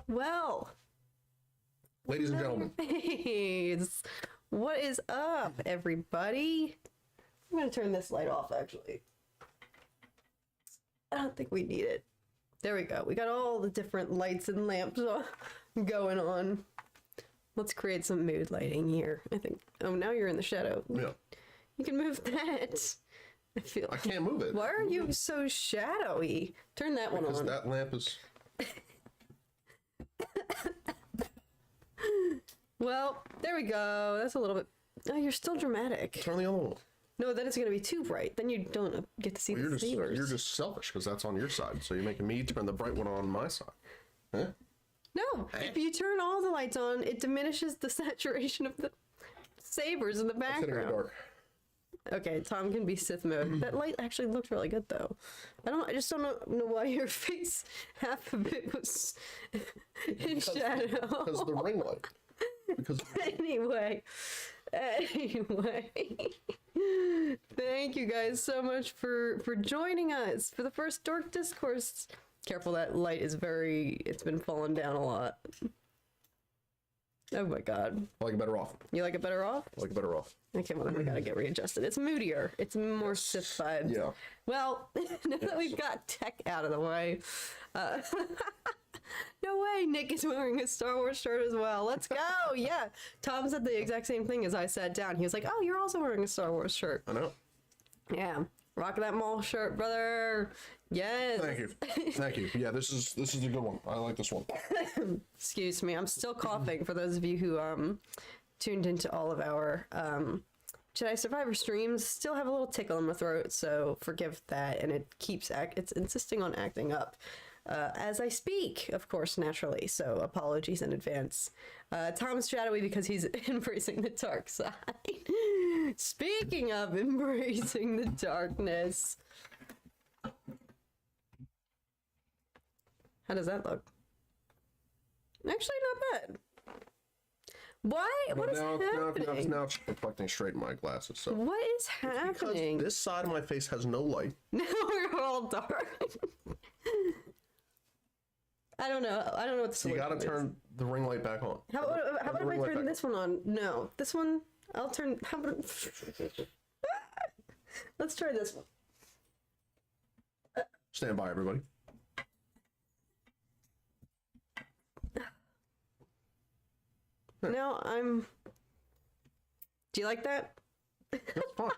Well. Ladies and gentlemen. What is up, everybody? I'm going to turn this light off, actually. I don't think we need it. There we go. We got all the different lights and lamps going on. Let's create some mood lighting here. I think. Oh, now you're in the shadow. Yeah. You can move that. I can't move it. Why are you so shadowy? Turn that one on. Because that lamp is... Well, there we go. That's a little bit... Oh, you're still dramatic. Turn the other one. No, then it's going to be too bright. Then you don't get to see the sabers. You're just selfish because that's on your side. So you're making me turn the bright one on my side. Huh? No, if you turn all the lights on, it diminishes the saturation of the sabers in the background. It's getting dark. Okay, Tom can be Sith mode. That light actually looked really good, though. I just don't know why your face, half of it was in shadow. Because the ring light. Because Anyway, thank you guys so much for joining us for the first Dork Discourse. Careful, that light is it's been falling down a lot. Oh my god. I like it better off. You like it better off? I like it better off. Okay, well then we gotta get readjusted. It's moodier. It's more Sith vibes. Yeah. Well, now that we've got tech out of the way, no way, Nick is wearing a Star Wars shirt as well. Let's go. Yeah. Tom said the exact same thing as I sat down. He was like, oh, you're also wearing a Star Wars shirt. I know. Yeah. Rock that mall shirt, brother. Yes. Thank you. Thank you. Yeah, this is a good one. I like this one. Excuse me. I'm still coughing for those of you who tuned into all of our Jedi Survivor streams. Still have a little tickle in my throat, so forgive that. And it's insisting on acting up. As I speak, of course, naturally, so apologies in advance. Tom's shadowy because he's embracing the dark side. Speaking of embracing the darkness. How does that look? Actually, not bad. Why? What is happening? Now it's reflecting straight in my glasses. So what is happening? Because this side of my face has no light. Now we're all dark. I don't know what the solution is. You gotta turn the ring light back on. How about if I turn this one on? No, this one. I'll turn. How about? Let's try this one. Stand by, everybody. Now do you like that? That's fine.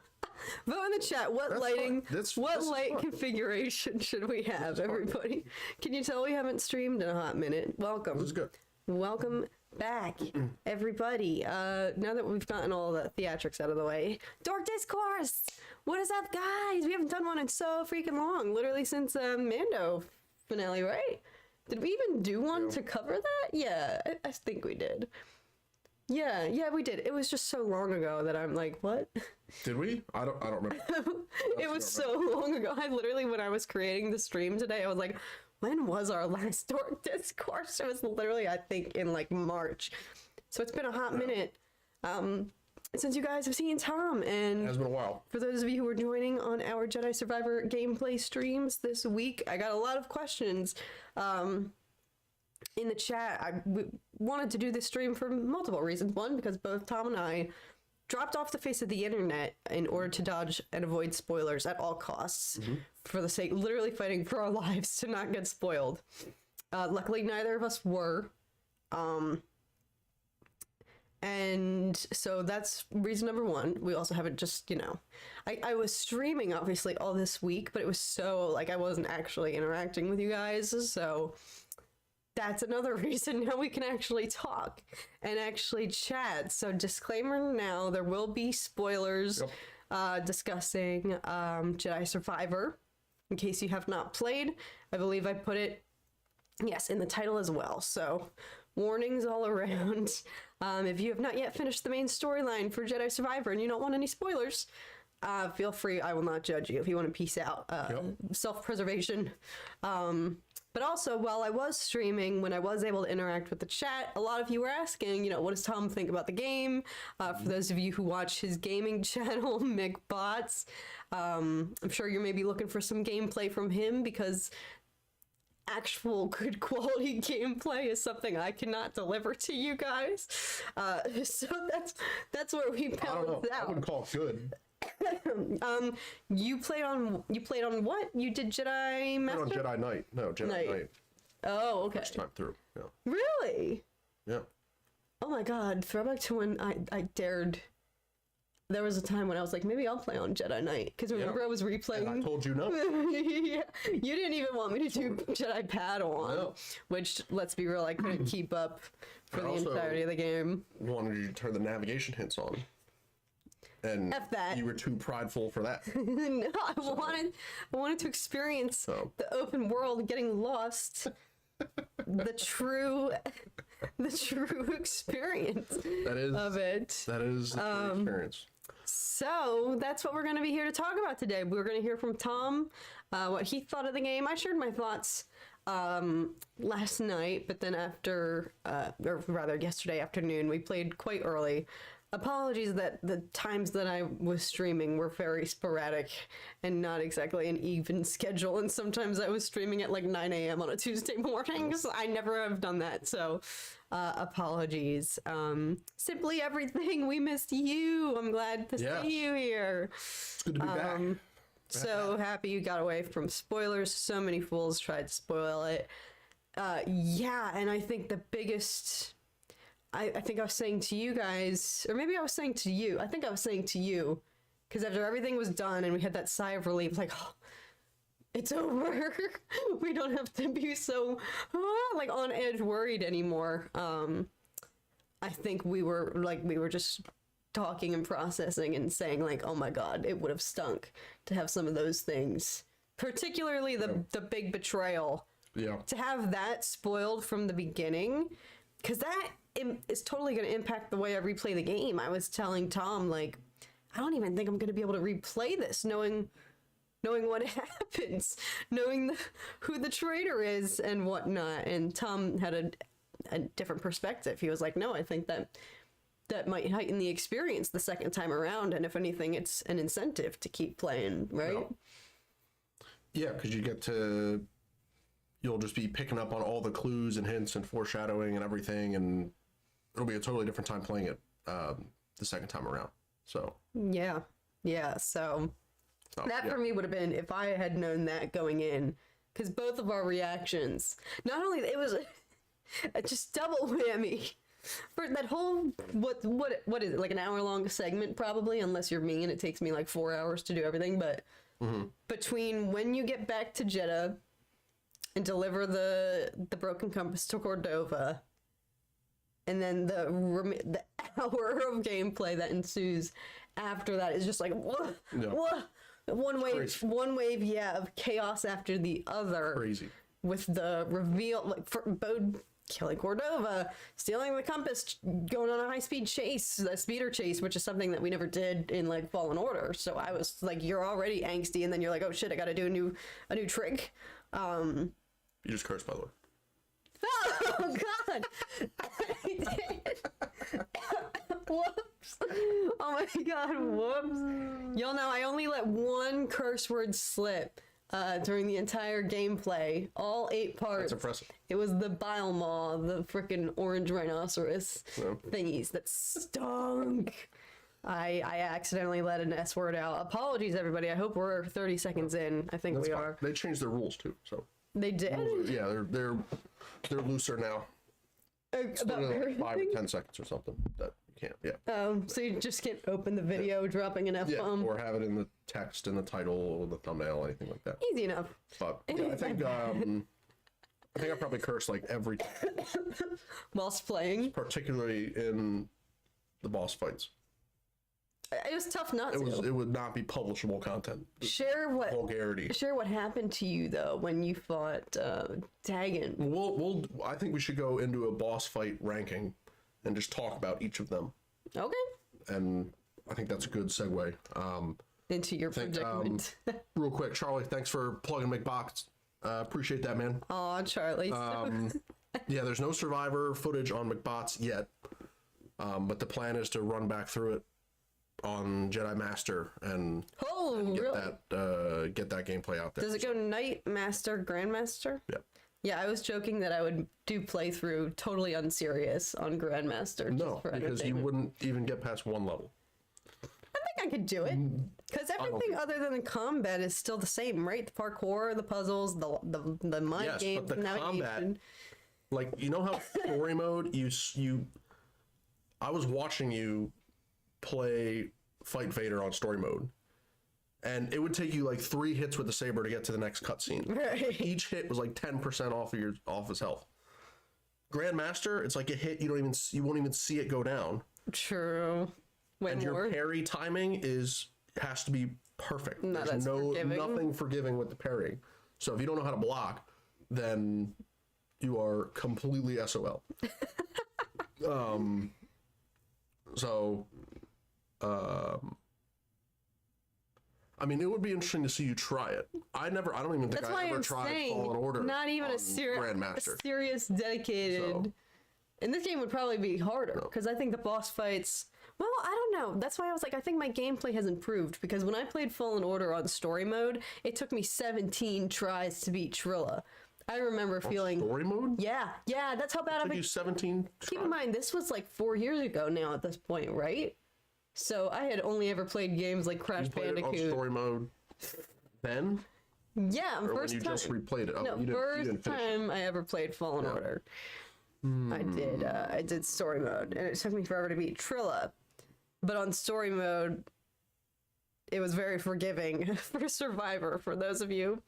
Vote in the chat. What light configuration should we have, everybody? Can you tell we haven't streamed in a hot minute? Welcome. This is good. Welcome back, everybody. Now that we've gotten all the theatrics out of the way, Dork Discourse! What is up, guys? We haven't done one in so freaking long. Literally since Mando finale, right? Did we even do one to cover that? Yeah, I think we did. Yeah, we did. It was just so long ago that I'm like, what? Did we? I don't remember. It was so long ago. I literally, when I was creating the stream today, I was like, when was our last Dork Discourse? It was literally, I think, in like March. So it's been a hot minute since you guys have seen Tom. And it has been a while. For those of you who are joining on our Jedi Survivor gameplay streams this week, I got a lot of questions in the chat. I wanted to do this stream for multiple reasons. One, because both Tom and I dropped off the face of the internet in order to dodge and avoid spoilers at all costs, for the sake, literally fighting for our lives to not get spoiled. Luckily, neither of us were. And so that's reason number one. We also haven't just, I was streaming obviously all this week, but it was so like I wasn't actually interacting with you guys. So that's another reason now we can actually talk and actually chat. So disclaimer now, there will be spoilers discussing Jedi Survivor. In case you have not played, I believe I put it, yes, in the title as well. So warnings all around. If you have not yet finished the main storyline for Jedi Survivor and you don't want any spoilers, feel free. I will not judge you if you want to peace out. Self-preservation. But also, while I was streaming, when I was able to interact with the chat, a lot of you were asking, what does Tom think about the game? For those of you who watch his gaming channel, Mick Bots, I'm sure you're maybe looking for some gameplay from him because actual good quality gameplay is something I cannot deliver to you guys. So that's where we I don't balanced know. I out. wouldn't call it good. You played on what? You did Jedi Master? On Jedi Knight. No, Jedi Knight. Oh, okay. First time through. Yeah. Really? Yeah. Oh my god, throwback to when I dared. There was a time when I was like, maybe I'll play on Jedi Knight. Because remember, I was replaying. And I told you no. Yeah. You didn't even want me to do Jedi Padawan. No. Which, let's be real, I couldn't keep up for the also entirety of the game. Wanted you to turn the navigation hints on. And F that. you were too prideful for that. No, I wanted to experience the open world, getting lost. the true experience of it. That is the true experience. So that's what we're going to be here to talk about today. We're going to hear from Tom, what he thought of the game. I shared my thoughts last night, but then or rather yesterday afternoon, we played quite early. Apologies that the times that I was streaming were very sporadic and not exactly an even schedule. And sometimes I was streaming at like 9 a.m. on a Tuesday morning. So I never have done that. So apologies. Simply everything. We missed you. I'm glad to see you here. It's good to be back. So happy you got away from spoilers. So many fools tried to spoil it. Yeah, and I think the biggest... I think I was saying to you guys, or maybe I was saying to you. I think I was saying to you, because after everything was done and we had that sigh of relief, like, oh, it's over. We don't have to be so like on edge worried anymore. I think we were just talking and processing and saying like, oh my God, it would have stunk to have some of those things, particularly the big betrayal. Yeah. To have that spoiled from the beginning, because that is totally going to impact the way I replay the game. I was telling Tom, like, I don't even think I'm going to be able to replay this knowing what happens, knowing who the traitor is and whatnot. And Tom had a different perspective. He was like, no, I think that might heighten the experience the second time around. And if anything, it's an incentive to keep playing, right? Yeah, because you'll just be picking up on all the clues and hints and foreshadowing and everything, and it'll be a totally different time playing it the second time around. So yeah. So that for me would have been if I had known that going in, because both of our reactions, not only it was a just double whammy for that whole what is it, like an hour-long segment probably, unless you're me and it takes me like 4 hours to do everything, but between when you get back to Jeddah and deliver the broken compass to Cordova, and then the hour of gameplay that ensues after that is just like one wave of chaos after the other. Crazy. With the reveal, like for Bode killing Cordova, stealing the compass, going on a high-speed chase, a speeder chase, which is something that we never did in like Fallen Order. So I was like, you're already angsty, and then you're like, oh shit, I gotta do a new trick. You just cursed, by the way. Oh God! I did. Whoops! Oh my God! Whoops! Y'all know I only let one curse word slip during the entire gameplay, all 8 parts. That's impressive. It was the bile maw, the freaking orange rhinoceros thingies that stunk. I accidentally let an S word out. Apologies, everybody. I hope we're 30 seconds in. I think That's we fine. are. They changed their rules too, so. They did? Yeah, they're looser now. About like 5 or 10 seconds or something that you can't. Yeah. So you just can't open the video dropping an F-bomb? Or have it in the text, in the title, or the thumbnail, anything like that. Easy enough. But yeah, I think I probably cursed like every time. Whilst playing? Particularly in the boss fights. It was tough not to. It would not be publishable content. Vulgarity. Share what happened to you though when you fought Dagon. I think we should go into a boss fight ranking and just talk about each of them. Okay. And I think that's a good segue. Into your predicament. Real quick, Charlie, thanks for plugging McBox. Appreciate that, man. Aw, Charlie. Yeah, there's no Survivor footage on McBots yet, but the plan is to run back through it on Jedi Master and get that gameplay out there. Does it go Knight, Master, Grandmaster? Yeah. Yeah, I was joking that I would do playthrough totally unserious on Grandmaster. No, because you wouldn't even get past one level. I think I could do it because everything other than the combat is still the same, right? The parkour, the puzzles, the mind games, but the combat, like, you know how story mode I was watching you play Fight Vader on story mode, and it would take you like 3 hits with the saber to get to the next cutscene. Right. Each hit was like 10% off his health. Grandmaster, it's like a hit you won't even see it go down. True. And your parry timing has to be perfect. No, There's forgiving. nothing forgiving with the parrying. So if you don't know how to block, then you are completely SOL. I mean, it would be interesting to see you try it. I don't even think I ever tried Fallen Order. Not even a Grandmaster. serious, dedicated. So. And this game would probably be harder because I think the boss fights. Well, I don't know. That's why I was like, I think my gameplay has improved because when I played Fallen Order on story mode, it took me 17 tries to beat Trilla. I remember feeling story mode. Yeah, that's how bad I've been. 17. Keep in mind, this was like 4 years ago now at this point, right? So I had only ever played games like Crash Bandicoot. On story mode then? Yeah, or first when you time. just replayed it. Oh, No, you didn't time I ever played Fallen Order. I did story mode, and it took me forever to beat Trilla. But on story mode, it was very forgiving for Survivor, for those of you.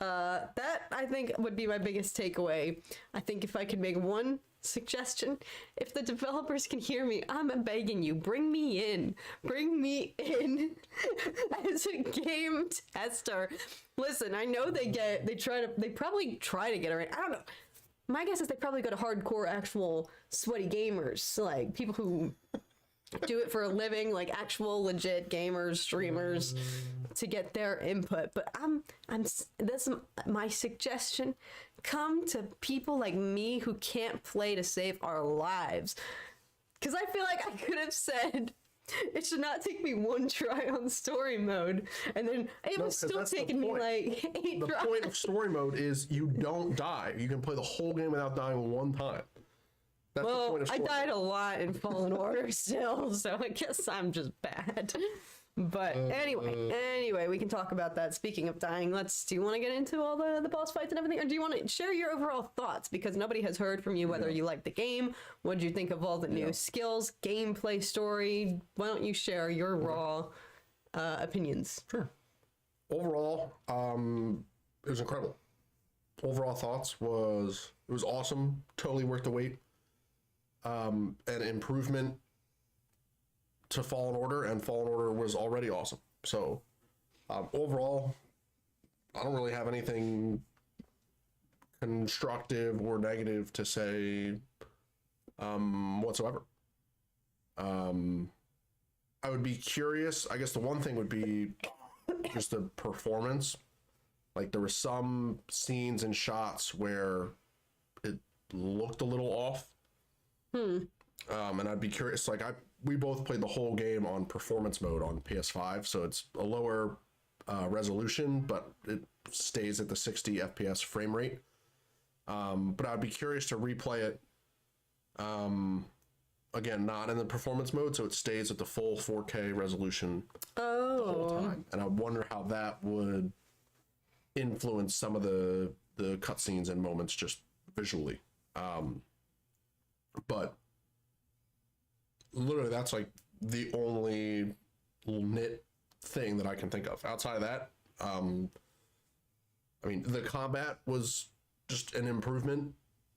That, I think, would be my biggest takeaway. I think if I could make one suggestion, if the developers can hear me, I'm begging you, bring me in as a game tester. Listen, I know they probably try to get it right. I don't know. My guess is they probably go to hardcore, actual sweaty gamers, like people who do it for a living, like actual legit gamers, streamers, to get their input. But that's my suggestion. Come to people like me who can't play to save our lives. Because I feel like I could have said, it should not take me one try on story mode, and then it was still taking me like 8 tries. The point of story mode is you don't die. You can play the whole game without dying one time. That's the point of story mode. I died a lot in Fallen Order still, so I guess I'm just bad. But anyway, we can talk about that. Speaking of dying, do you want to get into all the boss fights and everything? Or do you want to share your overall thoughts? Because nobody has heard from you whether you like the game. What did you think of all the new skills, gameplay, story? Why don't you share your raw opinions? Sure. Overall, it was incredible. Overall thoughts it was awesome. Totally worth the wait. An improvement to Fallen Order, and Fallen Order was already awesome. So overall, I don't really have anything constructive or negative to say whatsoever. I would be curious. I guess the one thing would be just the performance. Like, there were some scenes and shots where it looked a little off. And I'd be curious, like, we both played the whole game on performance mode on PS5, so it's a lower resolution, but it stays at the 60 FPS frame rate. But I'd be curious to replay it, again, not in the performance mode, so it stays at the full 4K resolution the whole time. And I wonder how that would influence some of the cutscenes and moments just visually. But literally, that's like the only nit thing that I can think of. Outside of that, I mean, the combat was just an improvement.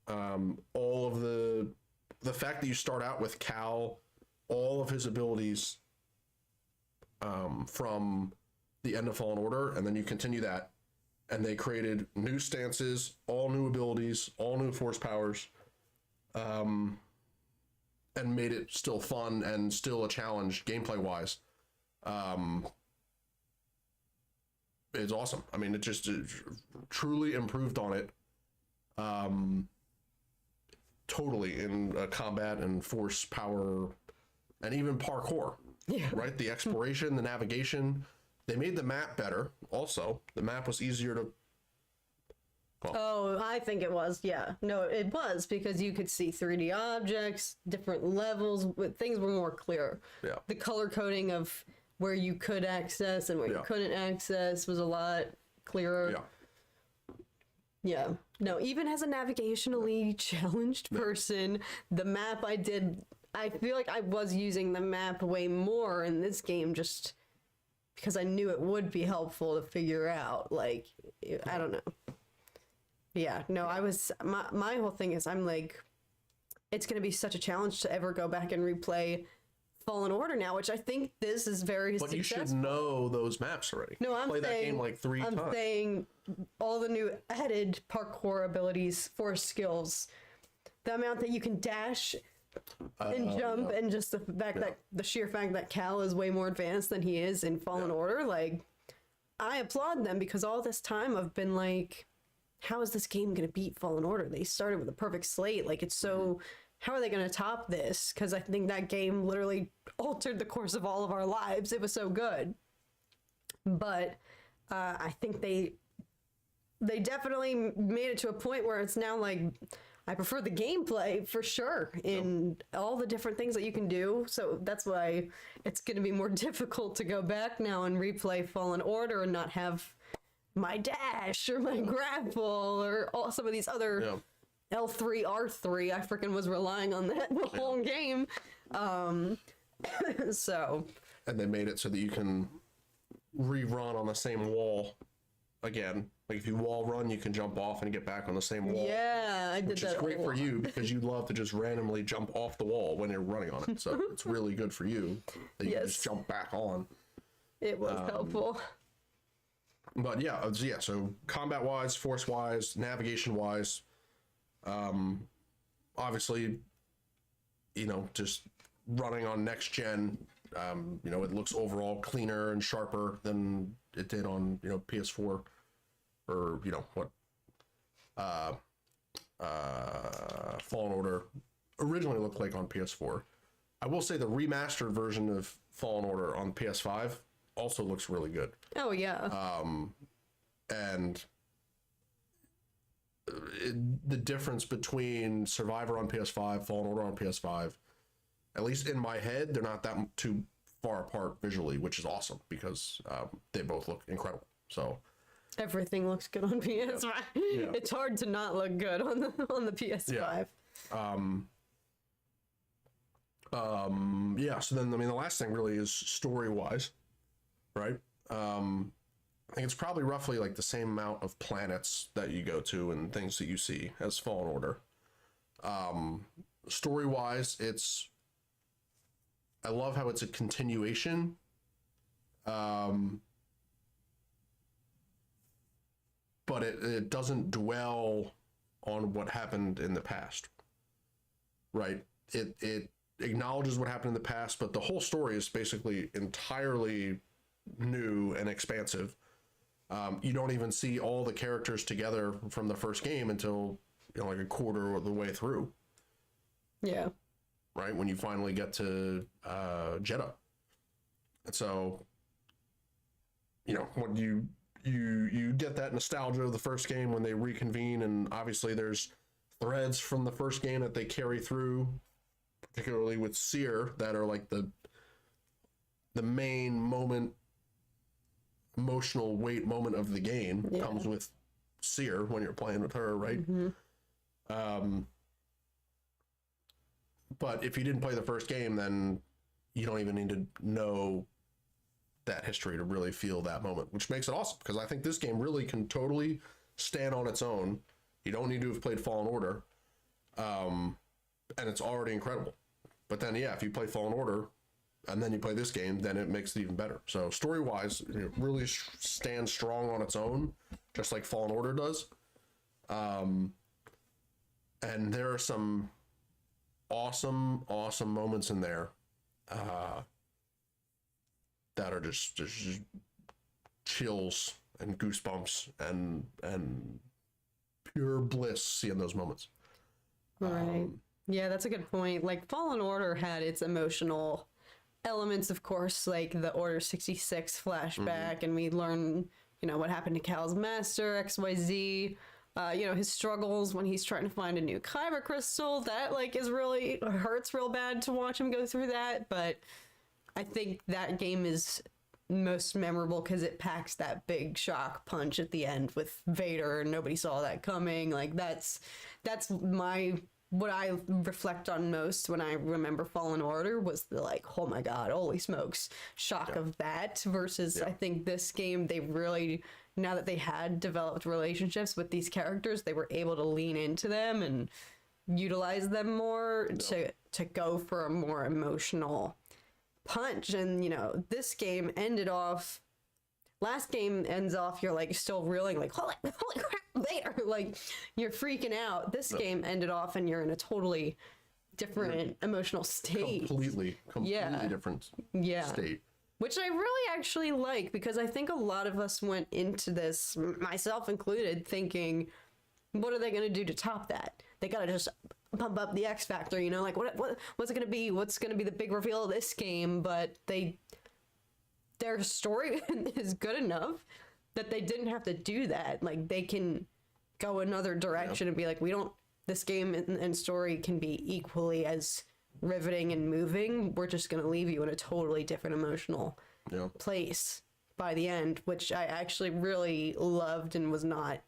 All of the fact that you start out with Cal, all of his abilities from the end of Fallen Order, and then you continue that, and they created new stances, all new abilities, all new force powers, and made it still fun and still a challenge gameplay wise. It's awesome. I mean, it truly improved on it. Totally in combat and force power and even parkour. Yeah. Right? The exploration, the navigation. They made the map better also. The map was easier Oh, I think it was. Yeah. No, it was because you could see 3D objects, different levels, things were more clear. Yeah. The color coding of where you could access and where you couldn't access was a lot clearer. Yeah. Yeah. No, even as a navigationally challenged person, the map I feel like I was using the map way more in this game just because I knew it would be helpful to figure out. Like, I don't know. Yeah, no, my whole thing is I'm like, it's going to be such a challenge to ever go back and replay Fallen Order now, which I think this is very successful. But you should know those maps already. No, I'm Play saying, that game like 3 times. I'm saying all the new added parkour abilities, force skills, the amount that you can dash and jump, and just the fact that the sheer fact that Cal is way more advanced than he is in Fallen Order, like, I applaud them because all this time I've been like, how is this game going to beat Fallen Order? They started with a perfect slate. Like, it's so... How are they going to top this? Because I think that game literally altered the course of all of our lives. It was so good. But I think they definitely made it to a point where it's now like, I prefer the gameplay for sure in all the different things that you can do. So that's why it's going to be more difficult to go back now and replay Fallen Order and not have my dash or my grapple or all some of these other L3, R3. I freaking was relying on that the whole game. So. And they made it so that you can rerun on the same wall again. Like if you wall run, you can jump off and get back on the same wall. Yeah, I did that. Which is great for you because you love to just randomly jump off the wall when you're running on it. So it's really good for you that you can just jump back on. It was helpful. But yeah, so combat wise, force wise, navigation wise, obviously, just running on next gen, it looks overall cleaner and sharper than it did on, PS4 or, Fallen Order originally looked like on PS4. I will say the remastered version of Fallen Order on PS5 also looks really good. Oh yeah. And the difference between Survivor on PS5, Fallen Order on PS5, at least in my head, they're not that too far apart visually, which is awesome because they both look incredible. So everything looks good on PS5. Yeah. It's hard to not look good on the PS5. So then the last thing really is story wise, right? I think it's probably roughly like the same amount of planets that you go to and things that you see as Fallen Order. Story wise, I love how it's a continuation. But it doesn't dwell on what happened in the past, right? It acknowledges what happened in the past, but the whole story is basically entirely new and expansive. You don't even see all the characters together from the first game until like a quarter of the way through. Yeah. Right, when you finally get to Jeddah. And so, when you get that nostalgia of the first game when they reconvene, and obviously there's threads from the first game that they carry through, particularly with Seer, that are like the main moment, emotional weight moment of the game comes with Seer when you're playing with her, right? Mm-hmm. But if you didn't play the first game, then you don't even need to know that history to really feel that moment, which makes it awesome, because I think this game really can totally stand on its own. You don't need to have played Fallen Order, and it's already incredible. But then, if you play Fallen Order, and then you play this game, then it makes it even better. So story-wise, it really stands strong on its own, just like Fallen Order does. And there are some awesome moments in there that are just chills and goosebumps and pure bliss seeing those moments. Right. Yeah, that's a good point. Like, Fallen Order had its emotional elements, of course, like the Order 66 flashback, and we learn, what happened to Cal's master, XYZ. His struggles when he's trying to find a new kyber crystal, that like is really hurts real bad to watch him go through that. But I think that game is most memorable because it packs that big shock punch at the end with Vader and nobody saw that coming. Like that's what I reflect on most when I remember Fallen Order was the like, oh my god, holy smokes, shock of that versus I think this game, they really, now that they had developed relationships with these characters, they were able to lean into them and utilize them more to go for a more emotional punch. And this game ended off, last game ends off, you're like still reeling like holy crap, Vader, like you're freaking out. This game ended off and you're in a totally different emotional state, completely different state, which I really actually like, because I think a lot of us went into this, myself included, thinking, what are they going to do to top that? They got to just pump up the X factor, like what's it going to be? What's going to be the big reveal of this game? But their story is good enough that they didn't have to do that. Like they can go another direction and be like, this game and story can be equally as riveting and moving. We're just going to leave you in a totally different emotional place by the end, which I actually really loved and was not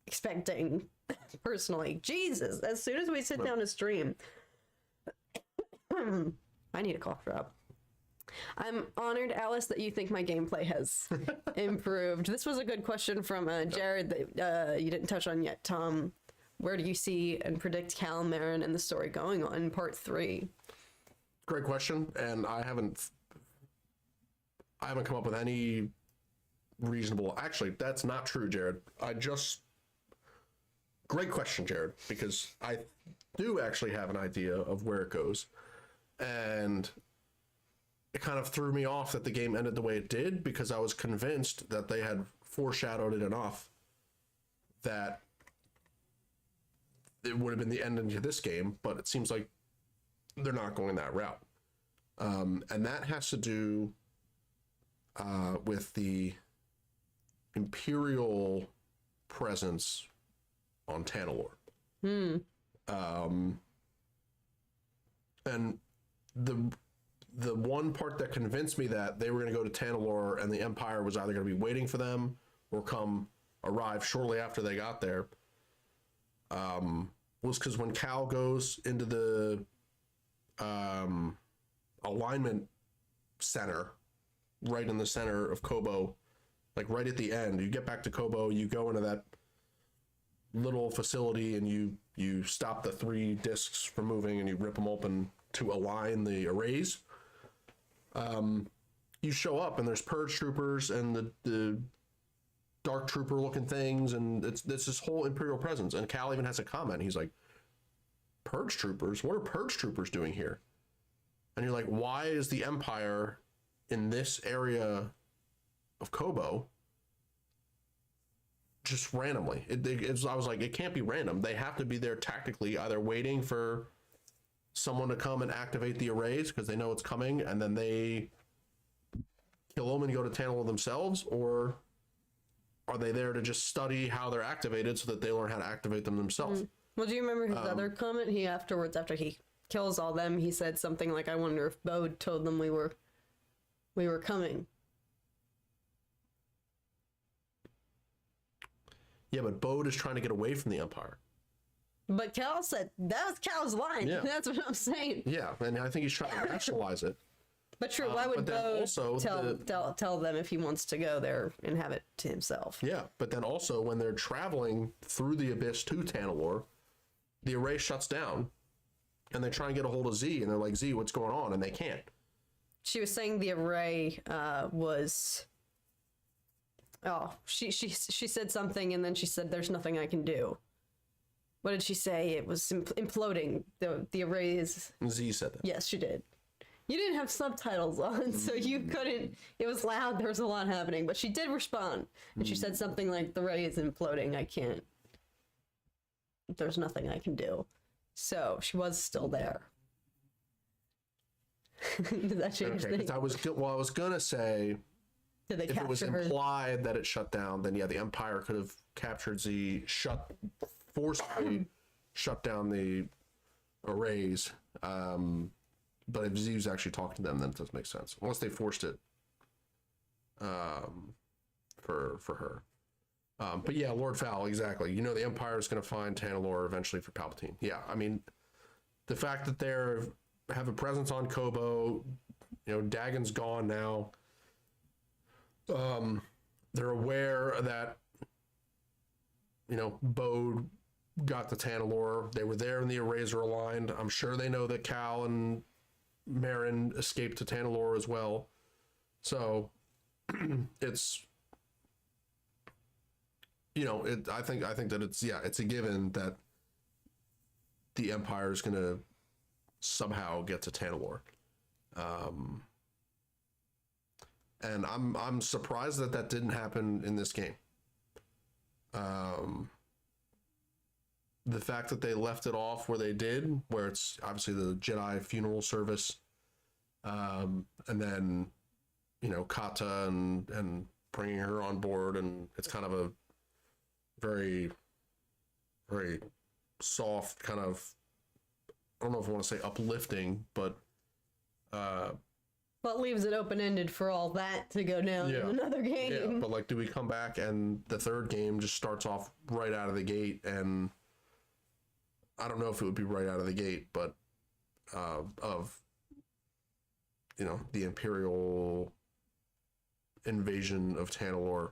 expecting personally. Jesus, as soon as we sit down to stream, I need a cough drop. I'm honored, Alice, that you think my gameplay has improved. This was a good question from Jared that you didn't touch on yet, Tom. Where do you see and predict Cal Marin and the story going on in part 3? Great question, and I haven't come up with any reasonable. Actually, that's not true, Jared. Great question, Jared, because I do actually have an idea of where it goes, and it kind of threw me off that the game ended the way it did, because I was convinced that they had foreshadowed it enough that it would have been the ending to this game, but it seems like they're not going that route. And that has to do with the Imperial presence on Tanalorr. And the one part that convinced me that they were going to go to Tanalorr and the Empire was either going to be waiting for them or arrive shortly after they got there, was because when Cal goes into the alignment center, right in the center of Kobo, like right at the end, you get back to Kobo, you go into that little facility and you stop the 3 discs from moving and you rip them open to align the arrays. You show up and there's purge troopers and the dark trooper looking things, and it's this whole Imperial presence. And Cal even has a comment. He's like, purge troopers? What are purge troopers doing here? And you're like, why is the Empire in this area of Kobo just randomly? I was like, it can't be random. They have to be there tactically, either waiting for someone to come and activate the arrays because they know it's coming, and then they kill them and go to Tanalorr themselves, or are they there to just study how they're activated so that they learn how to activate them themselves? Well, do you remember his other comment? After he kills all them, he said something like, I wonder if Bode told them we were coming. Yeah, but Bode is trying to get away from the Empire. But Cal said, that was Cal's line. Yeah. That's what I'm saying. Yeah, and I think he's trying to rationalize it. But true, why would Bode also tell them if he wants to go there and have it to himself? Yeah, but then also when they're traveling through the Abyss to Tanalorr, the array shuts down, and they try and get a hold of Z, and they're like, Z, what's going on? And they can't. She was saying the array was... Oh, she said something, and then she said, there's nothing I can do. What did she say? It was imploding. The array is... Z said that. Yes, she did. You didn't have subtitles on, so you couldn't... It was loud. There was a lot happening. But she did respond. And she said something like, the array is imploding. I can't... There's nothing I can do. So, she was still there. Does that change things? I was going to say... Did they if it was capture her? implied that it shut down, then yeah, the Empire could have captured Z, forcibly shut down the arrays. But if Z was actually talking to them, then it doesn't make sense unless they forced it for her. But yeah, Lord Fowl, exactly. You know, the Empire is going to find Tanalorr eventually for Palpatine. Yeah, I mean, the fact that they're have a presence on Kobo, you know, Dagon's gone now. They're aware that, you know, Bode got the Tanalorr. They were there when the arrays were aligned. I'm sure they know that Cal and Marin escaped to Tanalorr as well. So it's, you know, I think that it's a given that the Empire is going to somehow get to Tanalorr. And I'm surprised that didn't happen in this game. The fact that they left it off where they did, where it's obviously the Jedi funeral service, and then, you know, Kata and bringing her on board, and it's kind of a very, very soft kind of, I don't know if I want to say uplifting, but well, it leaves it open-ended for all that to go down in another game. Yeah, but like, do we come back and the third game just starts off right out of the gate? And I don't know if it would be right out of the gate, but of, you know, the Imperial invasion of Tanalorr.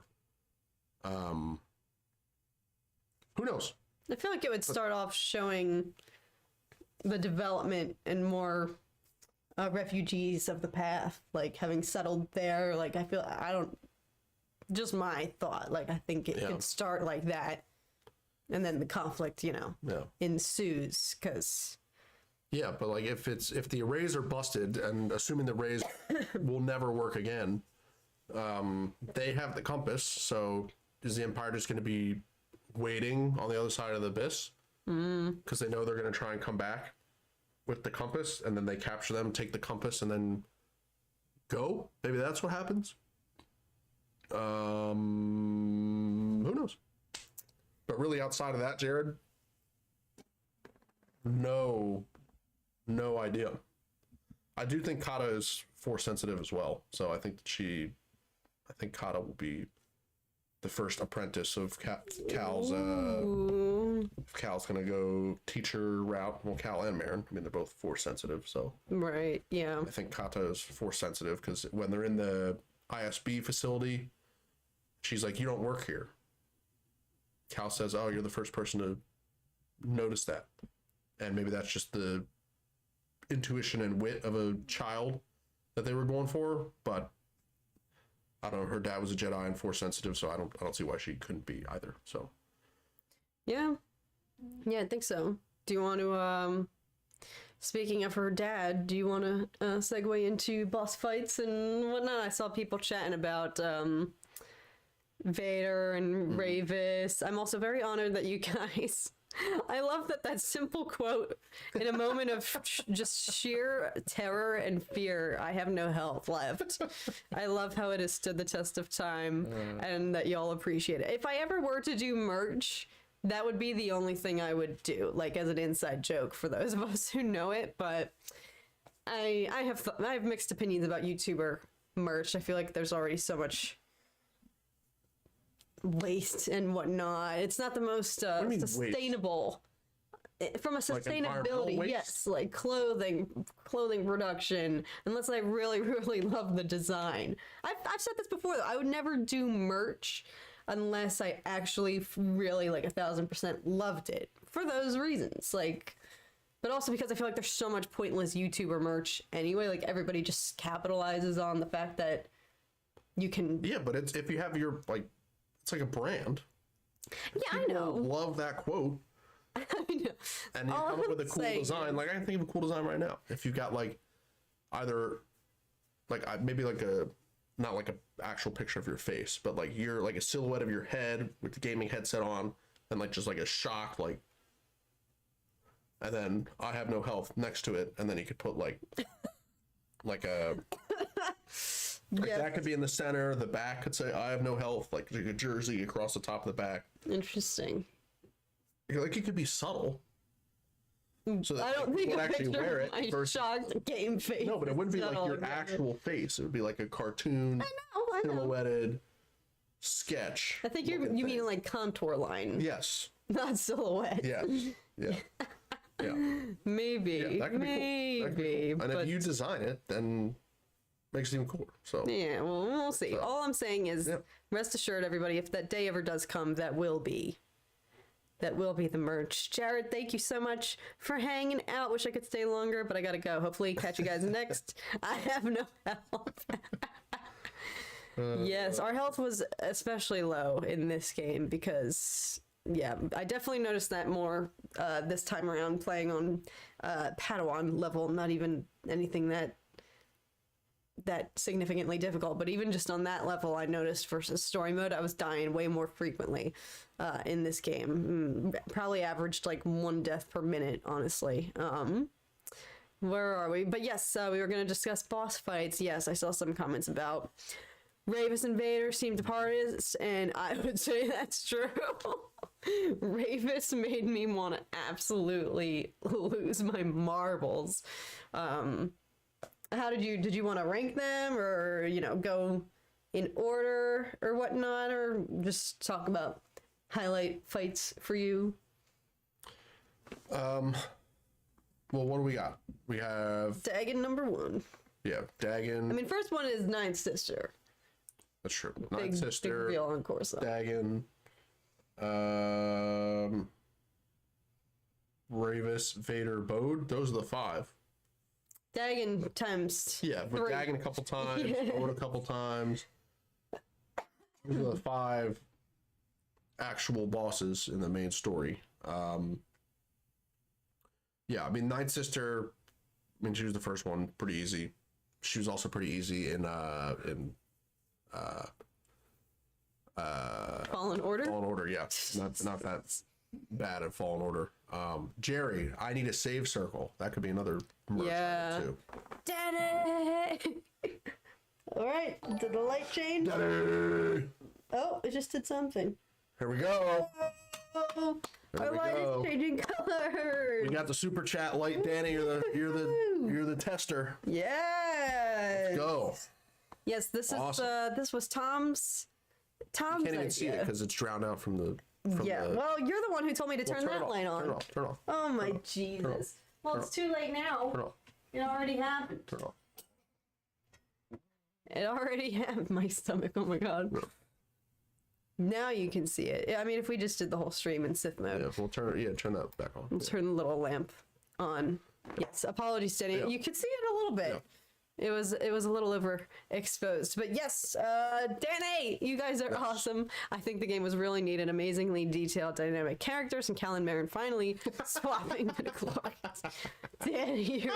Who knows? I feel like it would start off showing the development and more refugees of the path, like having settled there. Like, just my thought, like, I think it could start like that, and then the conflict, you know, ensues, because yeah, but like, if the arrays are busted, and assuming the arrays will never work again, they have the compass. So is the Empire just going to be waiting on the other side of the abyss because they know they're going to try and come back with the compass, and then they capture them, take the compass, and then go? Maybe that's what happens. Who knows? But really, outside of that, Jared, no idea. I do think Kata is force sensitive as well, so I think Kata will be the first apprentice of Cal's. If Cal's gonna go teacher route, well, Cal and Marin, I mean, they're both force sensitive, so right, yeah. I think Kata is force sensitive because when they're in the ISB facility, she's like, "You don't work here." Cal says, "Oh, you're the first person to notice that," and maybe that's just the intuition and wit of a child that they were going for, but I don't know. Her dad was a Jedi and force sensitive, so I don't see why she couldn't be either. So yeah, I think so. Do you want to speaking of her dad, do you want to segue into boss fights and whatnot? I saw people chatting about Vader and Ravis. I'm also very honored that you guys, I love that simple quote in a moment of just sheer terror and fear. I have no health left. I love how it has stood the test of time and that y'all appreciate it. If I ever were to do merch, that would be the only thing I would do, like as an inside joke for those of us who know it. But I have mixed opinions about YouTuber merch. I feel like there's already so much waste and whatnot. It's not the most sustainable from a sustainability. Like yes, like clothing production. Unless I really, really love the design. I've said this before though. I would never do merch unless I actually really like 1,000% loved it for those reasons. Like, but also because I feel like there's so much pointless YouTuber merch anyway. Like everybody just capitalizes on the fact that you can. Yeah, but it's if you have your like. It's like a brand. Yeah, People I know. love that quote. I know. And you come up with a cool design. Like I can think of a cool design right now. If you've got like either like maybe like a not like a actual picture of your face, but like you're like a silhouette of your head with the gaming headset on, and like just like a shock like, and then I have no health next to it, and then you could put like a Like Yeah. that could be in the center. The back could say, "I have no health," like a jersey across the top of the back. Interesting. Like it could be subtle. So that I don't think would a actually picture wear of it my versus. shocked game face. No, but it wouldn't be like subtle, your yeah. actual face. It would be like a cartoon, I know. silhouetted sketch. I think you looking mean thing. like contour line, Yes. not silhouette. Yeah. Yeah. Yeah. Maybe. Yeah, that could be cool. That could be Maybe. cool. And but if you design it, then makes it even cooler. So yeah, well, we'll see. All I'm saying is, Yep. rest assured, everybody, if that day ever does come, that will be the merch. Jared, thank you so much for hanging out. Wish I could stay longer, but I gotta go. Hopefully, catch you guys next. I have no health. Yes, our health was especially low in this game because, yeah, I definitely noticed that more this time around playing on Padawan level. Not even anything that significantly difficult, but even just on that level, I noticed versus story mode, I was dying way more frequently in this game. Probably averaged like 1 death per minute, honestly. Where are we? But yes, we were going to discuss boss fights. Yes, I saw some comments about Ravis and Vader seemed to parties, and I would say that's true. Ravis made me want to absolutely lose my marbles. How did you want to rank them, or go in order or whatnot, or just talk about highlight fights for you? well, what do we got? We have Dagon number 1. Dagon. I mean, first one is Ninth Sister. That's true. Big, Ninth big Sister, reveal on Corso. Dagon, Ravis, Vader, Bode. Those are the 5. Dagon times. Yeah, with 3. Dagon a couple times, Bode a couple times. Those are the 5 actual bosses in the main story. Yeah, I mean, Ninth Sister, I mean, she was the first one, pretty easy. She was also pretty easy in Fallen Order. Fallen Order, yeah. Not that bad at Fallen Order. Jerry, I need a save circle. That could be another merch item, too. Daddy! All right, did the light change? Daddy! Oh, it just did something. Here we go. Oh, There our we light go. is changing colors. We got the super chat light, Danny. You're the tester. Yes. Go. Yes, this Awesome. is this was Tom's Can't even idea. see it because it's drowned out from the. Yeah. The, Well, you're the one who told me to turn turn it that off, light on. Turn it off. Turn it off. Oh my Turn it off. Jesus. Well, Turn it's too late now. Turn it off. It already happened. Turn it off. It already happened. My stomach. Oh my God. Yeah. Now you can see it. I mean, if we just did the whole stream in Sith mode, Yeah, we'll turn it. Yeah, turn that back on. we'll turn the little lamp on. Yes, apologies, Danny. Yeah. You could see it a little bit. Yeah. It was a little overexposed, but yes, Danny, you guys are awesome. I think the game was really neat and amazingly detailed, dynamic characters, and Callan Marin finally swapping midichlorians. Danny, you're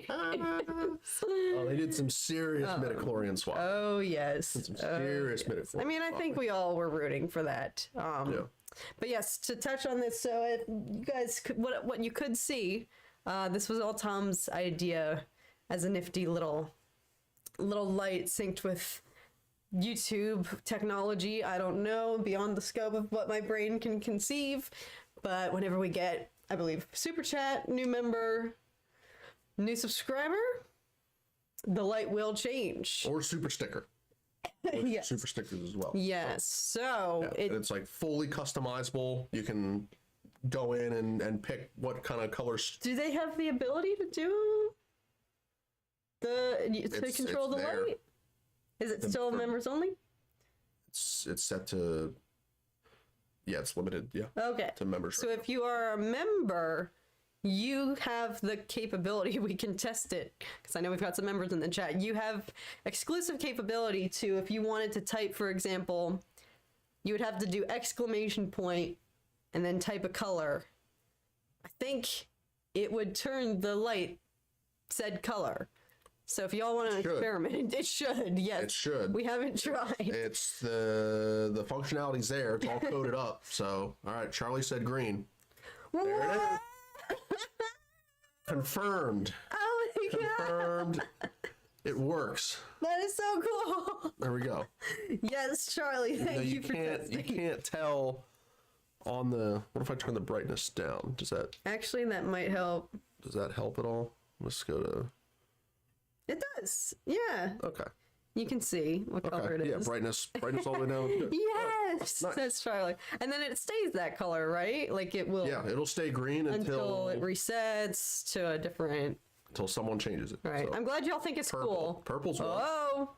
hilarious. Oh, they did some serious midichlorian swap. Oh yes, Some serious midichlorian. I mean, I think we all were rooting for that. Yeah. But yes, to touch on this, so you guys could, what you could see, this was all Tom's idea as a nifty little light synced with YouTube technology. I don't know, beyond the scope of what my brain can conceive. But whenever we get, I believe, super chat, new member, new subscriber, the light will change. Or super sticker. Yes. Super stickers as well. Yes. So Yeah, and it's like fully customizable. You can go in and pick what kind of colors. do they have the ability to do to control the there. light? Is it still members only? It's set to. Yeah, it's limited. Yeah. Okay. To members. So if you are a member, you have the capability. We can test it because I know we've got some members in the chat. You have exclusive capability to, if you wanted to type, for example, you would have to do exclamation point and then type a color. I think it would turn the light said color. So if y'all want to experiment, it should. Yes, It should. We haven't tried. It's the functionality's there. It's all coded up. So all right, Charlie said green. There it is. Confirmed. Oh my god! Confirmed. It works. That is so cool. There we go. Yes, Charlie. Thank you for testing. You can't tell on the. What if I turn the brightness down? Does that? Actually, that might help. Does that help at all? Let's go to. It does. Yeah. Okay. You can see what color it is. Yeah, brightness all the way down. Good. Yes, nice. That's Charlie. And then it stays that color, right? Like it will. Yeah, it'll stay green until it resets to a different. Until someone changes it. Right. So, I'm glad y'all think it's cool. Purple's one. Oh.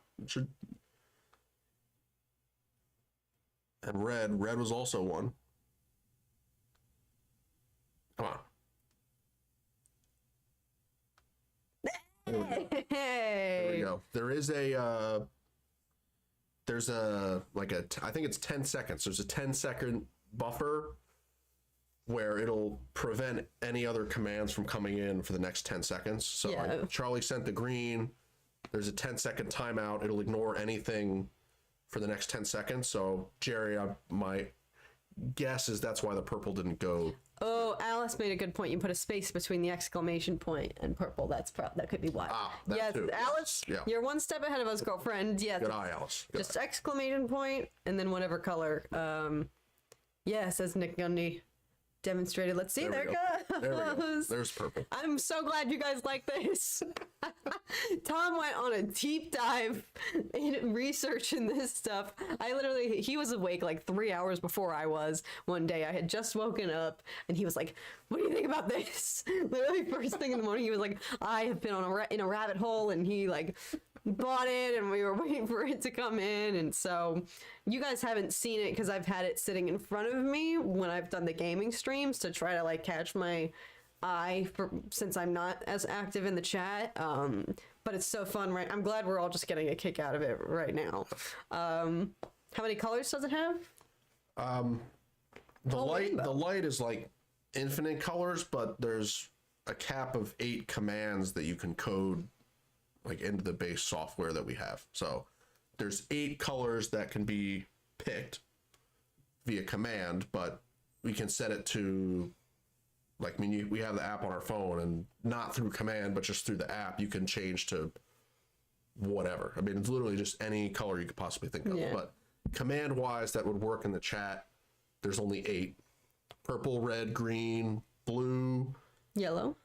And red was also one. Come on. Hey. There we go. There is a there's a I think it's 10 seconds. There's a 10-second buffer where it'll prevent any other commands from coming in for the next 10 seconds. So Yeah. Charlie sent the green. There's a 10-second timeout. It'll ignore anything for the next 10 seconds. So Jerry, my guess is that's why the purple didn't go. Oh, Alice made a good point. You put a space between the exclamation point and purple. That could be why. That yes, too. Alice, Yeah. You're one step ahead of us, girlfriend. Yes. Good eye, Alice. Good Just exclamation point and then whatever color. Yeah, says Nick Gundy. Demonstrated. Let's see. There goes. There we go. There's purple. I'm so glad you guys like this. Tom went on a deep dive in researching this stuff. He was awake like 3 hours before I was one day. I had just woken up and he was like, what do you think about this? Literally first thing in the morning, he was like, I have been in a rabbit hole, and he like bought it and we were waiting for it to come in. And so you guys haven't seen it because I've had it sitting in front of me when I've done the gaming streams to try to like catch my eye since I'm not as active in the chat. But it's so fun, right? I'm glad we're all just getting a kick out of it right now. How many colors does it have? The light is like infinite colors, but there's a cap of 8 commands that you can code like into the base software that we have. So there's 8 colors that can be picked via command, but we can set it to like, we have the app on our phone, and not through command, but just through the app, you can change to whatever. I mean, it's literally just any color you could possibly think of. Yeah. But command wise, that would work in the chat. There's only 8: purple, red, green, blue, Yellow,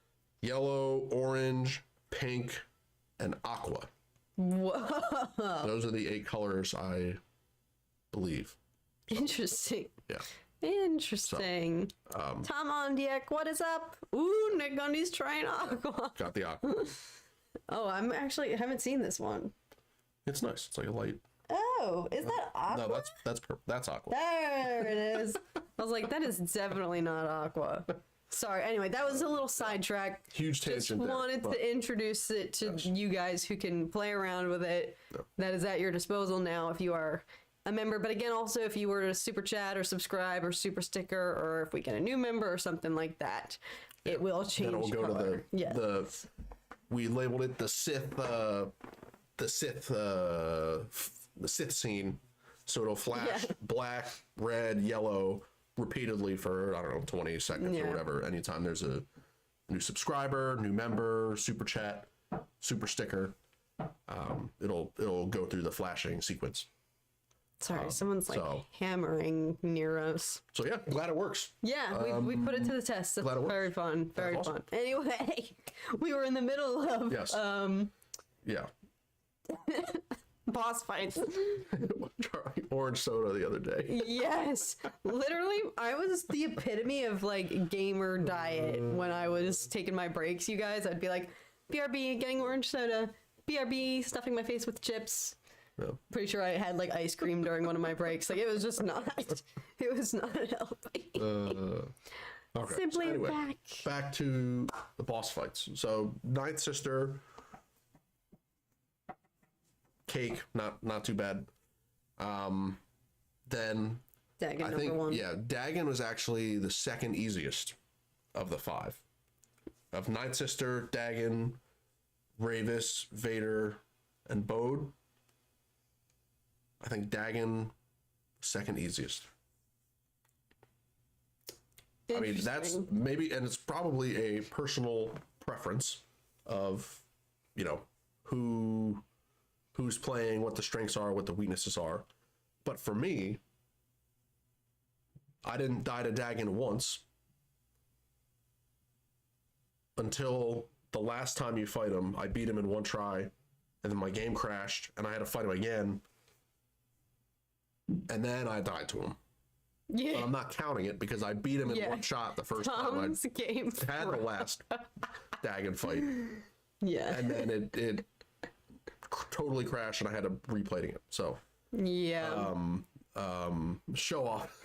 orange, pink, and aqua. Whoa. Those are the 8 colors, I believe. Interesting. Yeah. Interesting. So, Tom Ondiek, what is up? Ooh, Nick Gundy's trying aqua. got the aqua. Oh, I haven't seen this one. It's nice. It's like a light. Oh, is that aqua? No, that's aqua. There it is. I was like, that is definitely not aqua. Sorry. Anyway, that was a little sidetrack. Huge Just tangent wanted to introduce it to you guys who can play around with it. Yeah. That is at your disposal now if you are a member. But again, also if you were to super chat or subscribe or super sticker, or if we get a new member or something like that, it will change. Then it'll go color. to the we labeled it the Sith scene, so it'll flash black, red, yellow repeatedly for, I don't know, 20 seconds or whatever. Anytime there's a new subscriber, new member, super chat, super sticker, it'll go through the flashing sequence. Sorry, someone's like hammering near us. So yeah, glad it works. Yeah, we put it to the test. It's very fun. Very awesome. fun. Anyway, we were in the middle of boss fights. Orange soda the other day. Yes. Literally, I was the epitome of like gamer diet when I was taking my breaks, you guys. I'd be like, BRB, getting orange soda, BRB, stuffing my face with chips. Yeah. Pretty sure I had like ice cream during one of my breaks. Like it was just not healthy. Okay. Simply so anyway, back to the boss fights. So Ninth Sister, cake, not too bad. Then Dagon I number think 1. Dagon was actually the second easiest of the 5. Of Ninth Sister, Dagon, Ravis, Vader, and Bode. I think Dagon, second easiest. I mean, that's maybe, and it's probably a personal preference of, who's playing, what the strengths are, what the weaknesses are. But for me, I didn't die to Dagon once until the last time you fight him. I beat him in one try, and then my game crashed, and I had to fight him again, and then I died to him. Yeah. But I'm not counting it because I beat him in one shot the first Tom's time game I had the last Dagon fight. Yeah. And then it totally crashed, and I had to replay it. So yeah. show off.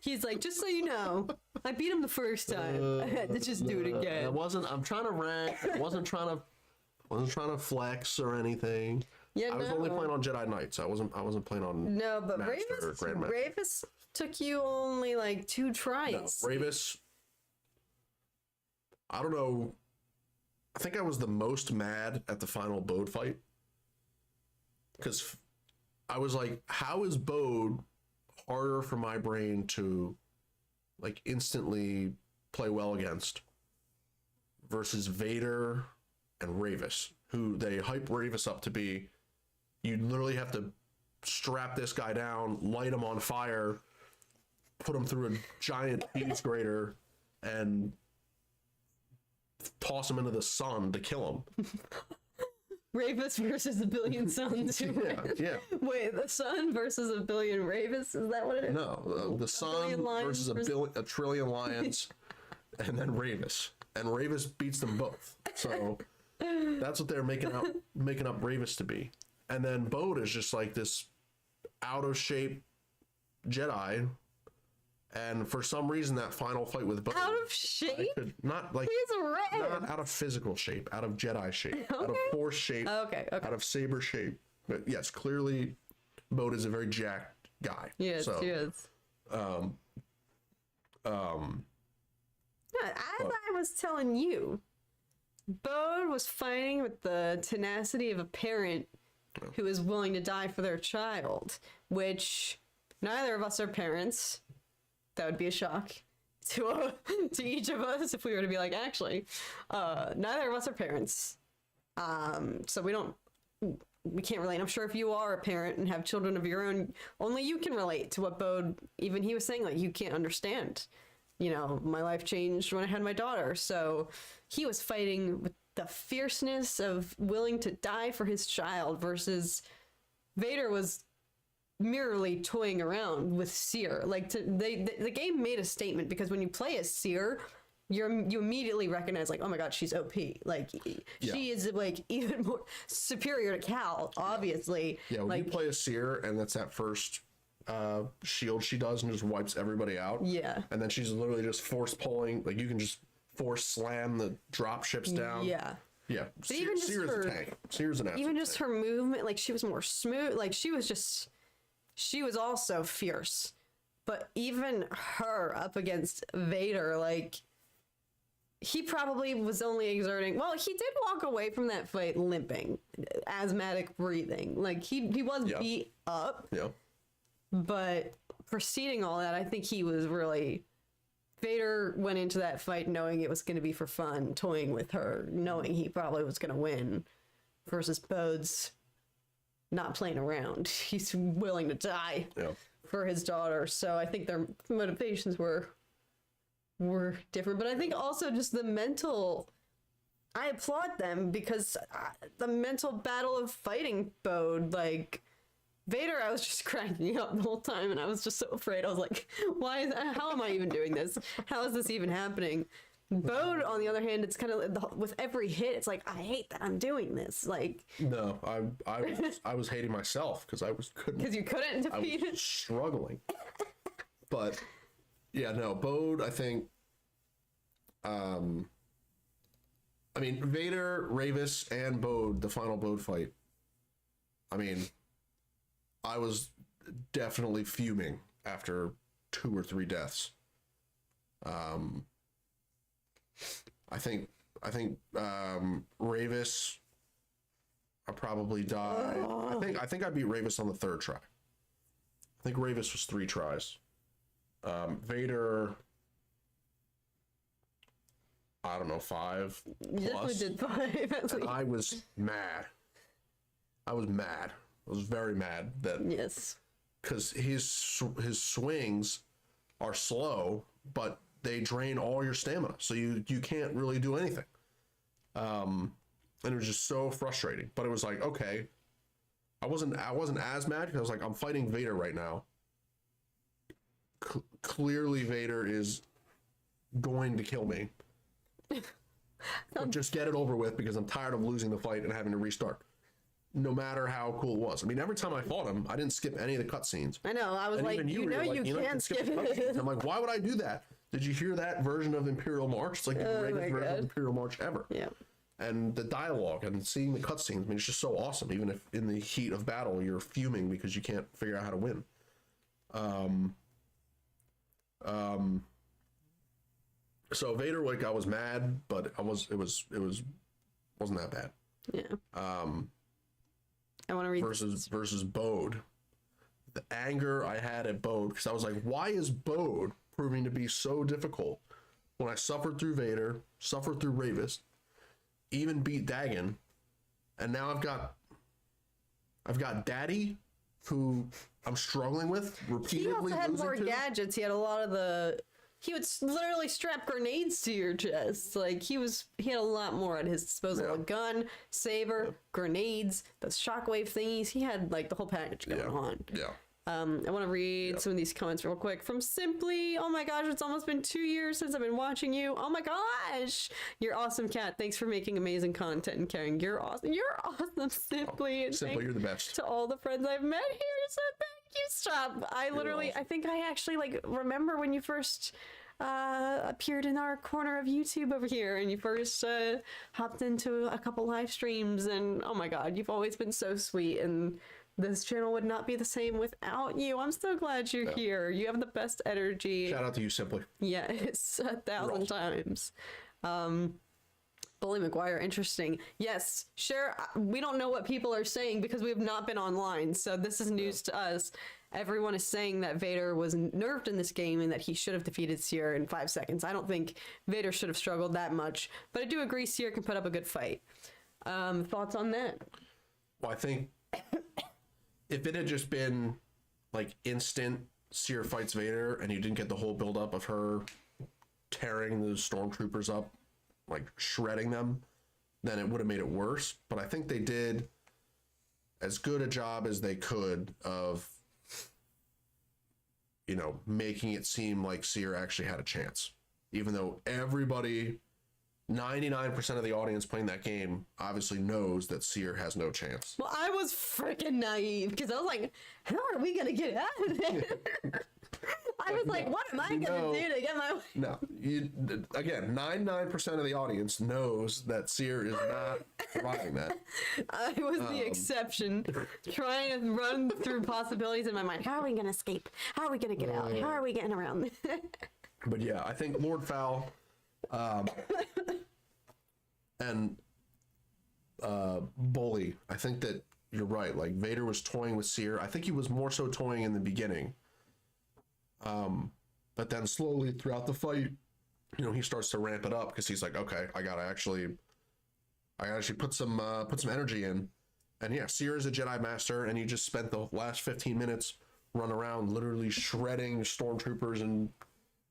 He's like, just so you know, I beat him the first time. I had to just do it again. I'm trying to rank. I wasn't trying to flex or anything. Yeah, I was only playing on Jedi Knights. I wasn't playing on but Master or Grandmaster. Ravis took you only like 2 tries. No, Ravis, I don't know. I think I was the most mad at the final Bode fight. Because I was like, how is Bode harder for my brain to like instantly play well against versus Vader and Ravis, who they hype Ravis up to be. You literally have to strap this guy down, light him on fire, put him through a giant cheese grater, and toss him into the sun to kill him. Ravis versus a billion suns. Yeah. Wait, the sun versus a billion Ravis? Is that what it is? No, the sun versus a trillion lions, and then Ravis. And Ravis beats them both. So that's what they're making up Ravis to be. And then Bode is just like this out of shape Jedi. And for some reason, that final fight with Bode, out of shape? Not like He's red. Not out of physical shape, out of Jedi shape, out of Force shape, Okay. out of saber shape. But yes, clearly, Bode is a very jacked guy. Yes, so, he is. As I was telling you, Bode was fighting with the tenacity of a parent who is willing to die for their child, which neither of us are parents. That would be a shock to each of us if we were to be like, actually, neither of us are parents. So we can't relate. I'm sure if you are a parent and have children of your own, only you can relate to what Bode, even he was saying, like, you can't understand. You know, my life changed when I had my daughter. So he was fighting with the fierceness of willing to die for his child versus Vader was merely toying around with Seer. Like, the game made a statement because when you play as Seer, you immediately recognize, like, oh my god, she's OP. Like, she is, like, even more superior to Cal, obviously. Yeah, when like, you play a Seer and that's that first shield she does and just wipes everybody out. Yeah. And then she's literally just force pulling, like, you can just force slam the drop ships down. Yeah. Yeah. Even just Seer's a tank. Seer's an absolute even just tank. her movement, like, she was more smooth. Like, she was also fierce. But even her up against Vader, like, he probably was only exerting, well, he did walk away from that fight limping, asthmatic breathing. Like, he was beat up. Yeah. But preceding all that, I think he was really, Vader went into that fight knowing it was going to be for fun, toying with her, knowing he probably was going to win, versus Bode's not playing around. He's willing to die for his daughter. So I think their motivations were different. But I think also just the mental, I applaud them because the mental battle of fighting Bode, like, Vader, I was just cracking up the whole time, and I was just so afraid. I was like, how am I even doing this? How is this even happening? Bode, on the other hand, it's kind of, with every hit, it's like, I hate that I'm doing this. Like, no, I was hating myself because because you couldn't defeat I was struggling. But yeah, no, Bode, I think, I mean, Vader, Ravis, and Bode, the final Bode fight, I mean, I was definitely fuming after 2 or 3 deaths. I think Ravis, I probably died. I think I beat Ravis on the 3rd try. I think Ravis was 3 tries. Vader, I don't know, 5 You definitely plus. did 5 at And least. I was mad. I was very mad that Yes. because his swings are slow, but they drain all your stamina, so you can't really do anything. And it was just so frustrating. But it was like, okay, I wasn't as mad because I was like, I'm fighting Vader right now. Clearly, Vader is going to kill me. But just get it over with because I'm tired of losing the fight and having to restart. No matter how cool it was. I mean, every time I fought him, I didn't skip any of the cutscenes. I know. I was And like, even you know, were like, you can't skip the it. cutscenes. I'm like, why would I do that? Did you hear that version of Imperial March? It's like the greatest version of Imperial March ever. Yeah. And the dialogue and seeing the cutscenes, I mean, it's just so awesome. Even if in the heat of battle you're fuming because you can't figure out how to win. So Vader, like, I was mad, but it wasn't that bad. Yeah. I want to read Versus Bode. The anger I had at Bode, because I was like, why is Bode proving to be so difficult when I suffered through Vader, suffered through Ravis, even beat Dagon, and now I've got Daddy, who I'm struggling with repeatedly. He also had losing more to. gadgets. He had a lot of the. He would literally strap grenades to your chest. Like he had a lot more at his disposal. Yeah. A gun, saber, grenades, the shockwave thingies. He had like the whole package going on. Yeah. I want to read some of these comments real quick from Simply. Oh my gosh, it's almost been 2 years since I've been watching you. Oh my gosh, you're awesome, Cat. Thanks for making amazing content and caring. You're awesome. You're awesome, Simply. And Simply, you're the best. to all the friends I've met here. So thank you. Stop. I literally, awesome. I think I actually like remember when you first appeared in our corner of YouTube over here, and you first hopped into a couple live streams, and oh my God, you've always been so sweet, and this channel would not be the same without you. I'm so glad you're here. You have the best energy. Shout out to you, Simply. Yes, 1,000 times. Bully McGuire, interesting. Yes, sure. We don't know what people are saying because we have not been online, so this is news to us. Everyone is saying that Vader was nerfed in this game and that he should have defeated Seer in 5 seconds. I don't think Vader should have struggled that much, but I do agree Seer can put up a good fight. Thoughts on that? Well, I think if it had just been like instant Seer fights Vader and you didn't get the whole buildup of her tearing the stormtroopers up, like shredding them, then it would have made it worse. But I think they did as good a job as they could of, you know, making it seem like Seer actually had a chance. Even though everybody, 99% of the audience playing that game obviously knows that Seer has no chance. Well, I was freaking naive because I was like, how are we going to get out of there? I was like, what am I going to do to get my... No, again, 99% of the audience knows that Seer is not surviving that. I was the exception, trying to run through possibilities in my mind. How are we going to escape? How are we going to get out? How are we getting around? But yeah, I think Lord Fowl and Bully, I think that you're right. Like, Vader was toying with Seer. I think he was more so toying in the beginning. But then slowly throughout the fight, you know, he starts to ramp it up because he's like, okay, I gotta actually put some energy in. And yeah, Seer is a Jedi Master, and he just spent the last 15 minutes run around literally shredding stormtroopers and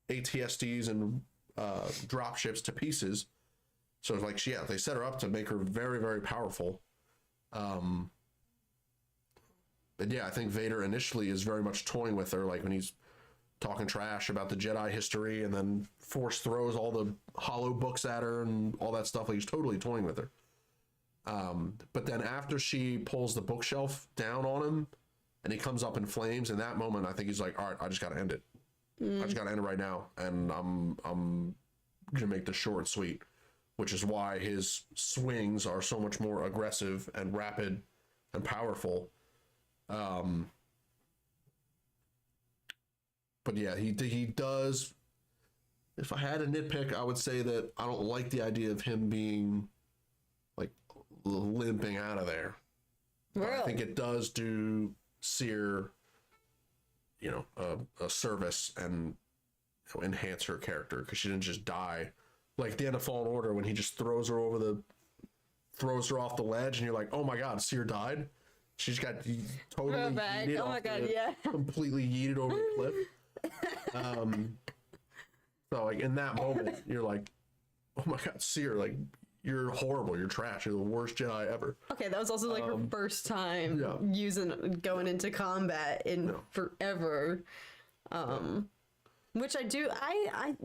ATSDs and dropships to pieces. So it's like, yeah, they set her up to make her very, very powerful. But yeah, I think Vader initially is very much toying with her, like when he's talking trash about the Jedi history and then Force throws all the hollow books at her and all that stuff. Like, he's totally toying with her. But then after she pulls the bookshelf down on him and he comes up in flames, in that moment, I think he's like, all right, I just got to end it. I just got to end it right now. And I'm going to make this short and sweet, which is why his swings are so much more aggressive and rapid and powerful. But yeah, he does. If I had a nitpick, I would say that I don't like the idea of him being like limping out of there. Really? I think it does do Seer, you know, a service and, you know, enhance her character, because she didn't just die like at the end of Fallen Order when he just throws her off the ledge, and you're like, oh my god, Seer died. She's got totally yeeted oh my god, yeah. completely yeeted over the cliff. So like in that moment, you're like, oh my god, Seer, like you're horrible, you're trash, you're the worst Jedi ever. Okay, that was also like her first time going into combat in forever. Which I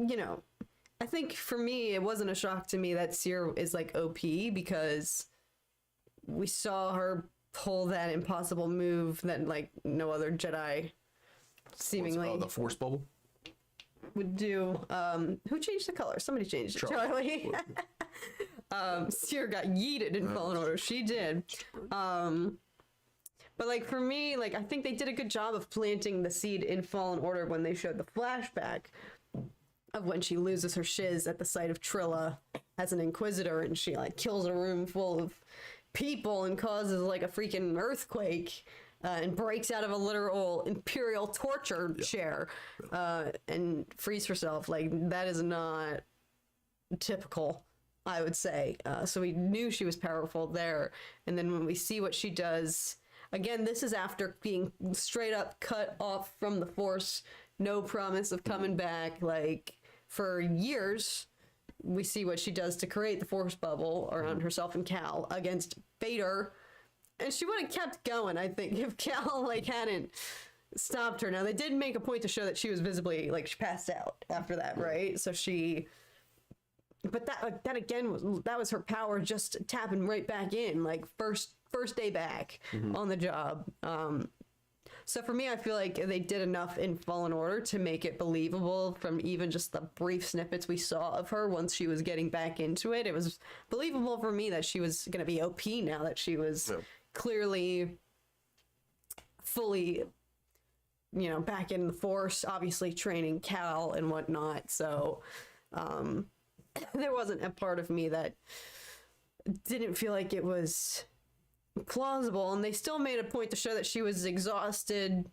I think for me it wasn't a shock to me that Seer is like OP because we saw her pull that impossible move that like no other Jedi seemingly the Force bubble would do. Who changed the color? Somebody changed it. Charlie. Seer got yeeted in Fallen Order. She did. But like for me, like I think they did a good job of planting the seed in Fallen Order when they showed the flashback of when she loses her shiz at the sight of Trilla as an Inquisitor, and she like kills a room full of people and causes like a freaking earthquake. And breaks out of a literal Imperial torture chair and frees herself. Like, that is not typical, I would say. So we knew she was powerful there. And then when we see what she does, again, this is after being straight up cut off from the Force, no promise of coming back, like, for years. We see what she does to create the Force bubble around herself and Cal against Vader. And she would have kept going, I think, if Cal, like, hadn't stopped her. Now, they did make a point to show that she was visibly, like, she passed out after that, right? So she... But that again, was her power just tapping right back in, like, first day back on the job. So for me, I feel like they did enough in Fallen Order to make it believable from even just the brief snippets we saw of her once she was getting back into it. It was believable for me that she was going to be OP now that she was... clearly fully back in the Force, obviously training Cal and whatnot, so there wasn't a part of me that didn't feel like it was plausible. And they still made a point to show that she was exhausted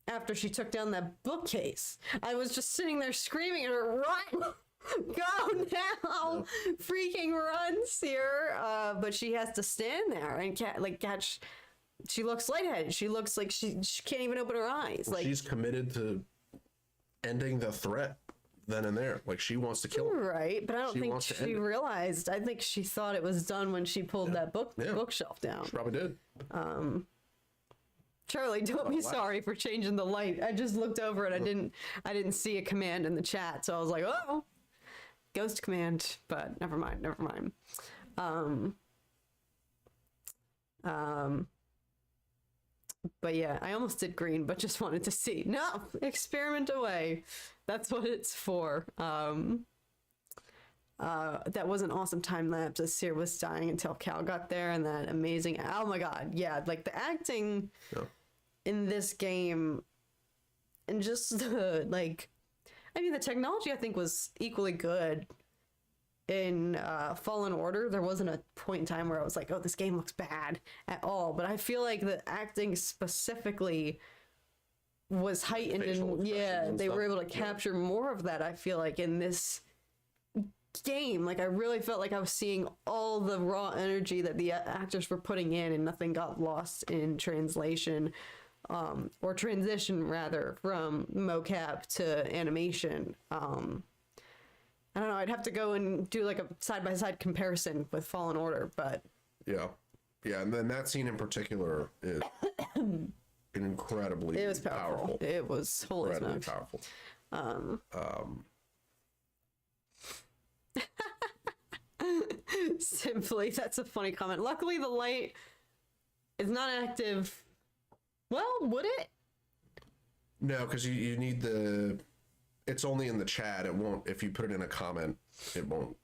after she took down that bookcase. I was just sitting there screaming at her, run! Go now! Freaking run, Seer! But she has to stand there and catch. She looks lightheaded. She looks like she can't even open her eyes. Well, like she's committed to ending the threat then and there. Like she wants to kill him. Right, but I don't think she realized. I think she thought it was done when she pulled that bookshelf down. She probably did. Charlie, don't be sorry for changing the light. I just looked over and I didn't see a command in the chat, so I was like, oh. Ghost command, but never mind. But yeah, I almost did green, but just wanted to see. No, experiment away. That's what it's for. That was an awesome time lapse as Seer was dying until Cal got there, and that amazing. Oh my god, yeah, like the acting in this game, and just the like. I mean, the technology, I think, was equally good in Fallen Order. There wasn't a point in time where I was like, oh, this game looks bad at all. But I feel like the acting specifically was heightened. And they were able to capture more of that, I feel like, in this game. Like, I really felt like I was seeing all the raw energy that the actors were putting in, and nothing got lost in translation. Or transition rather from mocap to animation. I don't know, I'd have to go and do like a side-by-side comparison with Fallen Order, but yeah, and then that scene in particular is incredibly it was powerful. It was holy smokes. Powerful. Simply, that's a funny comment. Luckily the light is not active. Well, would it? No, because you need the... It's only in the chat. It won't... If you put it in a comment, it won't...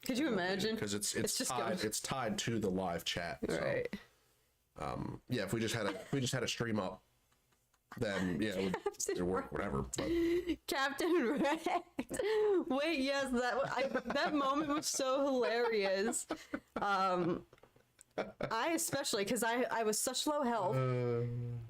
Could you imagine? Because it's tied to the live chat. Right. So, yeah, if we just had a stream up, then yeah, it would work, whatever. But. Captain Rex. Wait, yes, that moment was so hilarious. I especially, because I was such low health.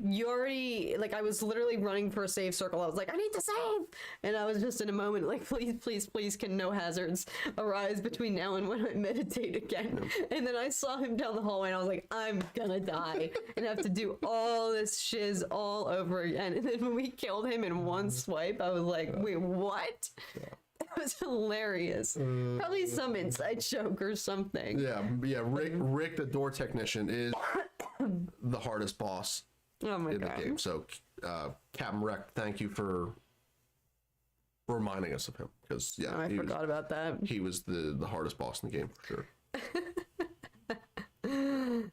You already, like, I was literally running for a save circle. I was like, I need to save! And I was just in a moment like, please, please, please, can no hazards arise between now and when I meditate again? And then I saw him down the hallway and I was like, I'm gonna die and have to do all this shiz all over again. And then when we killed him in one swipe, I was like, wait, what? It was hilarious. Probably some inside joke or something. Yeah. Rick, the door technician, is the hardest boss Oh my in the god. game. So, Captain Rick, thank you for reminding us of him, because Oh, I forgot about that. he was the hardest boss in the game for sure.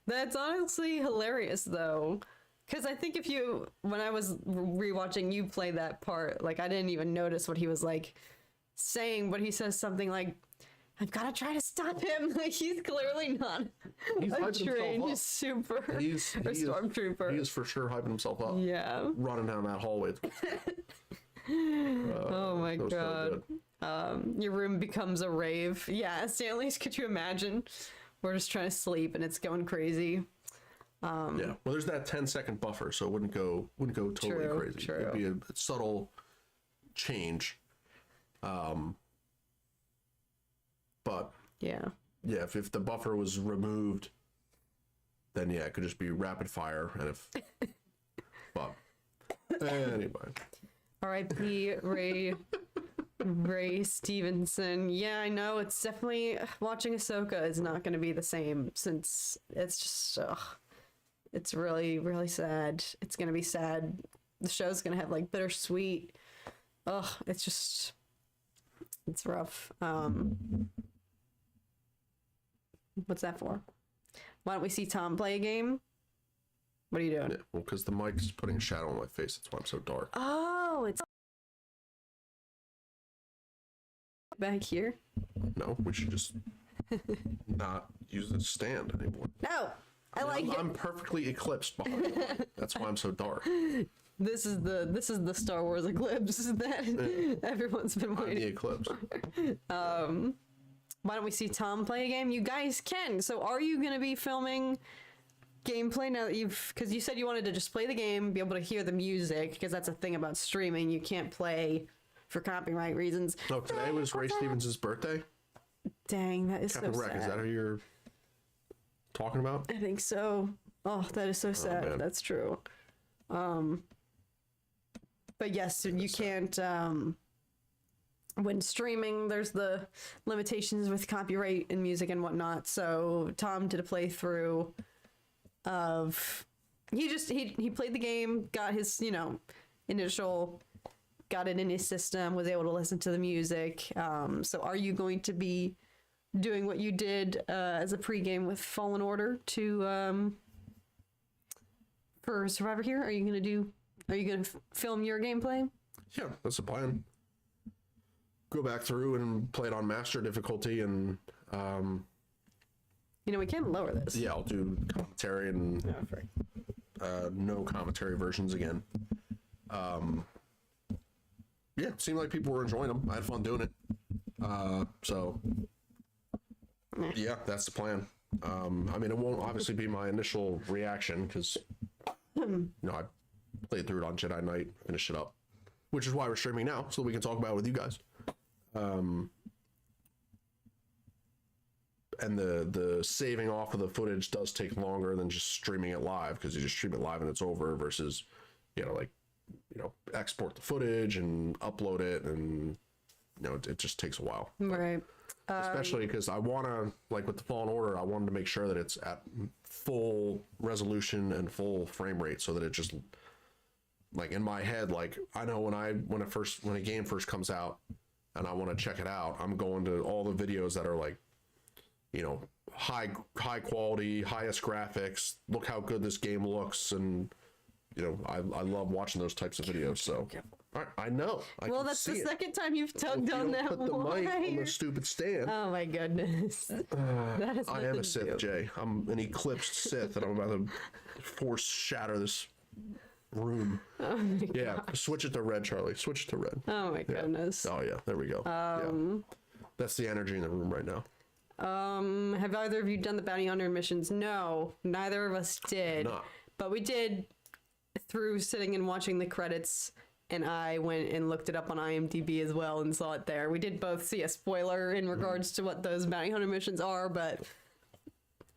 That's honestly hilarious though. Because I think when I was rewatching you play that part, like I didn't even notice what he was like saying, but he says something like, I've got to try to stop him. Like he's clearly not He's a hyping himself trained up. super He stormtrooper. is for sure hyping himself up. Yeah. Running down that hallway. Oh my that was so god. good. Your room becomes a rave. Yeah, Stanley's, could you imagine? We're just trying to sleep and it's going crazy. Yeah. Well, there's that 10-second buffer, so it wouldn't go totally True, crazy. true. It'd be a subtle change. But Yeah. yeah, if the buffer was removed, then yeah, it could just be rapid fire. And if, but anyway, R.I.P. Ray Stevenson. Yeah, I know. It's definitely, watching Ahsoka is not going to be the same, since it's just, it's really, really sad. It's going to be sad. The show's going to have like bittersweet. It's just, it's rough. What's that for? Why don't we see Tom play a game? What are you doing? yeah, well, because the mic's putting a shadow on my face. That's why I'm so dark. Oh, it's back here. No, we should just not use the stand anymore. No, I like it. I'm perfectly eclipsed behind the mic. That's why I'm so dark. This is the Star Wars eclipse that everyone's been I'm the waiting. eclipse. Why don't we see Tom play a game? You guys can. So are you going to be filming gameplay now that because you said you wanted to just play the game, be able to hear the music, because that's a thing about streaming. You can't play for copyright reasons. No, today was Ray Stevens' birthday. Dang, that is Captain so Wreck, sad. is that who you're talking about? I think so. Oh, that is so sad. man. That's true. But yes, you can't, when streaming, there's the limitations with copyright and music and whatnot. So Tom did a playthrough of, he played the game, got his, got it in his system, was able to listen to the music. So are you going to be doing what you did as a pregame with Fallen Order to for Survivor here? Are you gonna film your gameplay? Yeah, that's the plan. Go back through and play it on master difficulty, and We can lower this. yeah, I'll do commentary and Oh, frick. no commentary versions again. Yeah, it seemed like people were enjoying them. I had fun doing it. So yeah, that's the plan. I mean, it won't obviously be my initial reaction, because I played through it on Jedi Night, finished it up, which is why we're streaming now, so we can talk about it with you guys. And the saving off of the footage does take longer than just streaming it live, because you just stream it live and it's over, versus export the footage and upload it, and it just takes a while. Right. Especially because I want to, like with the Fallen Order, I wanted to make sure that it's at full resolution and full frame rate, so that it just, like, in my head, like, I know when a game first comes out and I want to check it out, I'm going to all the videos that are like, high quality, highest graphics, look how good this game looks, and I love watching those types of videos. So I know. Well, that's the second time you've tugged You on don't that put the mic on the wire. stupid stand. Oh my goodness. That is I am a Sith, Jay. I'm an eclipsed Sith, and I'm about to force shatter this room. Oh my Yeah, switch it to red, Charlie. Switch it to red. Oh my goodness. Oh yeah, there we go. Yeah. That's the energy in the room right now. Have either of you done the bounty hunter missions? No, neither of us did. Not. But we did through sitting and watching the credits, and I went and looked it up on IMDb as well and saw it there. We did both see a spoiler in regards to what those bounty hunter missions are, but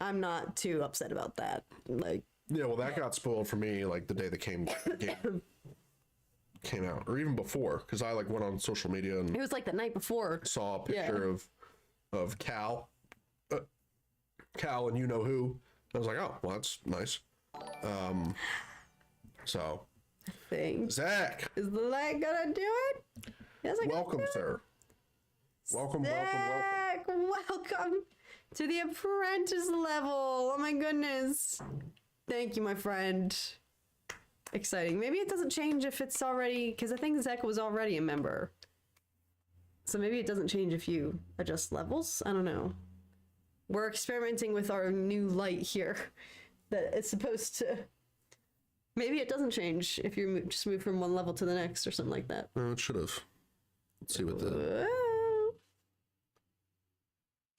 I'm not too upset about that. Like, Yeah, well, that got spoiled for me like the day the game came out, or even before, because I like went on social media and it was like the night before. saw a picture of Cal and you know who. I was like, oh, well, that's nice. So Thanks. Zach, Is the light gonna do it? Yes, I welcome, sir. Welcome. Zach, welcome to the apprentice level. Oh my goodness. Thank you, my friend. Exciting. Maybe it doesn't change if it's already, because I think Zach was already a member. So maybe it doesn't change if you adjust levels. I don't know. We're experimenting with our new light here. That it's supposed to. Maybe it doesn't change if you just move from one level to the next or something like that. No, it should have. Let's see what the.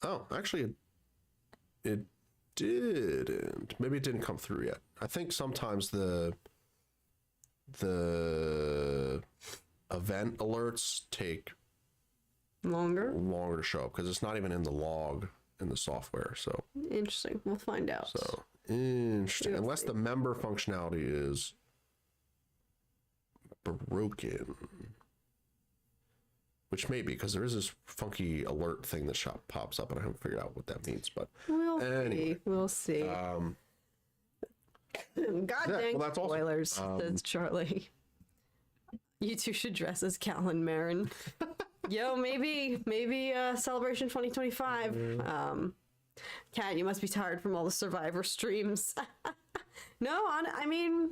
Oh, actually, it didn't. Maybe it didn't come through yet. I think sometimes the event alerts take Longer? to show up because it's not even in the log in the software. So Interesting. We'll find out. So interesting. We'll Unless see. the member functionality is broken, which may be because there is this funky alert thing that pops up, and I haven't figured out what that means. But We'll anyway, see. We'll see. God dang well, that's awesome. spoilers, says Charlie. You two should dress as Cal and Marin. Yo, maybe Celebration 2025. Kat, you must be tired from all the Survivor streams. No, I mean,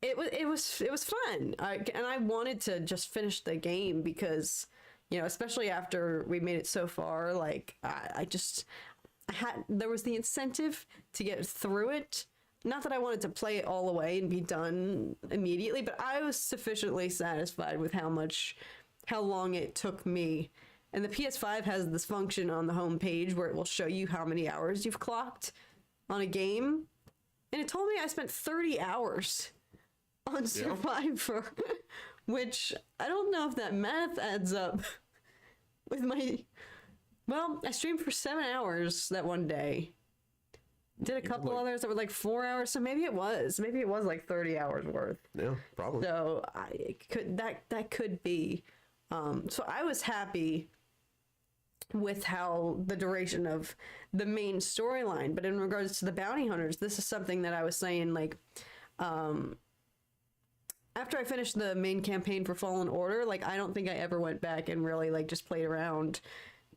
it was fun. And I wanted to just finish the game because, you know, especially after we made it so far, like there was the incentive to get through it. Not that I wanted to play it all away and be done immediately, but I was sufficiently satisfied with how long it took me. And the PS5 has this function on the home page where it will show you how many hours you've clocked on a game. And it told me I spent 30 hours on Survivor, which I don't know if that math adds up with my... Well, I streamed for 7 hours that one day. Did a couple others that were like 4 hours, so maybe it was like 30 hours worth. Yeah, probably. So that could be. So I was happy with how the duration of the main storyline, but in regards to the bounty hunters, this is something that I was saying, like, after I finished the main campaign for Fallen Order, like, I don't think I ever went back and really, like, just played around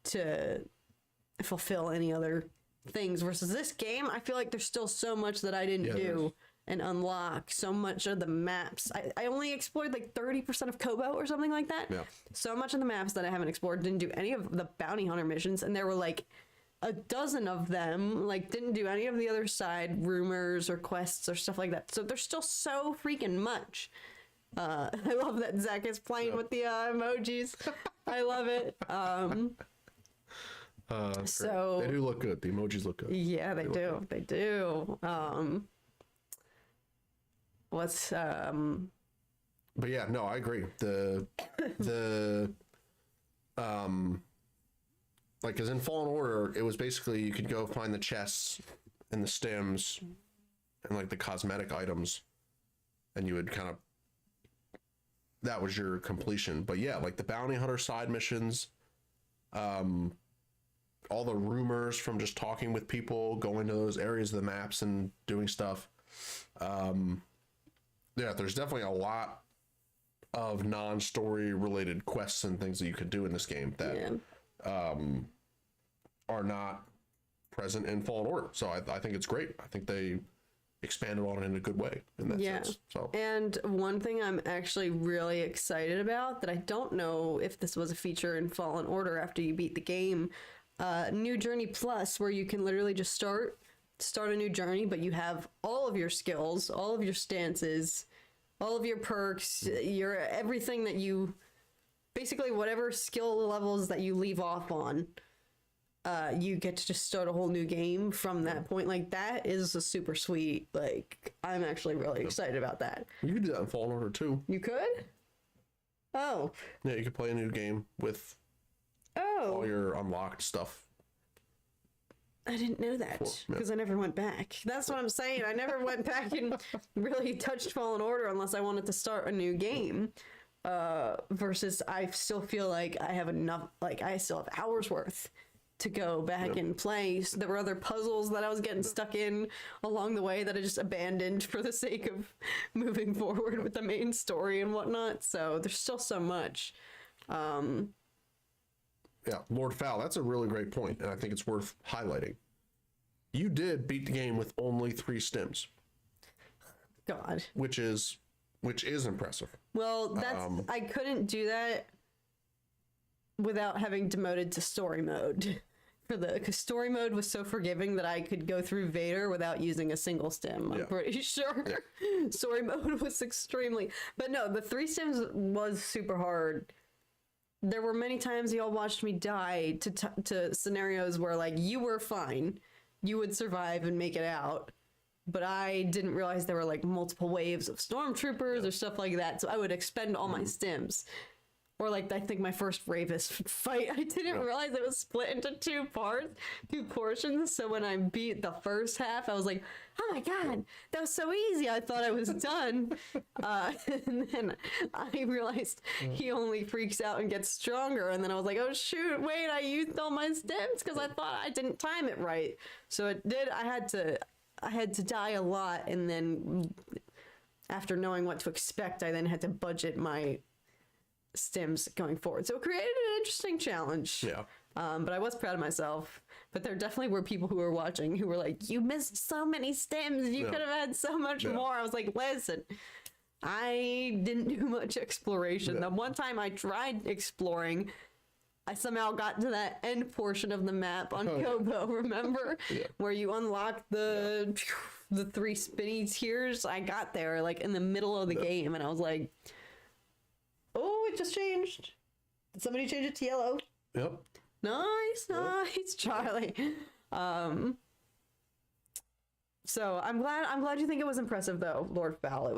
to fulfill any other things. Versus this game, I feel like there's still so much that I didn't do and unlock. So much of the maps. I only explored like 30% of Kobo or something like that. Yeah. So much of the maps that I haven't explored. Didn't do any of the bounty hunter missions, and there were like a dozen of them. Like, didn't do any of the other side rumors or quests or stuff like that. So there's still so freaking much. I love that Zach is playing with the emojis. I love it. So they do look good. The emojis look good. Yeah, they do. They do. What's But yeah, no, I agree. The like, as in Fallen Order, it was basically you could go find the chests and the stems and like the cosmetic items, and you would kind of, that was your completion. But yeah, like the bounty hunter side missions, all the rumors from just talking with people, going to those areas of the maps and doing stuff. Yeah, there's definitely a lot of non-story related quests and things that you could do in this game that are not present in Fallen Order. So I think it's great. I think they expanded on it in a good way in that sense. So. And one thing I'm actually really excited about that I don't know if this was a feature in Fallen Order after you beat the game, New Journey Plus, where you can literally just start a new journey, but you have all of your skills, all of your stances, all of your perks, your everything that you basically, whatever skill levels that you leave off on, you get to just start a whole new game from that point. Like, that is a super sweet, like, I'm actually really excited about that. You could do that in Fallen Order too. You could? Oh. Yeah, you could play a new game with all your unlocked stuff. I didn't know that because I never went back. That's what I'm saying. I never went back and really touched Fallen Order unless I wanted to start a new game. Versus I still feel like I have enough, like I still have hours worth to go back and play. So there were other puzzles that I was getting stuck in along the way that I just abandoned for the sake of moving forward with the main story and whatnot. So there's still so much. Yeah, Lord Fowl, that's a really great point, and I think it's worth highlighting. You did beat the game with only 3 stims. God. Which is impressive. Well, that's I couldn't do that without having demoted to story mode. Because story mode was so forgiving that I could go through Vader without using a single stim. I'm pretty sure. Yeah. Story mode was extremely... But no, the 3 stims was super hard. There were many times y'all watched me die to scenarios where, like, you were fine. You would survive and make it out. But I didn't realize there were, like, multiple waves of stormtroopers or stuff like that. So I would expend all my stims. Or, like, I think my first Ravis fight, I didn't realize it was split into 2 portions. So when I beat the first half, I was like, oh my God, that was so easy. I thought I was done. And then I realized he only freaks out and gets stronger. And then I was like, oh shoot, wait, I used all my stims because I thought I didn't time it right. So it did, I had to die a lot. And then after knowing what to expect, I then had to budget my stims going forward. So it created an interesting challenge. Yeah. But I was proud of myself. But there definitely were people who were watching who were like, you missed so many stims. You could have had so much more. I was like, listen, I didn't do much exploration. The one time I tried exploring, I somehow got to that end portion of the map on Kobo, remember? Where you unlock the 3 spinny tiers. I got there like in the middle of the game and I was like, oh, it just changed. Did somebody change it to yellow? Yep. Nice, Charlie. So I'm glad you think it was impressive though, Lord Fowl. It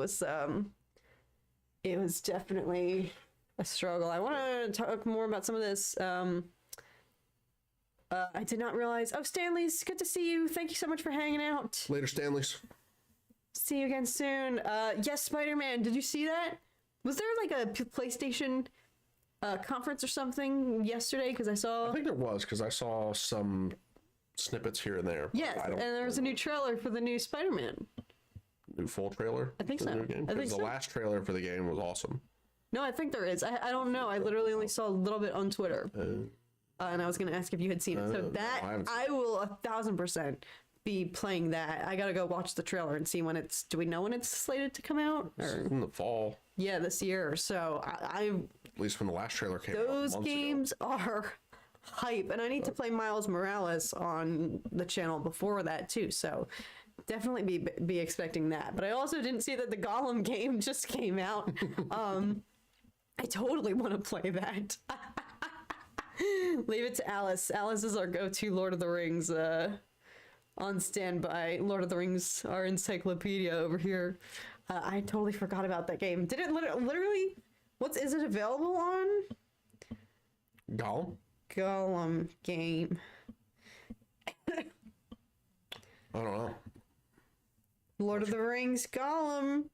was definitely a struggle. I want to talk more about some of this. I did not realize. Oh, Stanley's good to see you. Thank you so much for hanging out. Later, Stanley's. See you again soon. Yes, Spider-Man. Did you see that? Was there like a PlayStation conference or something yesterday? Because I think there was, because I saw some snippets here and there. Yes, and there was a new trailer for the new Spider-Man. New full trailer? I think so. I think the last trailer for the game was awesome. No, I think there is. I don't know. I literally only saw a little bit on Twitter. And I was going to ask if you had seen it. So that, I will 1,000% be playing that. I got to go watch the trailer and see when it's... Do we know when it's slated to come out? Or? In the fall. Yeah, this year. So I at least when the last trailer came out. Those games are hype. And I need to play Miles Morales on the channel before that too. So definitely be expecting that. But I also didn't see that the Gollum game just came out. I totally want to play that. Leave it to Alice. Alice is our go-to Lord of the Rings on standby. Lord of the Rings, our encyclopedia over here. I totally forgot about that game. Did it literally? Is it available on? Gollum game. I don't know. Lord of the Rings Gollum.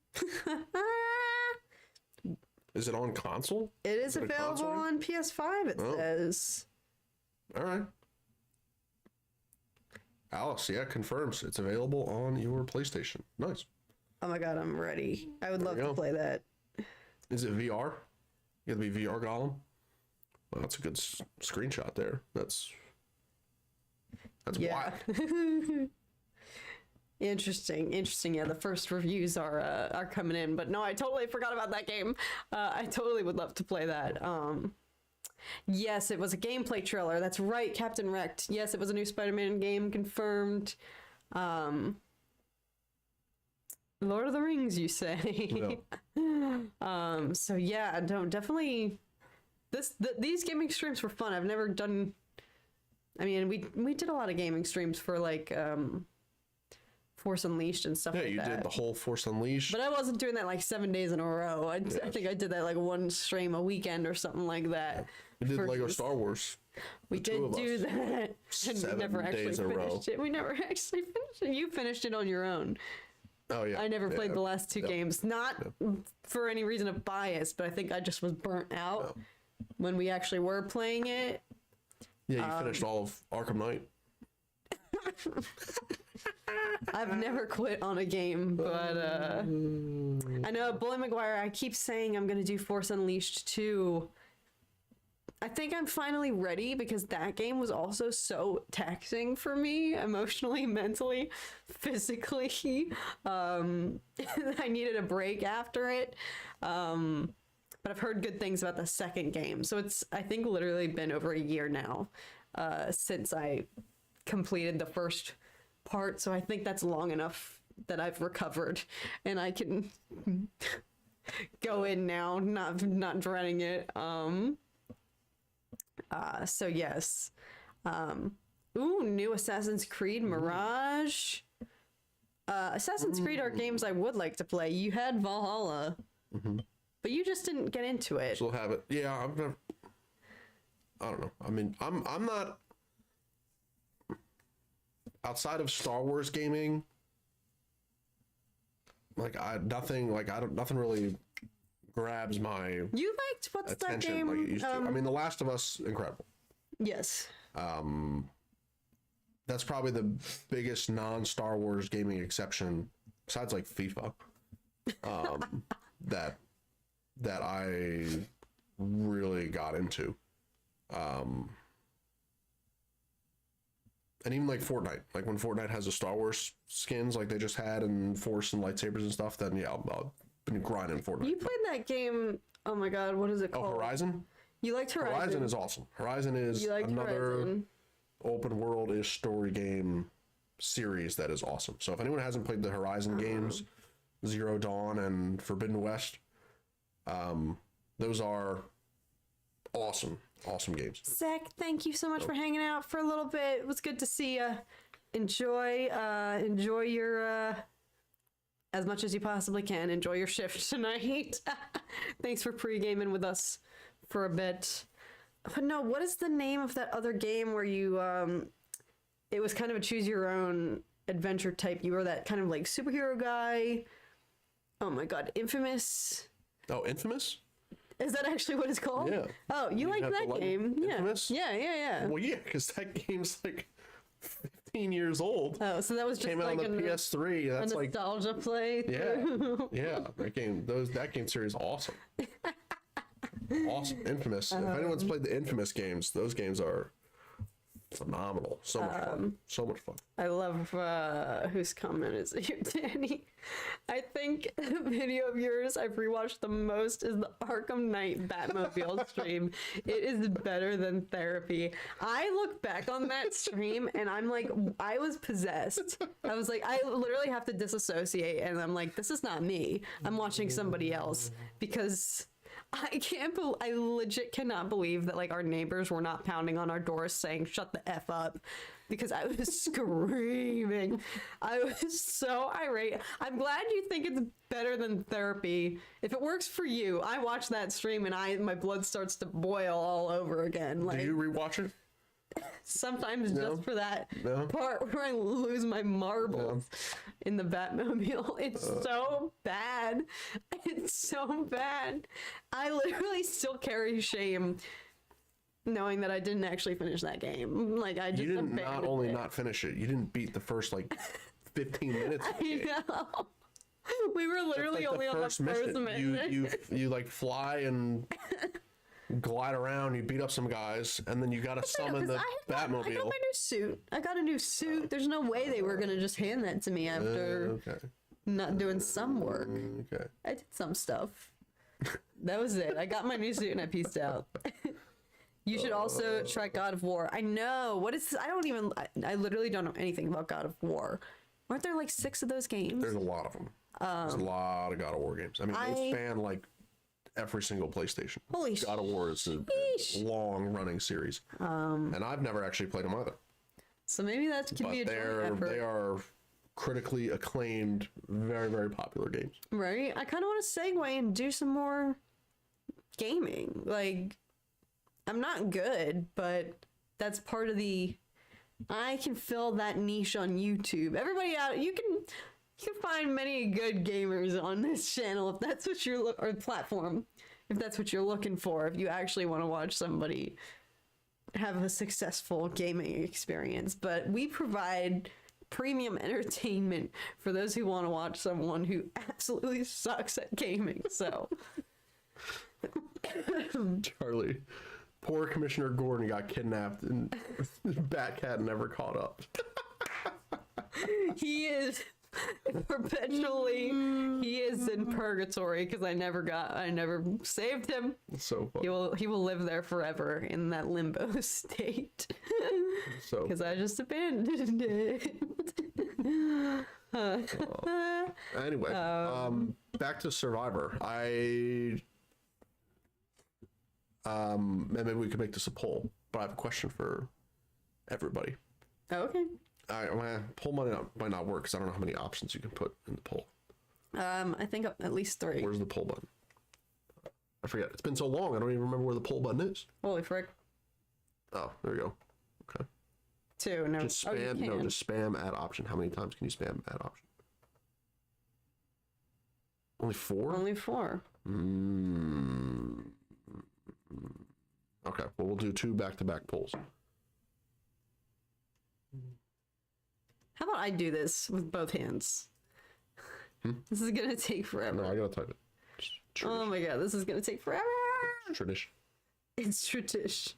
Is it on console? It is available on PS5, it says. All right. Alice, confirms it's available on your PlayStation. Nice. Oh my God, I'm ready. I would love to play that. Is it VR? You gotta be VR Gollum? Well, that's a good screenshot there. That's wild. Interesting. Yeah, the first reviews are coming in, but no, I totally forgot about that game. I totally would love to play that. Yes, it was a gameplay trailer. That's right, Captain Wrecked. Yes, it was a new Spider-Man game confirmed. Lord of the Rings, you say? Yeah. So yeah, definitely. These gaming streams were fun. I've never done I mean, we did a lot of gaming streams for like Force Unleashed and stuff Yeah, like you that. did the whole Force Unleashed. But I wasn't doing that like 7 days in a row. I think I did that like one stream a weekend or something like that. We did Lego versus- Star Wars. We the two did of do us. that. And we 7 never actually days in a row. finished it. We never actually finished it. You finished it on your own. Oh yeah. I never Yeah. played the last two games. Not for any reason of bias, but I think I just was burnt out when we actually were playing it. Yeah, you finished all of Arkham Knight. I've never quit on a game, but I know Bully McGuire, I keep saying I'm gonna do Force Unleashed 2. I think I'm finally ready because that game was also so taxing for me emotionally, mentally, physically. I needed a break after it. But I've heard good things about the second game. So it's, I think, literally been over a year now since I completed the first part. So I think that's long enough that I've recovered and I can go in now, not dreading it. So yes. Ooh, new Assassin's Creed Mirage. Assassin's Creed are games I would like to play. You had Valhalla. But you just didn't get into it. Still have it. Yeah, I've never. I don't know. I mean, I'm not outside of Star Wars gaming. Like nothing really grabs my You liked what's that attention game? like it used to. I mean, The Last of Us, incredible. Yes. That's probably the biggest non-Star Wars gaming exception, besides like FIFA. That I really got into. And even like Fortnite, like when Fortnite has the Star Wars skins like they just had and Force and lightsabers and stuff, then yeah, I've been grinding Fortnite. You played that game. Oh my god, what is it called? Horizon? You liked Horizon. Horizon is awesome. Horizon is You liked another Horizon. open world-ish story game series that is awesome. So if anyone hasn't played the Horizon games, Zero Dawn and Forbidden West, those are awesome games. Zach, thank you so much for hanging out for a little bit. It was good to see you. Enjoy your as much as you possibly can. Enjoy your shift tonight. Thanks for pre-gaming with us for a bit. But no, what is the name of that other game where you it was kind of a choose your own adventure type. You were that kind of like superhero guy. Oh my god, Infamous. Oh, Infamous? Is that actually what it's called? Yeah. Oh, you like have that to like game? Infamous? Yeah. Well, yeah, because that game's like 15 years old. Oh, so that was just Came out like on the PS3. a That's like nostalgia play. yeah. That game series is awesome. Awesome. Infamous. If anyone's played the Infamous games, those games are phenomenal. So much fun. So much fun. I love whose comment is it here, Danny? I think the video of yours I've rewatched the most is the Arkham Knight Batmobile stream. It is better than therapy. I look back on that stream and I'm like, I was possessed. I was like, I literally have to disassociate and I'm like, this is not me. I'm watching somebody else because I legit cannot believe that like our neighbors were not pounding on our doors saying shut the F up because I was screaming. I was so irate. I'm glad you think it's better than therapy. If it works for you, I watch that stream and my blood starts to boil all over again. Like Do you rewatch it? sometimes No? just for that No? part where I lose my marbles in the Batmobile. It's so bad. It's so bad. I literally still carry shame knowing that I didn't actually finish that game. Like I just You didn't not abandoned only it. not finish it, you didn't beat the first like 15 minutes. Of the game. I know. We were literally Like only on the first mission. You like fly and glide around, you beat up some guys, and then you gotta summon the I got my Batmobile. new suit. I got a new suit. There's no way they were gonna just hand that to me after Okay. not doing some work. Okay. I did some stuff. That was it. I got my new suit and I pieced out. You should also try God of War. I know. What is this? I literally don't know anything about God of War. Aren't there like 6 of those games? There's a lot of them. There's a lot of God of War games. I mean, they span like every single PlayStation. Holy God of War is a long running series. And I've never actually played them either. So maybe that could be a joint effort. They are critically acclaimed, very, very popular games. Right? I kind of want to segue and do some more gaming. Like, I'm not good, but that's part of the... I can fill that niche on YouTube. Everybody out, you can find many good gamers on this channel if that's what you're or platform, if that's what you're looking for. If you actually want to watch somebody have a successful gaming experience, but we provide premium entertainment for those who want to watch someone who absolutely sucks at gaming. So, Charlie. Poor Commissioner Gordon got kidnapped and Batcat never caught up. He is perpetually, he is in purgatory because I never saved him. So funny. He will live there forever in that limbo state. So Because I just abandoned it. anyway, back to Survivor. Maybe we could make this a poll, but I have a question for everybody. Okay. Poll might not work because I don't know how many options you can put in the poll. I think at least 3. Where's the poll button? I forget. It's been so long, I don't even remember where the poll button is. Holy frick. Oh, there we go. Okay. 2. No. Just spam. No, just spam add option. How many times can you spam add option? Only 4? Only 4. Okay, well, we'll do 2 back-to-back polls. How about I do this with both hands? This is gonna take forever. No, I gotta type it. Oh my god, this is gonna take forever. Tradition. It's tradition.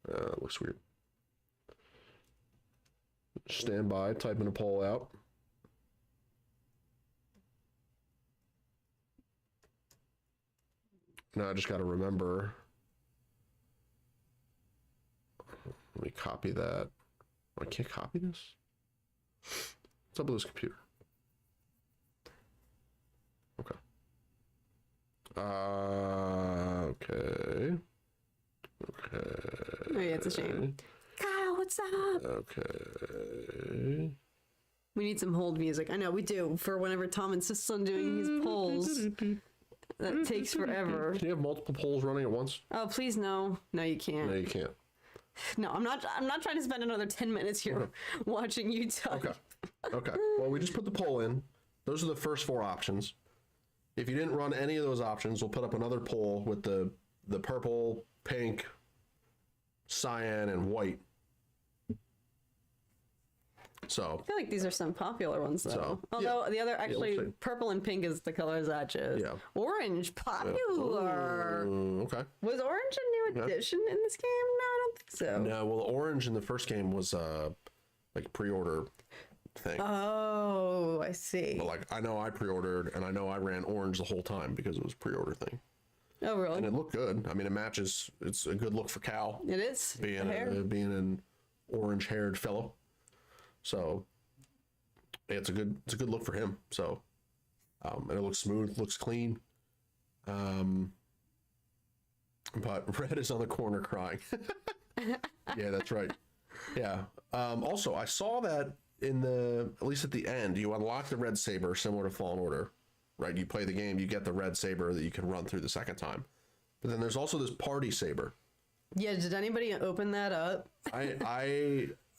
Looks weird. Stand by, typing a poll out. Now I just got to remember. Let me copy that. I can't copy this. What's up with this computer? Okay. Okay. Oh yeah, it's a shame. Kyle, what's up? Okay. We need some hold music. I know we do for whenever Tom insists on doing his polls. That takes forever. Can you have multiple polls running at once? Oh, please no. No, you can't. No, you can't. No, I'm not trying to spend another 10 minutes here watching you type. Okay. Okay. Well, we just put the poll in. Those are the first 4 options. If you didn't run any of those options, we'll put up another poll with the purple, pink, cyan, and white. So I feel like these are some popular ones, though. So, although the other, actually, we'll see. purple and pink is the colors I chose. Yeah. Orange, popular. Okay. Was orange a new addition in this game? No, I don't think so. No, well, orange in the first game was like pre-order thing. Oh, I see. But like I know I pre-ordered and I know I ran orange the whole time because it was pre-order thing. Oh, really? And it looked good. I mean, it matches. It's a good look for Cal. It is. Being an orange-haired fellow. So yeah, it's a good look for him. So and it looks smooth, looks clean. But Red is on the corner crying. Yeah, that's right. Yeah. Also, I saw that at least at the end, you unlock the red saber similar to Fallen Order, right? You play the game, you get the red saber that you can run through the second time. But then there's also this party saber. Yeah, did anybody open that up? I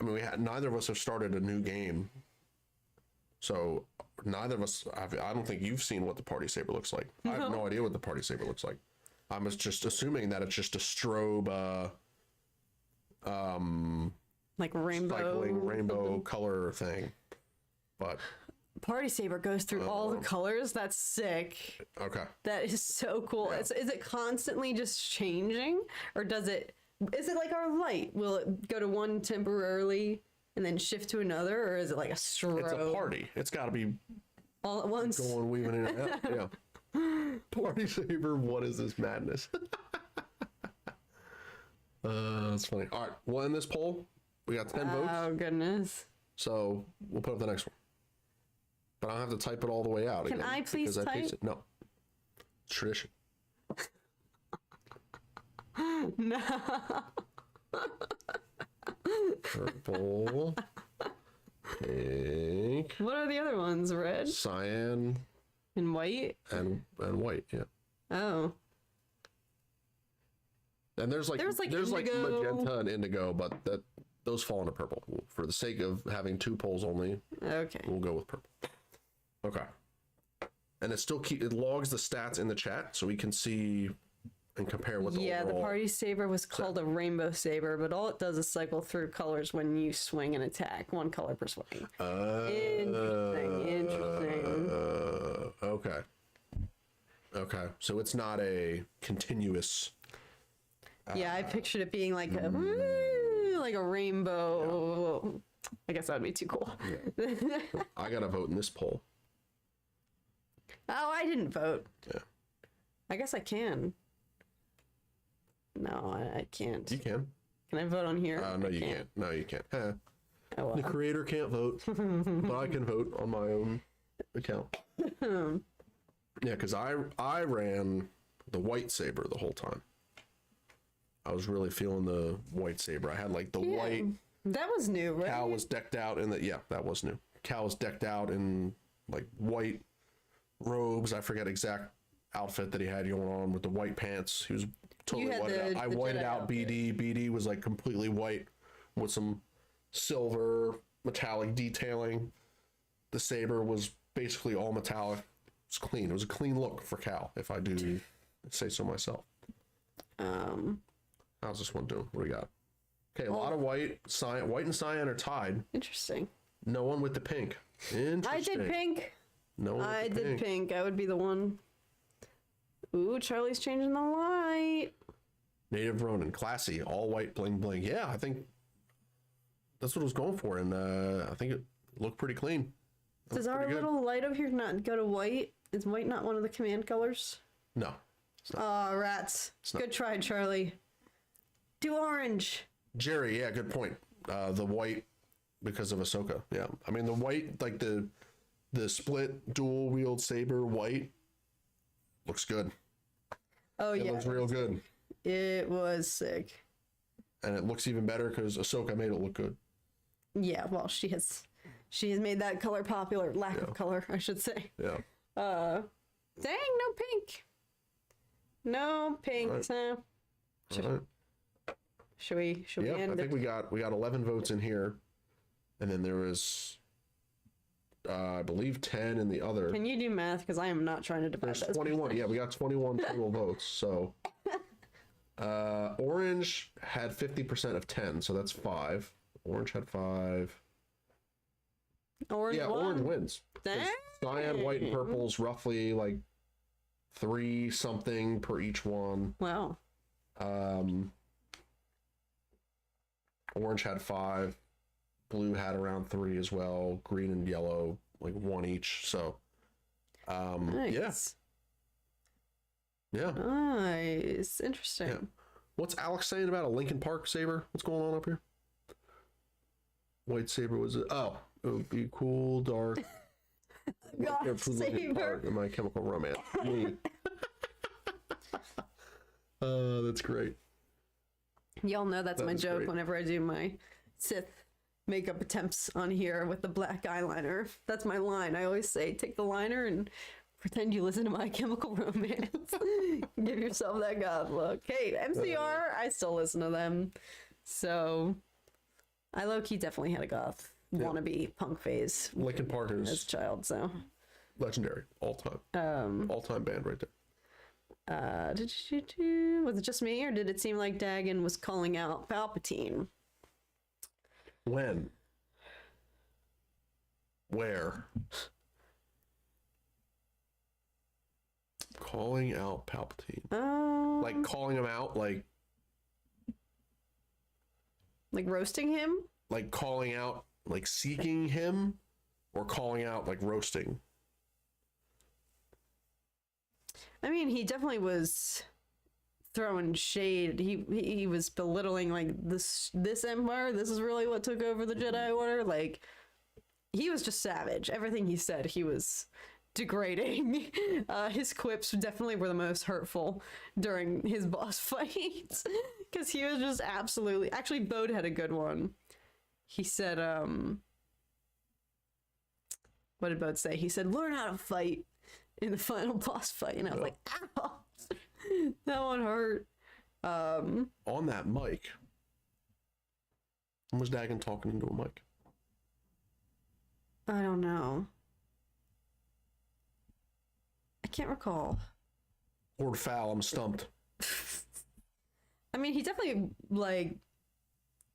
mean, neither of us have started a new game, so neither of us. I don't think you've seen what the party saber looks like. No. I have no idea what the party saber looks like. I'm just assuming that it's just a strobe, like rainbow color thing. But party saber goes through all the colors. That's sick. Okay. That is so cool. Yeah. Is it constantly just changing, or is it like our light? Will it go to one temporarily and then shift to another, or is it like a strobe? It's a party. It's got to be all at once. going weaving in and out. Yeah. Party saber. What is this madness? That's funny. All right. Well, in this poll, we got 10 votes. Oh goodness. So we'll put up the next one. but I don't have to type it all the way out. Can again I please because type? pasted. No, it's tradition. No. Purple, pink, What are the other ones? Red cyan, and white. and white. Yeah. Oh. And there's like indigo. magenta and indigo, but those fall into purple. For the sake of having 2 polls only, Okay. we'll go with purple. Okay. And it logs the stats in the chat so we can see and compare what the Yeah, the overall. party saber was called a rainbow saber, but all it does is cycle through colors when you swing and attack. 1 color per swing. Interesting. Okay. Okay. So it's not a continuous. Yeah, I pictured it being like a rainbow. Yeah. I guess that would be too cool. Yeah. I gotta vote in this poll. Oh, I didn't vote. Yeah. I guess I can. No, I can't. You can. Can I vote on here? No, you can't. No, you can't. Huh. Oh, well. The creator can't vote, but I can vote on my own account. Yeah, because I ran the white saber the whole time. I was really feeling the white saber. I had like the white. That was new, right? Cal was decked out in the. Yeah, that was new. Cal was decked out in like white robes. I forget exact outfit that he had going on with the white pants. He was totally whited out. I whited out BD. BD was like completely white with some silver metallic detailing. The saber was basically all metallic. It was clean. It was a clean look for Cal, if I do say so myself. How's this one doing? What do we got? Okay, a lot of white. White and cyan are tied. Interesting. No one with the pink. Interesting. I did pink. No one I with the did pink. I would be the one. Ooh, Charlie's changing the light. Native Ronin, classy, all white, bling bling. Yeah, I think that's what I was going for, and I think it looked pretty clean. Does our little light over here not go to white? Is white not one of the command colors? No. Oh, rats. Good try, Charlie. Do orange. Jerry, yeah, good point. The white because of Ahsoka. Yeah, I mean the white, like the split dual wield saber white looks good. Oh yeah, it looks real good. It was sick. And it looks even better because Ahsoka made it look good. Yeah, well, she has made that color popular. Lack of color, I should say. Yeah. Dang, no pink. No pink. All right. So, All right. should we end I think it? we got 11 votes in here, and then there was I believe 10 in the other. Can you do math? Because I am not trying to divide There's those. 21. Yeah, we got 21 total votes. So orange had 50% of 10, so that's 5. Orange had 5. Orange Yeah, won. orange wins. Dang. Cyan, white, and purple's roughly like 3 something per each one. Wow. Orange had 5. Blue had around 3 as well. Green and yellow like 1 each. So Nice. yeah. Nice. Interesting. Yeah. What's Alex saying about a Lincoln Park saber? What's going on up here? White saber was it? Oh, it would be cool, dark. God, Lincoln saber. Park in My Chemical Romance. Me. That's great. Y'all know that's That my is joke great. whenever I do my Sith makeup attempts on here with the black eyeliner. That's my line. I always say, take the liner and pretend you listen to My Chemical Romance. Give yourself that goth look. Hey, MCR, I still listen to them. So, I low-key definitely had a goth wannabe punk phase Lincoln Park as a is child, so. legendary, all time. All-time band right there. Was it just me, or did it seem like Dagon was calling out Palpatine? When? Where? Calling out Palpatine. Like calling him out, like roasting him? like calling out, like seeking him, or calling out like roasting. I mean, he definitely was throwing shade. He was belittling like this empire. This is really what took over the Jedi Order. Like, he was just savage. Everything he said, he was degrading. His quips definitely were the most hurtful during his boss fights, because he was just absolutely. Actually, Bode had a good one. He said, what did Bode say? He said, "Learn how to fight," in the final boss fight, and I was like, "Ow, that one hurt." On that mic, when was Dagon talking into a mic? I don't know. I can't recall. Word foul. I'm stumped. I mean, he definitely like.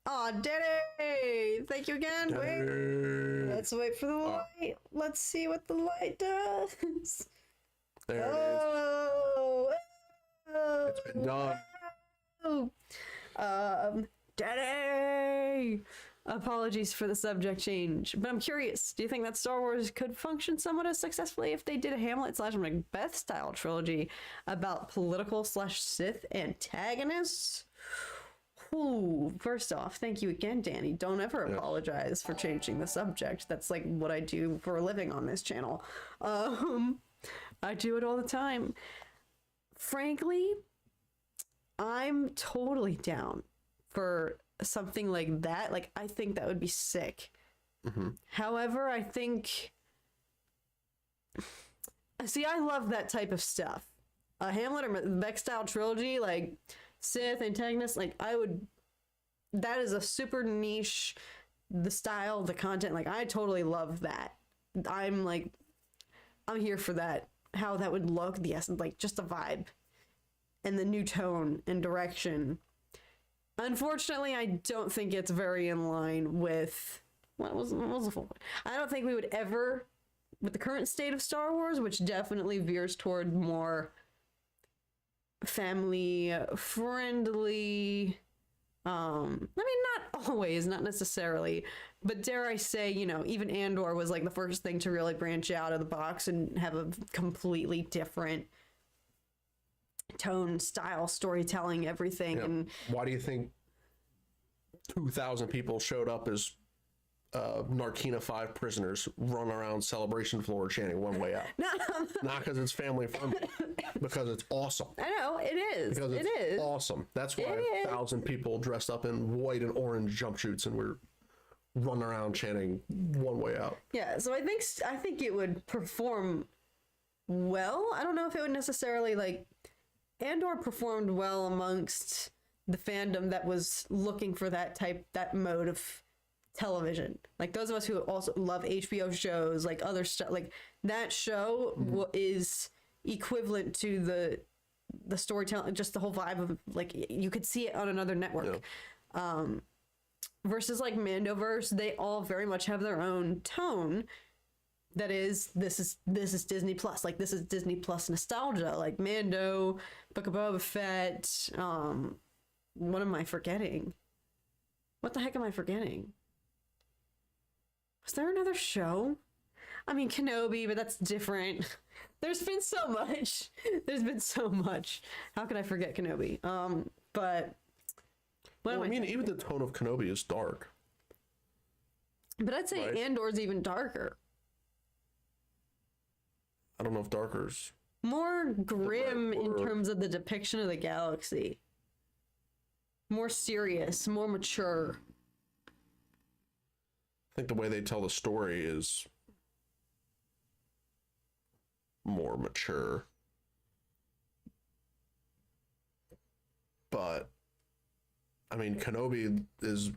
Oh, Daddy! Thank you again. Wait, let's wait for the light. Let's see what the light does. There it Oh, is. It's been done. Daddy! Apologies for the subject change, but I'm curious. Do you think that Star Wars could function somewhat as successfully if they did a Hamlet/Macbeth style trilogy about political/Sith antagonists? Ooh, first off, thank you again, Danny. Don't ever apologize for changing the subject. That's like what I do for a living on this channel. I do it all the time. Frankly, I'm totally down for something like that. Like, I think that would be sick. Mm-hmm. However, I think... See, I love that type of stuff. A Hamlet or Macbeth style trilogy, like Sith antagonist, like I would... That is a super niche, the style, the content, like I totally love that. I'm here for that. How that would look, the essence, like just the vibe and the new tone and direction. Unfortunately, I don't think it's very in line with what was the full point? I don't think we would ever, with the current state of Star Wars, which definitely veers toward more family friendly. I mean, not always, not necessarily, but dare I say, you know, even Andor was like the first thing to really branch out of the box and have a completely different tone, style, storytelling, everything. Yeah. And why do you think 2,000 people showed up as Narkina 5 prisoners running around Celebration floor chanting "One Way Out"? no, Not because it's family friendly, because it's awesome. I know it is. Because It it's is awesome. That's why It is. 1,000 people dressed up in white and orange jumpsuits and we're running around chanting "One Way Out." Yeah, so I think it would perform well. I don't know if it would necessarily like. Andor performed well amongst the fandom that was looking for that mode of television. Like those of us who also love HBO shows, like other stuff, like that show is equivalent to the storytelling, just the whole vibe of like you could see it on another network. Yeah. Versus like Mandoverse, they all very much have their own tone. That is, this is Disney Plus. Like this is Disney Plus nostalgia. Like Mando, Book of Boba Fett. What am I forgetting? What the heck am I forgetting? Was there another show? I mean Kenobi, but that's different. There's been so much. There's been so much. How could I forget Kenobi? But Well, I mean, even the tone of Kenobi is dark. But I'd say Right. Andor's even darker. I don't know if darker's More grim in word. terms of the depiction of the galaxy. More serious, more mature. I think the way they tell the story is more mature. But I mean, Kenobi is,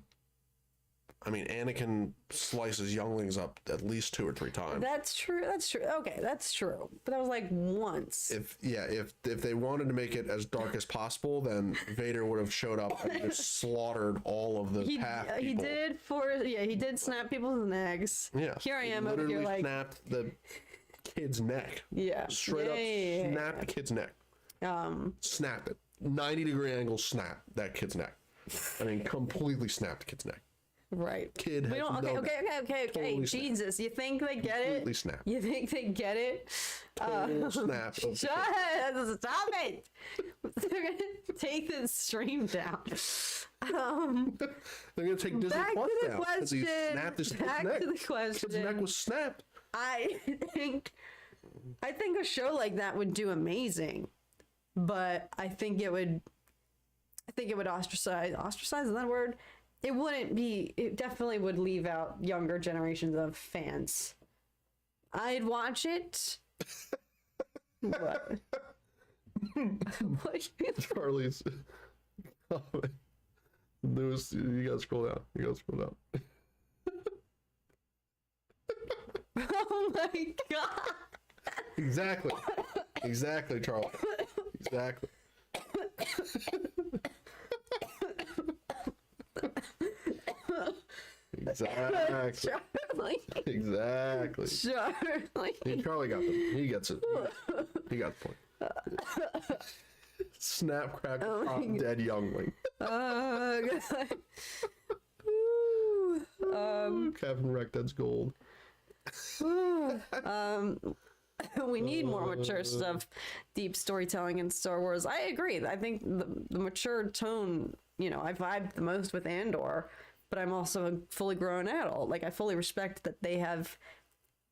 I mean, Anakin slices younglings up at least 2 or 3 times. That's true. That's true. Okay, that's true. But that was like once. If they wanted to make it as dark as possible, then Vader would have showed up and just slaughtered all of the path people. He did snap people's necks. Yeah. Here I He am over literally here like snapped the kid's neck. yeah. Straight up Yeah. snapped the kid's neck. Snapped it. 90-degree angle snap that kid's neck. I mean, completely snapped the kid's neck. Right. Kid has we don't. no Okay. Totally Jesus, you think they get it? Completely snap. You think they get it? Total snap. Of the Shut up! Stop it! They're gonna take this stream down. They're gonna take Disney Back Plus to the down because he question. snapped his kid's Back neck. to the question. His neck was snapped. I think a show like that would do amazing, but I think it would ostracize. Ostracize, is that a word? It wouldn't be. It definitely would leave out younger generations of fans. I'd watch it. What? What? Charlie's comment. News. You gotta scroll down. Oh my god! Exactly, Charlie. Exactly. Charlie. Exactly. Charlie. Hey, Charlie got them. He gets it. He got the point. Snap, crack, pop, dead youngling. Oh god. Captain Rected's gold. We need more mature stuff, deep storytelling in Star Wars. I agree. I think the mature tone, I vibed the most with Andor, but I'm also a fully grown adult. Like, I fully respect that they have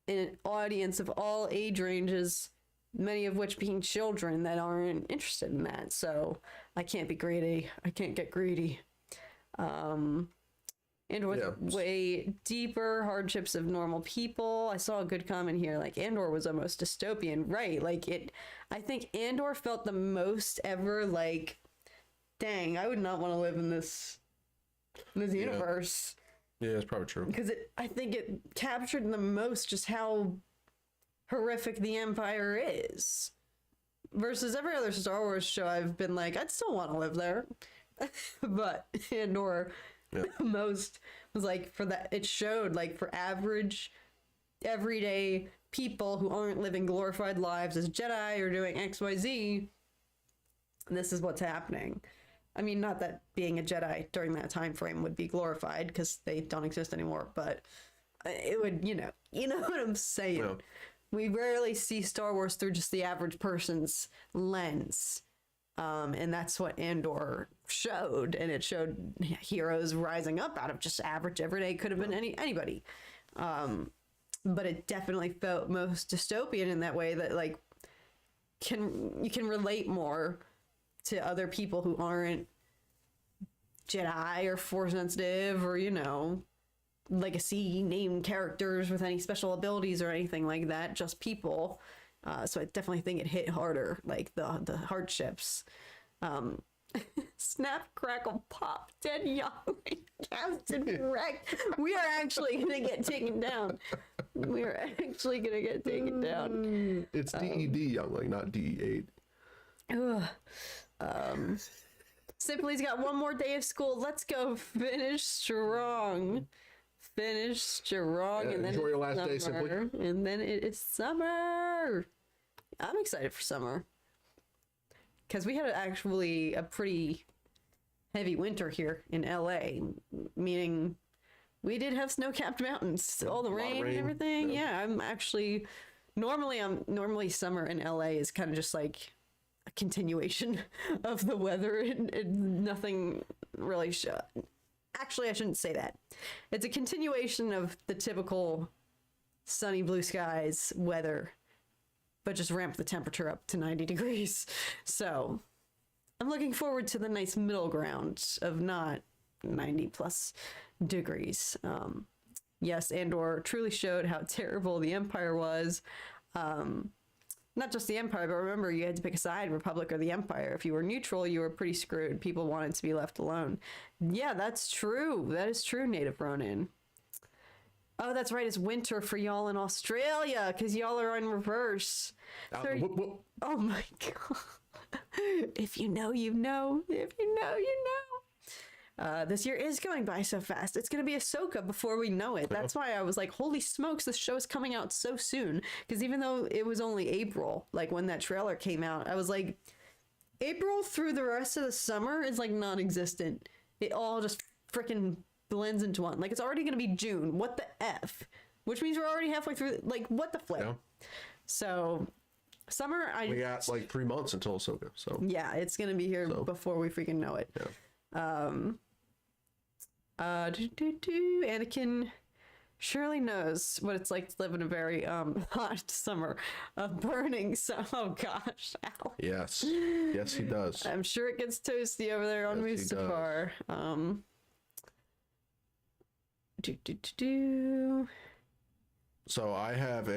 an audience of all age ranges, many of which being children that aren't interested in that. So I can't be greedy. I can't get greedy. Andor was way deeper, hardships of normal people. I saw a good comment here, like Andor was almost dystopian, right? Like I think Andor felt the most ever like, dang, I would not want to live in this universe. Yeah, it's probably true. Because I think it captured the most just how horrific the Empire is. Versus every other Star Wars show, I've been like, I'd still want to live there. But Andor... Yeah. Most was like for that it showed like for average everyday people who aren't living glorified lives as Jedi or doing XYZ, this is what's happening. I mean, not that being a Jedi during that time frame would be glorified because they don't exist anymore, but it would, you know what I'm saying. Yeah. We rarely see Star Wars through just the average person's lens. And that's what Andor showed, and it showed heroes rising up out of just average everyday, could have been anybody. But it definitely felt most dystopian in that way that like you can relate more to other people who aren't Jedi or Force sensitive or legacy named characters with any special abilities or anything like that, just people. So I definitely think it hit harder, like the hardships. Snap, crackle, pop, dead young, Captain Wreck. We are actually gonna get taken down. It's DED youngling, not DE8. Simply's got one more day of school. Let's go finish strong. And then enjoy your last day, Simply. And then it is summer. I'm excited for summer because we had actually a pretty heavy winter here in LA, meaning we did have snow-capped mountains, all the rain and everything. Yeah, I'm actually normally summer in LA is kind of just like a continuation of the weather and nothing really Actually, I shouldn't say that. It's a continuation of the typical sunny blue skies weather, but just ramp the temperature up to 90 degrees. So I'm looking forward to the nice middle ground of not 90 plus degrees. Yes, Andor truly showed how terrible the Empire was. Not just the Empire, but remember, you had to pick a side, Republic or the Empire. If you were neutral, you were pretty screwed. People wanted to be left alone. Yeah, that's true. That is true, Native Ronin. Oh, that's right. It's winter for y'all in Australia, because y'all are in reverse. Oh, my God. If you know, you know. If you know, you know. This year is going by so fast. It's going to be Ahsoka before we know it. That's why I was like, holy smokes, this show is coming out so soon. Because even though it was only April, like when that trailer came out, I was like, April through the rest of the summer is like non-existent. It all just freaking blends into one. Like, it's already going to be June. What the F? Which means we're already halfway through. Like, what the flip? Yeah. So, summer, We got like 3 months until Ahsoka. So yeah, it's going to be here before we freaking know it. yeah. Anakin surely knows what it's like to live in a very hot summer of burning. So, oh gosh, ow. Yes, he does. I'm sure it gets toasty over there on Yes, he Mustafar. So I have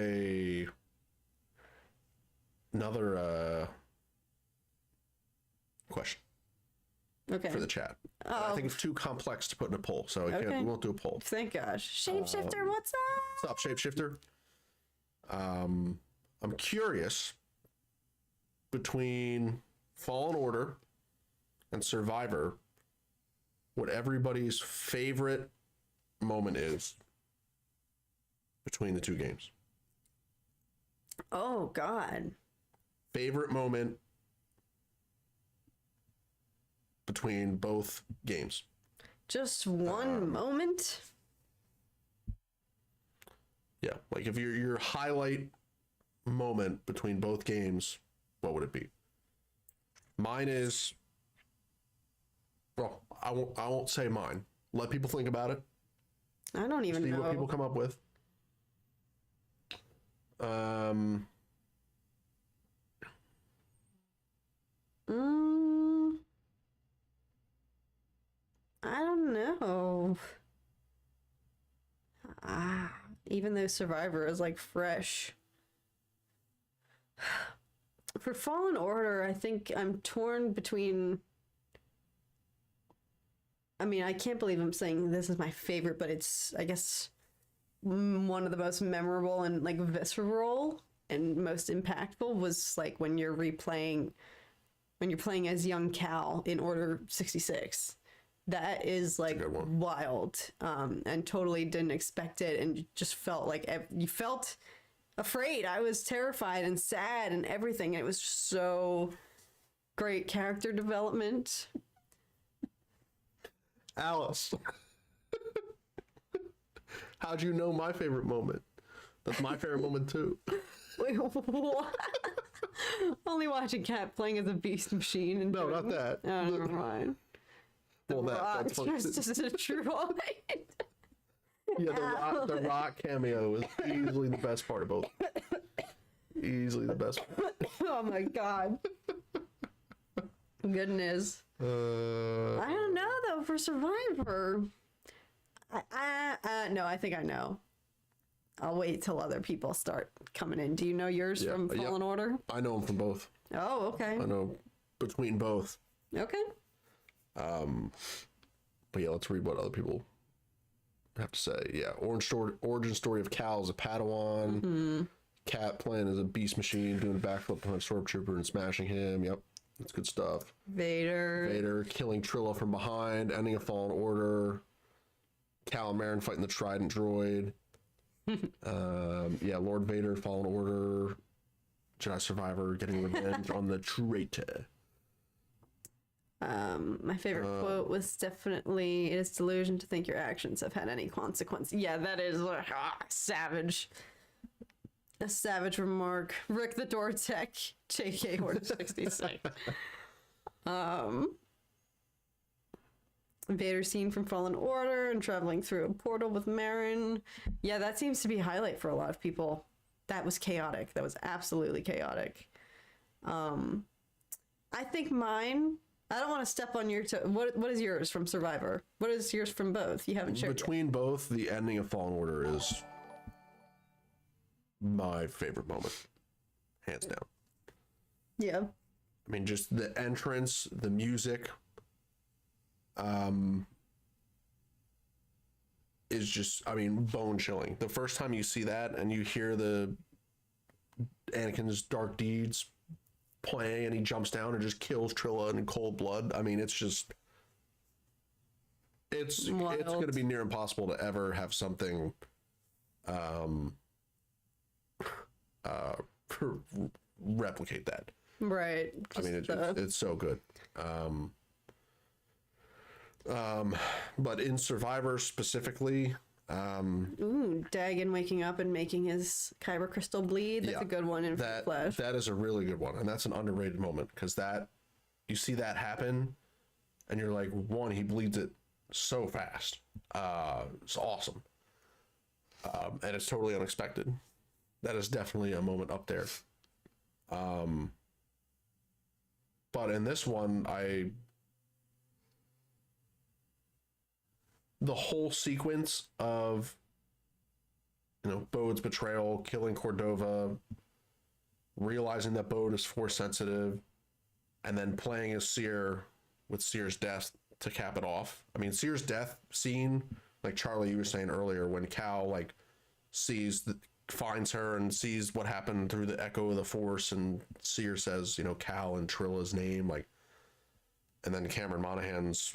another question Okay. for the chat. I think it's too complex to put in a poll, so we won't do a poll. Thank gosh. Shapeshifter, what's up? What's up, Shapeshifter? I'm curious, between Fallen Order and Survivor, what everybody's favorite moment is between the two games. Oh God. Favorite moment between both games. Just one moment? Yeah, like if your highlight moment between both games, what would it be? Mine is, well, I won't say mine. Let people think about it. I don't even See know. what people come up with. I don't know. Even though Survivor is like fresh. For Fallen Order, I think I'm torn between. I mean, I can't believe I'm saying this is my favorite, but it's, I guess, one of the most memorable and like visceral and most impactful was like when you're playing as young Cal in Order 66. That is like wild, and totally didn't expect it, and just felt like you felt afraid. I was terrified and sad and everything. It was just so great character development. Alice, how'd you know my favorite moment? That's my favorite moment too. Wait, what? Only watching Cat playing as a beast machine. And No, not that. Oh, never mind. Well, that's funny. Dressed as a droid. Yeah, the rock cameo is easily the best part of both. Easily the best part. Oh my god. Goodness. I don't know though for Survivor. No, I think I know. I'll wait till other people start coming in. Do you know yours from Fallen Order? I know them from both. Oh, okay. I know between both. Okay. But yeah, let's read what other people have to say. Yeah, origin story of Cal as a Padawan. Mm-hmm. Cat playing as a beast machine, doing a backflip behind a stormtrooper and smashing him. Yep, that's good stuff. Vader killing Trilla from behind, ending a Fallen Order. Cal and Marin fighting the Trident droid. Yeah, Lord Vader, Fallen Order, Jedi Survivor, getting revenge on the traitor. My favorite quote was definitely, "It is delusion to think your actions have had any consequence." Yeah, that is savage. A savage remark. Rick the Door Tech, JK Order 66. Vader scene from Fallen Order and traveling through a portal with Marin. Yeah, that seems to be a highlight for a lot of people. That was chaotic. That was absolutely chaotic. I think mine. I don't want to step on your toe. What is yours from Survivor? What is yours from both? You haven't shared Between both, the ending of Fallen Order is my favorite moment, hands down. Yeah. I mean, just the entrance, the music, is just, I mean, bone chilling. The first time you see that and you hear the Anakin's dark deeds playing and he jumps down and just kills Trilla in cold blood. I mean, it's just, it's going to be near impossible to ever have something replicate that. Right. I mean, it's so good. But in Survivor specifically, Ooh, Dagon waking up and making his kyber crystal bleed. That's a good one in Flash. That is a really good one, and that's an underrated moment because that you see that happen, and you're like, one, he bleeds it so fast. It's awesome, and it's totally unexpected. That is definitely a moment up there. But in this one, the whole sequence of, Bode's betrayal, killing Cordova, realizing that Bode is force sensitive, and then playing as Seer with Seer's death to cap it off. I mean, Seer's death scene, like Charlie, you were saying earlier, when Cal finds her and sees what happened through the echo of the force, and Seer says, Cal and Trilla's name, and then Cameron Monaghan's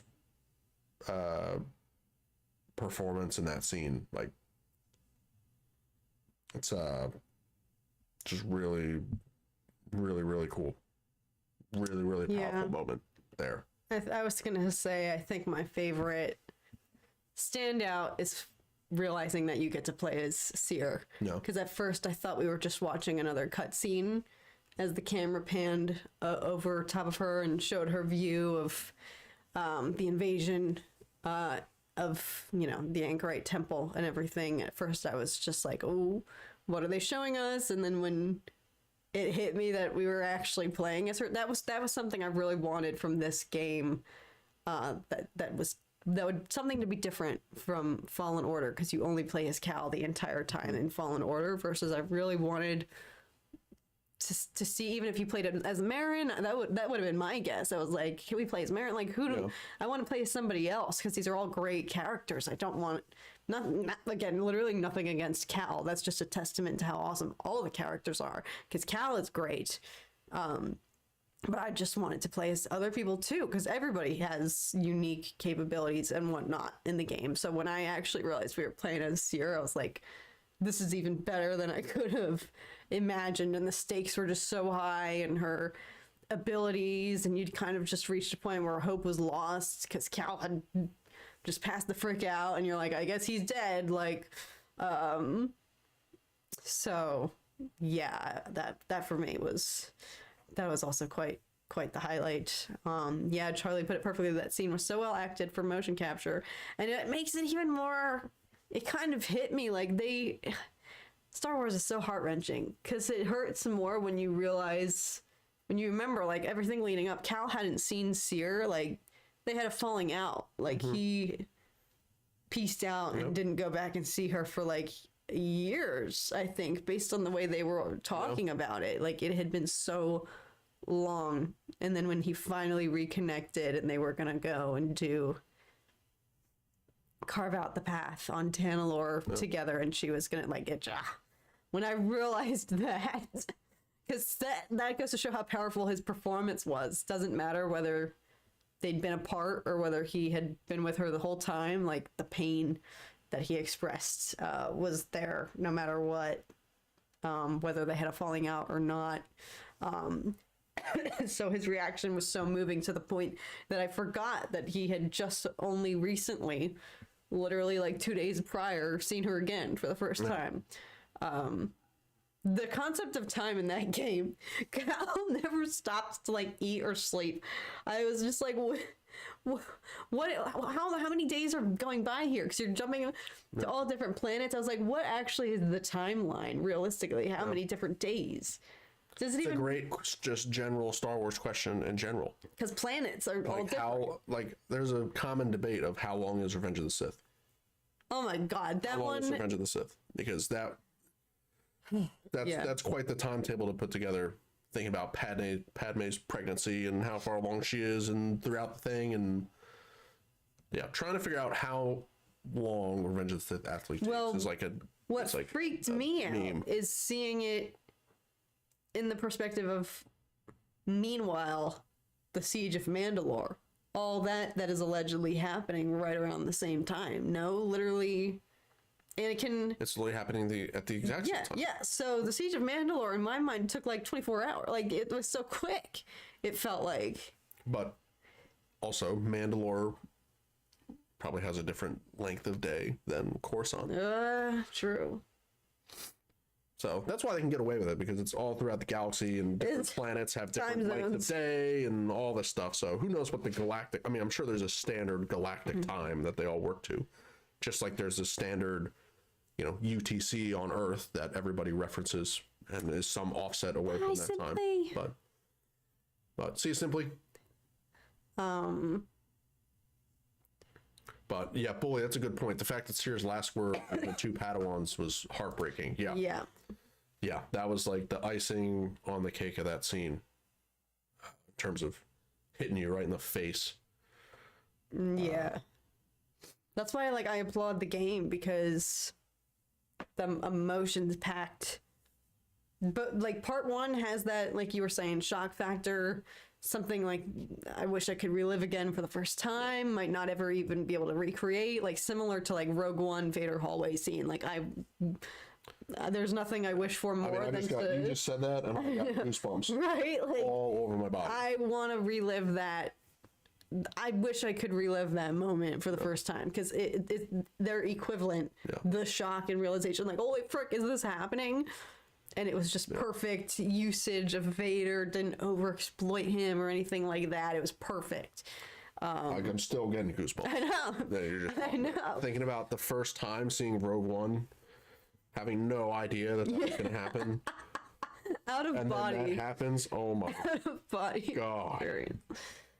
performance in that scene, it's just really, really, really cool, really powerful moment there. I was gonna say, I think my favorite standout is realizing that you get to play as Seer. No, because at first I thought we were just watching another cutscene as the camera panned over top of her and showed her view of the invasion of the Anchorite temple and everything. At first I was just like, oh, what are they showing us? And then when it hit me that we were actually playing as her, that was something I really wanted from this game. That would something to be different from Fallen Order, because you only play as Cal the entire time in Fallen Order, versus I really wanted to see, even if you played it as Marin, that would have been my guess. I was like, can we play as Marin? Like, I want to play as somebody else, because these are all great characters. I don't want, again, literally nothing against Cal. That's just a testament to how awesome all the characters are, because Cal is great. But I just wanted to play as other people too, because everybody has unique capabilities and whatnot in the game. So when I actually realized we were playing as Seer, I was like, this is even better than I could have imagined. And the stakes were just so high, and her abilities, and you'd kind of just reached a point where hope was lost because Cal had just passed the frick out, and you're like, I guess he's dead. So yeah, that for me was also quite the highlight. Yeah, Charlie put it perfectly. That scene was so well acted for motion capture, and it makes it even more, it kind of hit me like Star Wars is so heart-wrenching, because it hurts more when you remember everything leading up. Cal hadn't seen Seer, they had a falling out, he pieced out and didn't go back and see her for years, I think, based on the way they were talking about it. It had been so long. And then when he finally reconnected and they were gonna go and carve out the path on Tanalorr together, and she was gonna when I realized that, because that goes to show how powerful his performance was. Doesn't matter whether they'd been apart or whether he had been with her the whole time, the pain that he expressed was there no matter what, whether they had a falling out or not. So his reaction was so moving, to the point that I forgot that he had just only recently, literally 2 days prior, seen her again for the first time. The concept of time in that game, Cal never stopped to eat or sleep. I was just like, how many days are going by here? Because you're jumping to all different planets. I was like, what actually is the timeline realistically? How many different days? Does it it's a great, just general Star Wars question in general. Because planets are all different. There's a common debate of how long is Revenge of the Sith. Oh my God, that how long one. Is Revenge of the Sith, because that's quite the timetable to put together. Thinking about Padme's pregnancy and how far along she is, and throughout the thing, and trying to figure out how long Revenge of the Sith actually takes is what freaked me out is seeing it in the perspective of, meanwhile, the Siege of Mandalore, all that is allegedly happening right around the same time. No, literally, Anakin. It's literally happening at the exact same time. Yeah. So the Siege of Mandalore, in my mind, took 24 hours. It was so quick. It felt like. But also, Mandalore probably has a different length of day than Coruscant. True. So that's why they can get away with it, because it's all throughout the galaxy and different planets have different lengths of day and all this stuff. So who knows what the galactic, I mean, I'm sure there's a standard galactic time that they all work to, just like there's a standard, you know, UTC on Earth that everybody references and is some offset away from that time. But see, simply. But yeah, Bully, that's a good point. The fact that Seer's last word of the 2 Padawans was heartbreaking. Yeah. Yeah. Yeah, that was like the icing on the cake of that scene in terms of hitting you right in the face. Yeah. That's why I applaud the game, because the emotions packed. But like part 1 has that, like you were saying, shock factor. Something like I wish I could relive again for the first time, might not ever even be able to recreate, like similar to like Rogue One Vader hallway scene. Like there's nothing I wish for more than you just said that and I got goosebumps right, like all over my body. I want to relive that. I wish I could relive that moment for the first time, because they're equivalent. The shock and realization, like, holy frick, is this happening? And it was just perfect usage of Vader. Didn't overexploit him or anything like that. It was perfect. I'm still getting goosebumps. I know. I know. Thinking about the first time seeing Rogue One, having no idea that was going to happen. Out of and body. then that happens. Oh my body. God.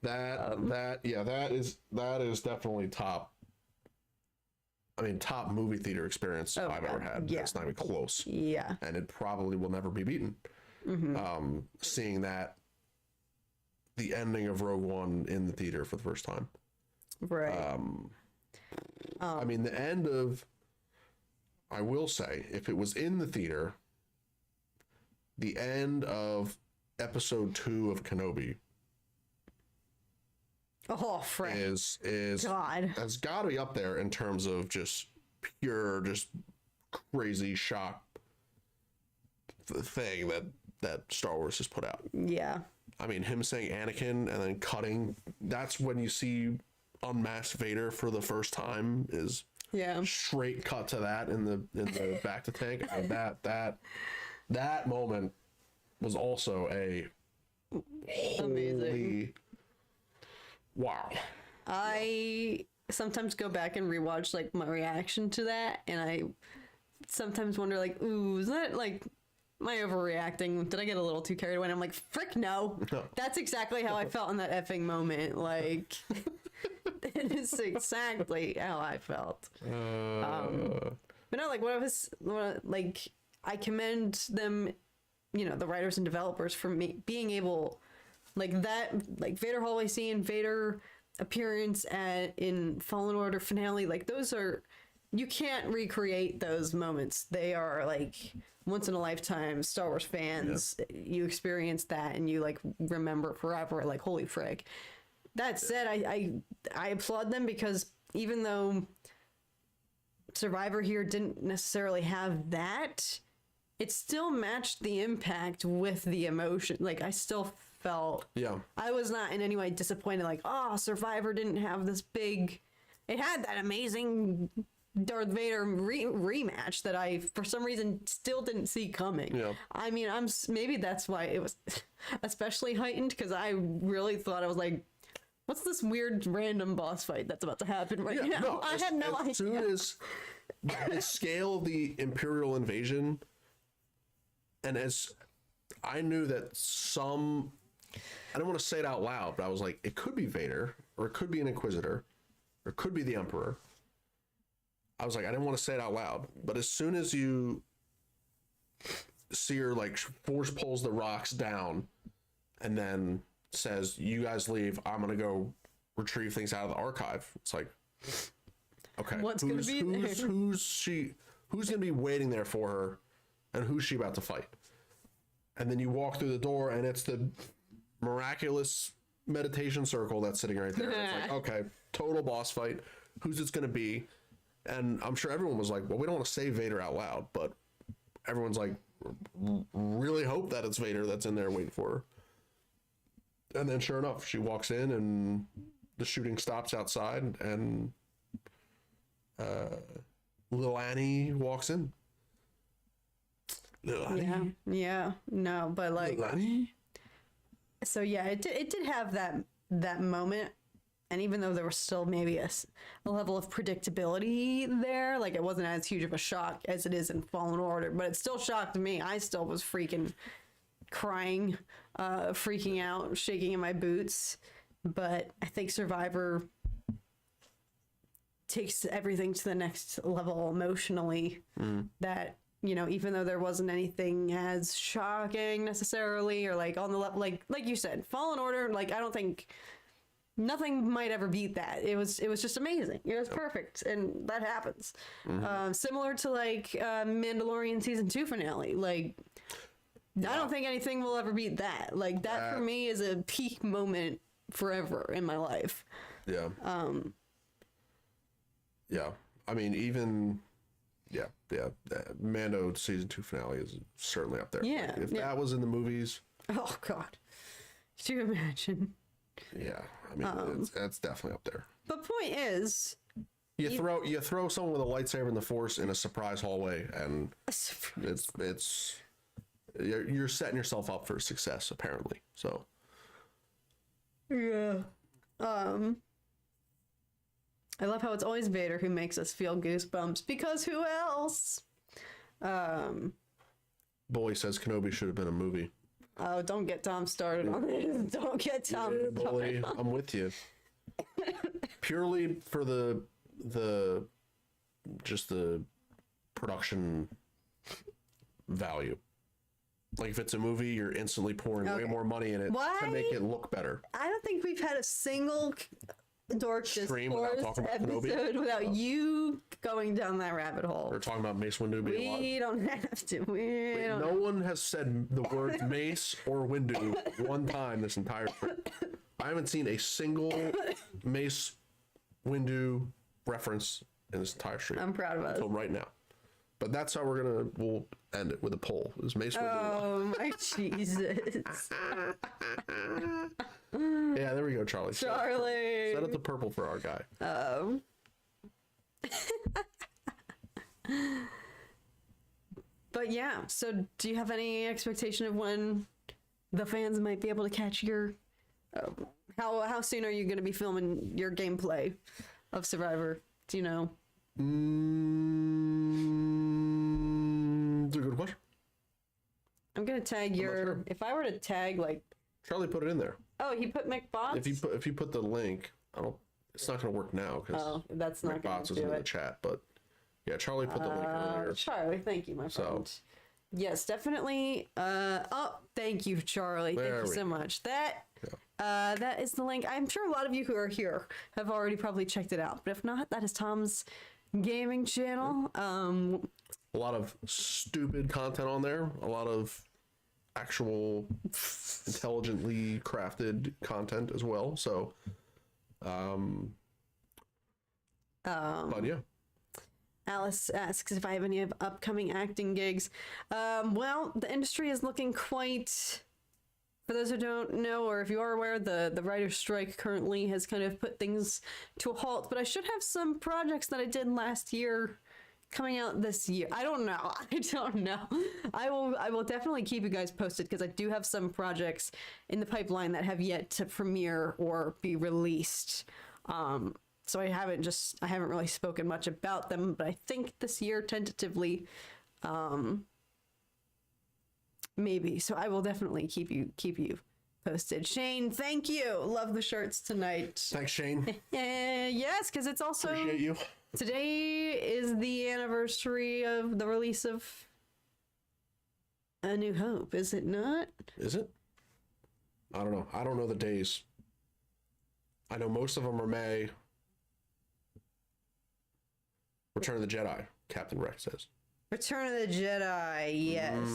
That is definitely top. I mean, top movie theater experience I've ever had. Yeah. It's not even close. Yeah. And it probably will never be beaten. Seeing that, the ending of Rogue One in the theater for the first time. Right. I mean, the end of, I will say, if it was in the theater, the end of episode 2 of Kenobi is God, has got to be up there in terms of just pure, just crazy shock thing that Star Wars has put out. Yeah. I mean, him saying Anakin and then cutting, that's when you see unmasked Vader for the first time, is straight cut to that in the back to tank. And that moment was also a amazing. Wow. I sometimes go back and rewatch like my reaction to that, and I sometimes wonder like, ooh, is that like, am I overreacting? Did I get a little too carried away? And I'm like, frick, no. That's exactly how I felt in that effing moment. Like, it is exactly how I felt. But no, like I commend them, you know, the writers and developers, for being able, like that, like Vader hallway scene, Vader appearance in Fallen Order finale, like those are, you can't recreate those moments. They are like once in a lifetime. Star Wars fans, you experience that and you like remember forever, like holy frick. That said, I applaud them, because even though Survivor here didn't necessarily have that, it still matched the impact with the emotion. Like I still felt, I was not in any way disappointed, like, oh, Survivor didn't have this big, it had that amazing Darth Vader rematch that I for some reason still didn't see coming. I mean, maybe that's why it was especially heightened, because I really thought, I was like, what's this weird random boss fight that's about to happen right now? No, I had no idea. As soon as the scale of the Imperial invasion, and as I knew that some, I don't want to say it out loud, but I was like, it could be Vader, or it could be an Inquisitor, or it could be the Emperor. I was like, I didn't want to say it out loud, but as soon as you see her like force pulls the rocks down and then says, you guys leave, I'm going to go retrieve things out of the archive. It's like, okay, what's going to be there? Who's going to be waiting there for her, and who's she about to fight? And then you walk through the door and it's the miraculous meditation circle that's sitting right there. It's like, okay, total boss fight. Who's it's going to be? And I'm sure everyone was like, well, we don't want to say Vader out loud, but everyone's like, really hope that it's Vader that's in there waiting for her. And then sure enough, she walks in and the shooting stops outside and Little Annie walks in. Little Annie. Yeah. No, but like, Little Annie. so yeah, it did have that moment. And even though there was still maybe a level of predictability there, like it wasn't as huge of a shock as it is in Fallen Order, but it still shocked me. I still was freaking crying, freaking out, shaking in my boots. But I think Survivor takes everything to the next level emotionally. That, you know, even though there wasn't anything as shocking necessarily, or like on the level, like you said, Fallen Order, like I don't think nothing might ever beat that. It was just amazing. It was perfect, and that happens. Similar to like Mandalorian season 2 finale. Like I don't think anything will ever beat that. Like that for me is a peak moment forever in my life. Yeah. Yeah. I mean, even Mando season 2 finale is certainly up there. Yeah. Like, if that was in the movies. Oh God, could you imagine? Yeah, I mean, that's definitely up there. But point is, you throw someone with a lightsaber in the Force in a surprise hallway, and it's you're setting yourself up for success, apparently. So yeah. I love how it's always Vader who makes us feel goosebumps, because who else? Bully says Kenobi should have been a movie. Oh, don't get Tom started on this. Don't get Tom started. Bully, I'm with you. Purely for the production value. Like if it's a movie, you're instantly pouring way more money in it to make it look better. I don't think we've had a single Dork Discourse episode without you going down that rabbit hole. We're talking about Mace Windu being alive. We don't have to. No one has said the words Mace or Windu one time this entire trip. I haven't seen a single Mace Windu reference in this entire stream. I'm proud of us. Until right now. But that's how we'll end it with a poll. Is Mace Windu alive? My Jesus. Yeah, there we go, Charlie. Charlie. Set up the purple for our guy. But yeah, so do you have any expectation of when the fans might be able to catch your... how soon are you going to be filming your gameplay of Survivor? Do you know? That's a good question. I'm going to tag your... If I were to tag, like... Charlie put it in there. Oh, he put McBots? If you put the link, it's not going to work now because that's not going to do it. in the chat, but yeah, Charlie put the link earlier. Charlie, thank you, my friend. Yes, definitely. Thank you, Charlie. Thank you so much. That is the link. I'm sure a lot of you who are here have already probably checked it out, but if not, that is Tom's gaming channel. A lot of stupid content on there. A lot of actual intelligently crafted content as well. So, but yeah. Alice asks if I have any upcoming acting gigs. Well, the industry is looking quite... For those who don't know, or if you are aware, the writer's strike currently has kind of put things to a halt. But I should have some projects that I did last year coming out this year. I don't know. I will definitely keep you guys posted, because I do have some projects in the pipeline that have yet to premiere or be released. So I haven't really spoken much about them, but I think this year tentatively, maybe. So I will definitely keep you posted. Shane, thank you. Love the shirts tonight. Thanks, Shane. Yes, because it's also... Appreciate you. Today is the anniversary of the release of A New Hope, is it not? Is it? I don't know. I don't know the days. I know most of them are May. Return of the Jedi, Captain Rex says. Return of the Jedi, yes.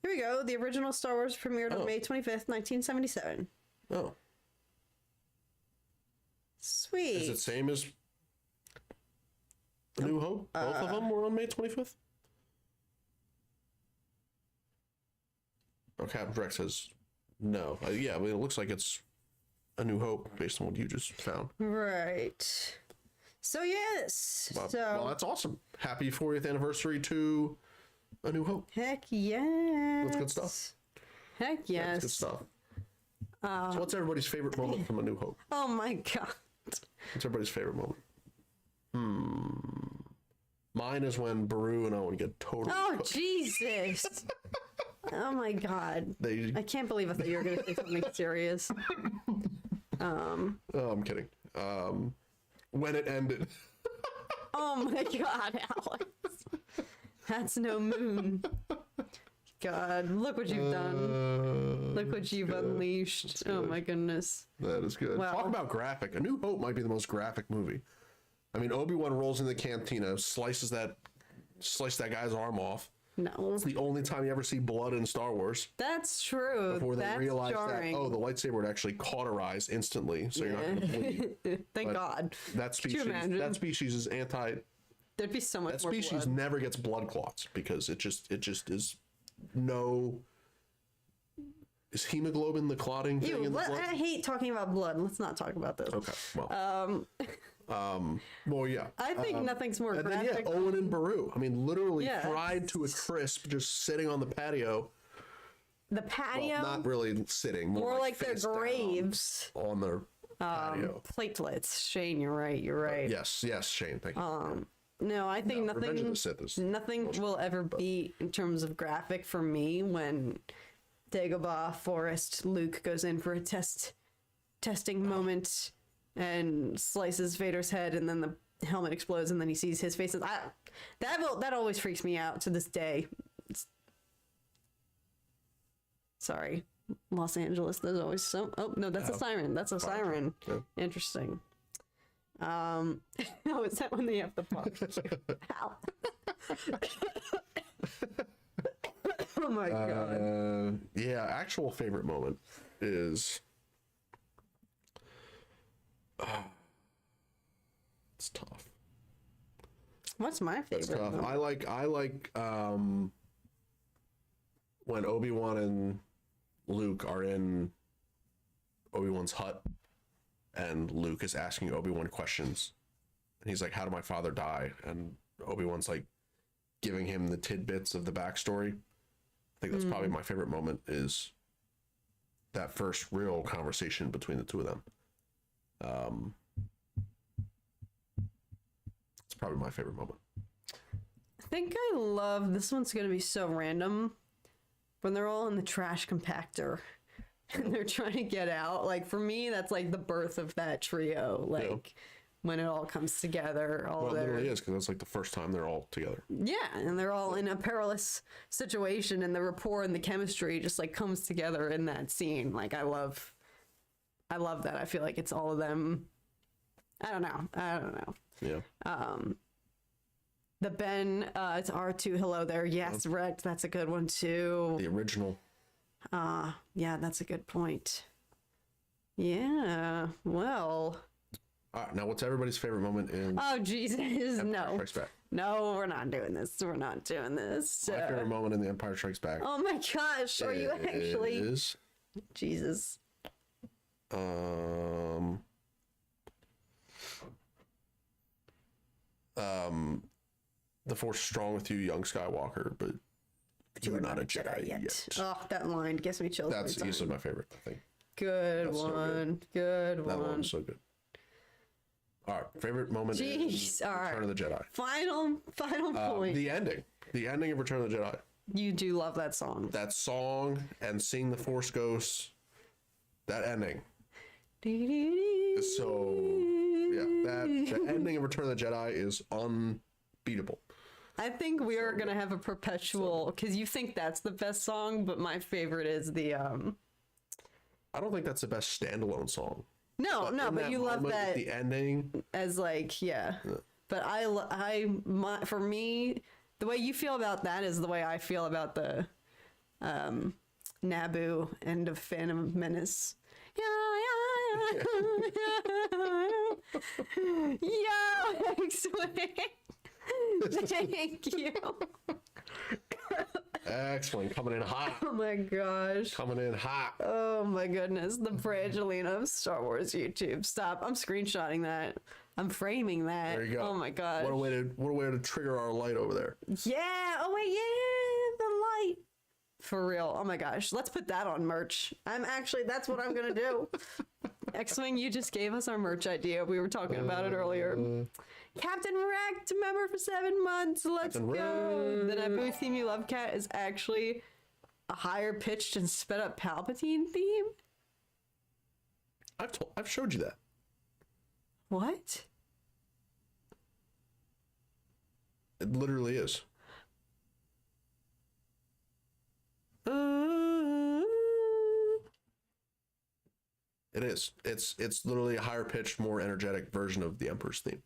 Here we go. The original Star Wars premiered on May 25th, 1977. Oh. Sweet. Is it same as A New Hope? Both of them were on May 25th? Oh, Captain Rex says no. Yeah, I mean, it looks like it's A New Hope based on what you just found. Right. So yes. Well, that's awesome. Happy 40th anniversary to A New Hope. Heck yes. That's good stuff. Heck yes. That's good stuff. So what's everybody's favorite moment from A New Hope? Oh my god. What's everybody's favorite moment? Mine is when Baru and Owen get totally cooked. Jesus. Oh my god. I can't believe I thought you were going to say something serious. Oh, I'm kidding. When it ended. Oh my god, Alex. That's no moon. God, look what you've done. Look what you've unleashed. Oh my goodness. That is good. Wow. Talk about graphic. A New Hope might be the most graphic movie. I mean, Obi-Wan rolls in the cantina, slices that guy's arm off. No. It's the only time you ever see blood in Star Wars. That's true. Before they That's realize jarring. that, the lightsaber would actually cauterize instantly, so you're not going to bleed. Thank God. That Could you imagine? species is There'd be so much that more species blood. never gets blood clots because it just is no. Is hemoglobin the clotting thing in the blood? I hate talking about blood. Let's not talk about this. Okay, well. Well, yeah. I think nothing's more And then, graphic. Owen and Baru. I mean, literally Yeah. fried to a crisp, just sitting on the patio. The patio, Well, not really sitting, more like their face down graves. on their patio. Platelets. Shane, you're right. You're right. Yes, Shane. Thank you. No, I think Revenge of the Sith is nothing will ever beat in terms of graphic for me when Dagobah Forest Luke goes in for a testing moment and slices Vader's head, and then the helmet explodes, and then he sees his face. That always freaks me out to this day. Sorry, Los Angeles. There's always so. Oh no, that's a siren. That's a siren. Yeah. Interesting. Oh, is that when they have the pop? Ow. Oh my god. Yeah, actual favorite moment is. It's tough. What's my favorite? Tough. moment? I like when Obi-Wan and Luke are in Obi-Wan's hut and Luke is asking Obi-Wan questions. And he's like, "How did my father die?" And Obi-Wan's like giving him the tidbits of the backstory. I think that's probably my favorite moment, is that first real conversation between the two of them. It's probably my favorite moment. I think I love this one's gonna be so random when they're all in the trash compactor and they're trying to get out. Like for me, that's like the birth of that trio. Like when it all comes together, all Well, it their literally is, because that's like the first time they're all together. yeah, and they're all in a perilous situation, and the rapport and the chemistry just like comes together in that scene. Like I love that. I feel like it's all of them. I don't know. Yeah. The Ben, it's R2. Hello there. Yes, Rex. That's a good one too. The original. Yeah, that's a good point. Yeah. Well. All right, now what's everybody's favorite moment in Oh Jesus! No. Strikes Back? No, we're not doing this. We're not doing this. My favorite moment in The Empire Strikes Back Oh my gosh! Are you actually? is Jesus. The Force is strong with you, young Skywalker, but you're not a Jedi yet. Oh, that line gives me chills. That's every time. easily my favorite, I think. Good That's so one. Good That one. one was so good. All right, favorite moment Jeez, in all right. Return of the Jedi. Final point. The ending of Return of the Jedi. You do love that song. That song and seeing the Force Ghosts, that ending is so, the ending of Return of the Jedi is unbeatable. I think we are gonna have a perpetual, because you think that's the best song, but my favorite is the I don't think that's the best standalone song. No, In but that you love moment that at the ending. as like But for me, the way you feel about that is the way I feel about the Naboo end of Phantom Menace. Yeah. X-Wing. Thank you. Excellent, coming in hot. Oh my gosh. Coming in hot. Oh my goodness. The Brangelina of Star Wars YouTube. Stop. I'm screenshotting that. I'm framing that. There you go. Oh my god. What a way to trigger our light over there. Yeah. Oh wait, yeah, the light. For real. Oh my gosh. Let's put that on merch. That's what I'm gonna do. X-Wing, you just gave us our merch idea. We were talking about it earlier. Captain Wrecked, member for 7 months. Let's Captain go. Wrecked. The Naboo theme you love, Cat, is actually a higher pitched and sped up Palpatine theme. I've showed you that. What? It literally is. It is. It's literally a higher pitched, more energetic version of the Emperor's theme.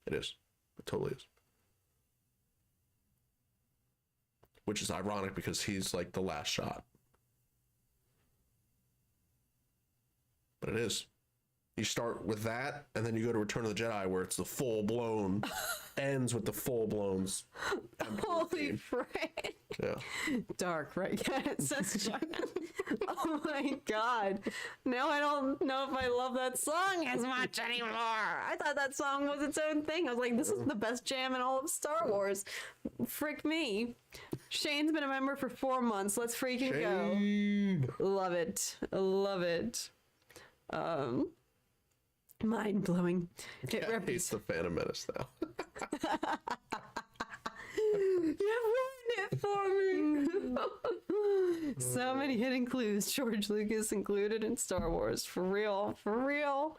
It is. It totally is. Which is ironic because he's like the last shot. But it is. You start with that, and then you go to Return of the Jedi, where it's the full blown, ends with the full blown. Holy frick. Yeah. Dark, right? Yeah, it says John. Oh my god. Now I don't know if I love that song as much anymore. I thought that song was its own thing. I was like, this is the best jam in all of Star Wars. Frick me. Shane's been a member for 4 months. Let's freaking go. Love it. Love it. Mind blowing. It hates the Phantom Menace now. You ruined it for me. So many hidden clues, George Lucas included in Star Wars. For real. For real.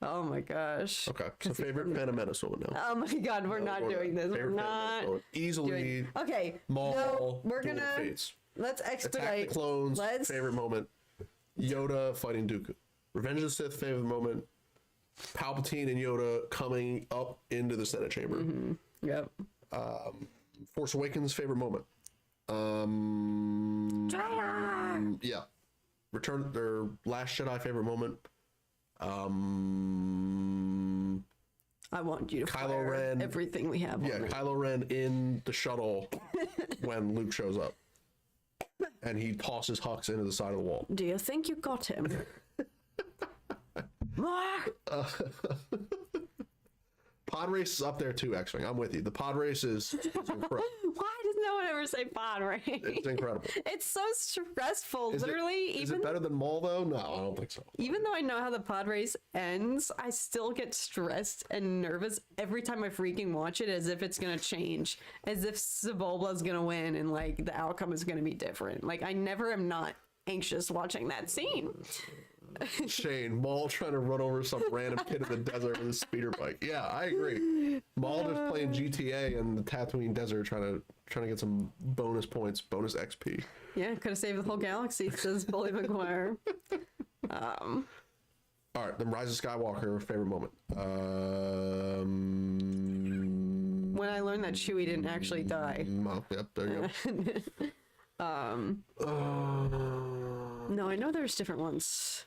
Oh my gosh. Okay, so favorite Phantom Menace moment now. Oh my god, we're not doing this. We're not easily. Okay. Maul. No, we're Duel gonna. Fates. Let's Attack expedite. the Clones. Let's. Favorite moment. Yoda fighting Dooku. Revenge of the Sith. Favorite moment. Palpatine and Yoda coming up into the Senate chamber. Mm-hmm. Yep. Force Awakens. Favorite moment. Yeah. Return or Last Jedi. Favorite moment. I want you to Kylo fire Ren. everything we have. Yeah, on it. Kylo Ren in the shuttle when Luke shows up, and he tosses Hux into the side of the wall. Do you think you got him? Pod race is up there too, X-Wing. I'm with you. The pod race is incredible. Why does no one ever say pod race? It's incredible. It's so stressful. Is Literally, it better than Maul though? No, I don't think so. even though I know how the pod race ends, I still get stressed and nervous every time I freaking watch it, as if it's gonna change, as if Sebulba's gonna win and like the outcome is gonna be different. Like I never am not anxious watching that scene. Shane, Maul trying to run over some random kid in the desert with a speeder bike. Yeah, I agree. Maul just playing GTA in the Tatooine desert, trying to get some bonus points, bonus XP. Yeah, could have saved the whole galaxy, says Bully McGuire. All right, then Rise of Skywalker, favorite moment. When I learned that Chewie didn't actually die. Oh, yep, there you go. No, I know there's different ones.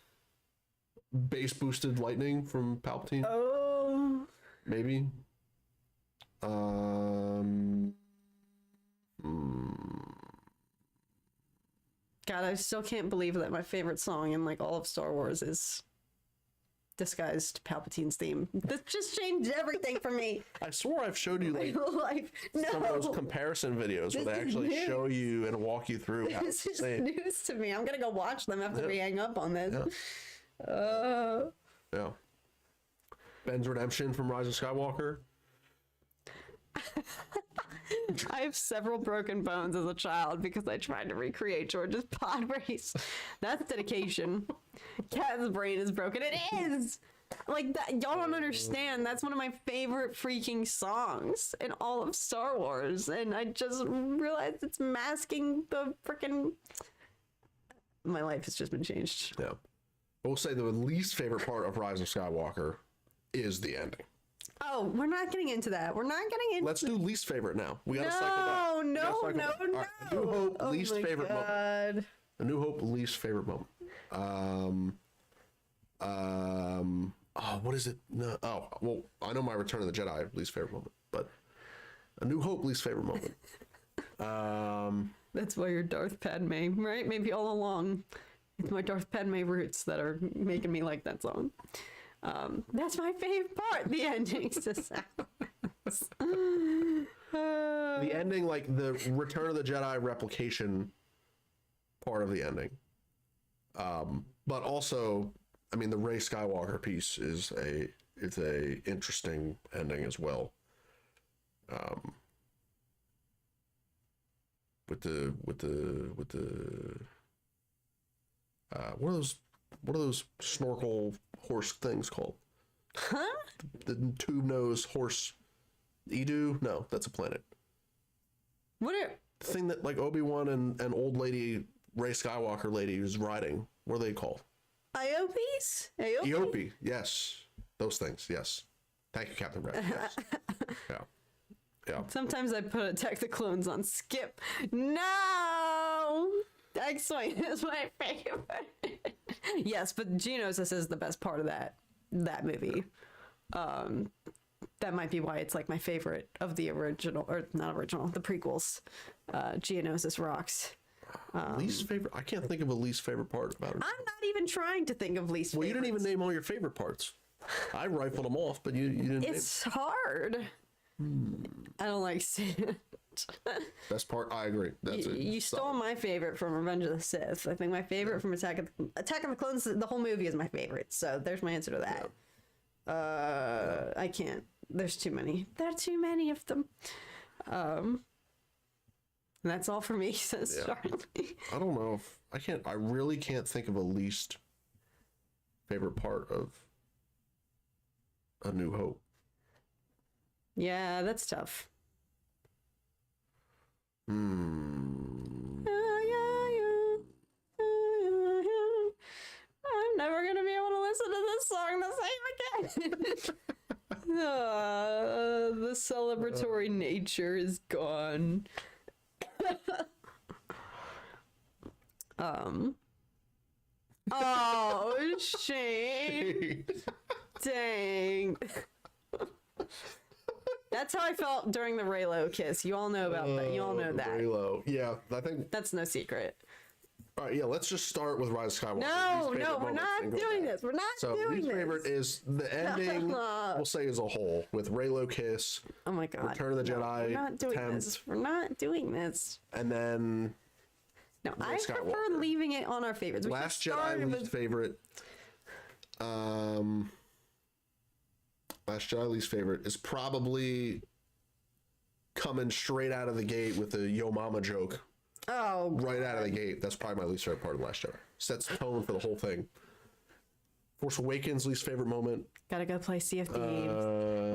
Base boosted lightning from Palpatine, Oh. maybe. God, I still can't believe that my favorite song in like all of Star Wars is disguised Palpatine's theme. This just changed everything for me. I swore I've showed you like Like, no. some of those comparison videos where This they is actually news. show you and walk you through how This it's is the same. news to me. I'm gonna go watch them after we hang up on this. Yeah. Yeah. Ben's redemption from Rise of Skywalker. I have several broken bones as a child because I tried to recreate George's pod race. That's dedication. Cat's brain is broken. It is! Like, that, y'all don't understand. That's one of my favorite freaking songs in all of Star Wars. And I just realized it's masking the freaking... My life has just been changed. Yeah. We'll say the least favorite part of Rise of Skywalker is the ending. Oh, we're not getting into that. We're not getting into... Let's do least favorite now. We gotta cycle back. No, We gotta no, cycle no, back. All no. right, A New Hope, Oh least my favorite moment. God. A New Hope, least favorite moment. Oh, what is it? No. Oh, well, I know my Return of the Jedi least favorite moment, but A New Hope, least favorite moment. That's why you're Darth Padme, right? Maybe all along. It's my Darth Padme roots that are making me like that song. That's my favorite part. The endings to sounds. The ending, like the Return of the Jedi replication part of the ending. But also, I mean, the Rey Skywalker piece is a interesting ending as well. With the what are those snorkel horse things called? Huh? The tube nose horse. Edu? No, that's a planet. What are The thing that like Obi-Wan and old lady Rey Skywalker lady who's riding. What are they called? Iopes? Eope. Yes. Those things. Yes. Thank you, Captain Red. Yes. Yeah. Yeah. Sometimes I put Attack the Clones on skip. No! X-Wing is my favorite. Yes, but Geonosis is the best part of that movie. That might be why it's like my favorite of the original, or not original, the prequels. Geonosis rocks. Least favorite? I can't think of a least favorite part about it. I'm not even trying to think of least Well, you favorites. didn't even name all your favorite parts. I rifled them off, but you didn't. It's hard. I don't like seeing it. Best part, I agree. That's it. You stole my favorite from Revenge of the Sith. I think my favorite from Attack of the Clones, the whole movie is my favorite. So there's my answer to that. I can't. There's too many. There are too many of them. And that's all for me, says Charlie. I don't know if I can't. I really can't think of a least favorite part of A New Hope. Yeah, that's tough. I'm never gonna be able to listen to this song the same again. The celebratory nature is gone. Oh, shame. Dang. That's how I felt during the Raylo kiss. You all know about that. You all know that. Raylo. Yeah, I think. That's no secret. All right, yeah. Let's just start with Rise of Skywalker. No, Least favorite we're moments not and go doing back. this. We're not So doing least this. favorite is the ending. We'll say as a whole with Raylo kiss, Oh my god. Return of the Jedi We're not doing attempt, this. We're not doing this. and then No, I prefer Skywalker. leaving it on our favorites. We Last should start Jedi with- least favorite. Last Jedi least favorite is probably coming straight out of the gate with the Yo Mama joke. Oh, Right out of the gate. That's probably my least favorite part of Last Jedi. Sets the tone for the whole thing. Force Awakens least favorite moment. gotta go play Sea of Thieves.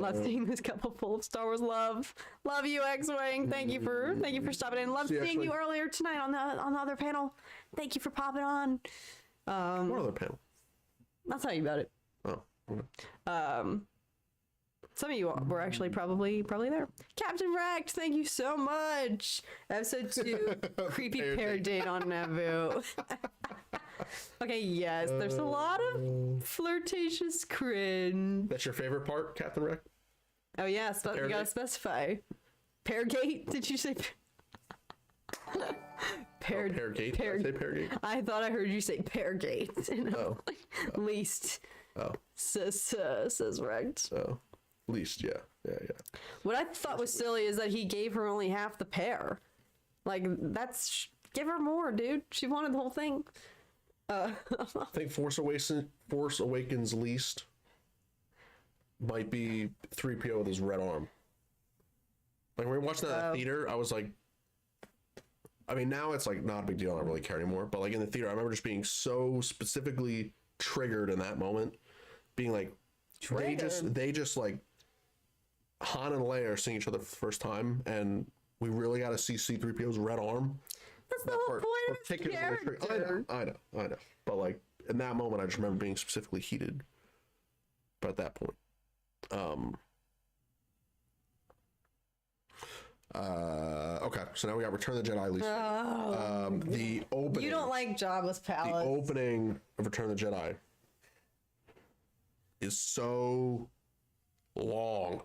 Love seeing this couple full of Star Wars love. Love you, X-Wing. Thank you for stopping in. Love See you, seeing you X-Wing. earlier tonight on the other panel. Thank you for popping on. What other panel? I'll tell you about it. Oh, okay. Some of you were actually probably there. Captain Wrecked, thank you so much. Episode 2, creepy pair date on Naboo. Okay, yes, there's a lot of flirtatious cringe. That's your favorite part, Captain Rick? Oh yeah, you gotta date? specify. Pairgate? Did you say? Pear Gate? Did I say Pear Gate? I thought I heard you say Pairgate. And I'm Oh. like, least Oh, says Wrecked. oh. Least, yeah. What I thought was silly is that he gave her only half the pair. Like, give her more, dude. She wanted the whole thing. I think Force Awakens least might be 3PO with his red arm. Like, when we watched that in the theater, I was like, I mean, now it's like not a big deal. I don't really care anymore. But like in the theater, I remember just being so specifically triggered in that moment, being like, they just like Han and Leia are seeing each other for the first time, and we really got to see C-3PO's red arm. That's the whole point of his character. I know. But like in that moment, I just remember being specifically heated. But at that point, okay. So now we got Return of the Jedi. Least the opening. You don't like Jabba's The palace. opening of Return of the Jedi is so long.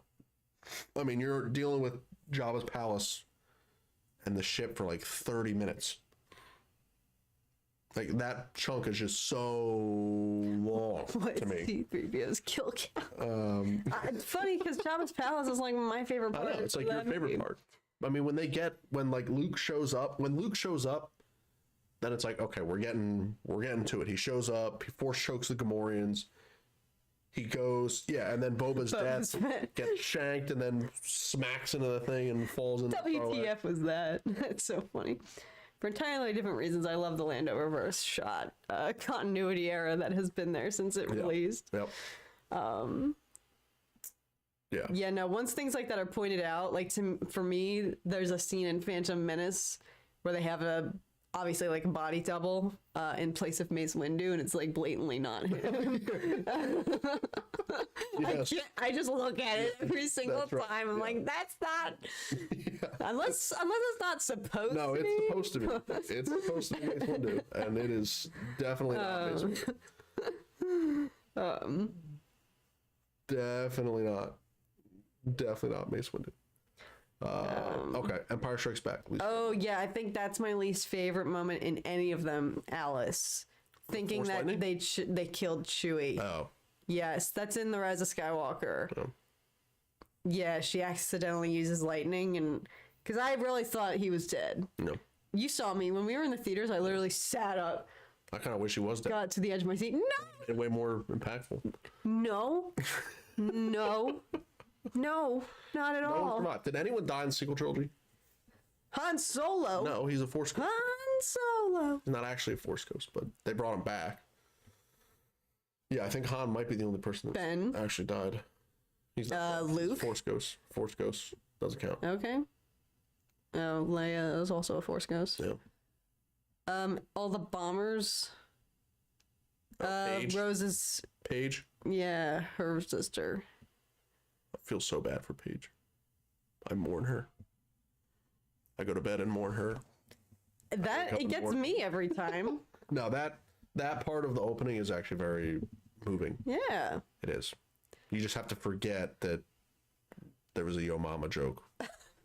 I mean, you're dealing with Jabba's palace and the ship for like 30 minutes. Like that chunk is just so long to me. C-3PO's kill count. It's funny because Jabba's palace is like my favorite part. I know, it's like your favorite part. I mean, when like Luke shows up, then it's like, okay, we're getting to it. He shows up, he force chokes the Gamorreans. He goes, and then Boba's death gets shanked and then smacks into the thing and falls in. WTF was that? That's so funny. For entirely different reasons, I love the Lando reverse shot continuity era that has been there since it released. Yep. Yeah, no, once things like that are pointed out, like for me, there's a scene in Phantom Menace where they have obviously like a body double in place of Mace Windu, and it's like blatantly not him. Yes. I just look at it every single time. I'm like, that's not unless it's not supposed to be. No, it's supposed to be. It's supposed to be Mace Windu, and it is definitely not Mace Windu. Definitely not Mace Windu. Okay, Empire Strikes Back. Oh yeah, I think that's my least favorite moment in any of them. Alice thinking Force that lightning? they killed Chewie. Oh, Yes, that's in The Rise of Skywalker. Oh. Yeah, she accidentally uses lightning, and because I really thought he was dead. no. You saw me when we were in the theaters. I literally sat up, I kind of wish he was dead. got to the edge of my seat. Way more impactful. No, no, not at all. Come on. Did anyone die in the sequel trilogy? Han Solo. No, he's a Force Ghost. Han Solo. He's not actually a Force Ghost, but they brought him back. Yeah, I think Han might be the only person that actually died. He's not Luke. Force Ghost. Force Ghost doesn't count. Okay. Oh, Leia is also a Force Ghost. Yeah. All the bombers. Paige. Rose's. Paige. Yeah, her sister. I feel so bad for Paige. I mourn her. I go to bed and mourn her. It gets me every time. No, that part of the opening is actually very moving. Yeah. It is. You just have to forget that there was a Yo Mama joke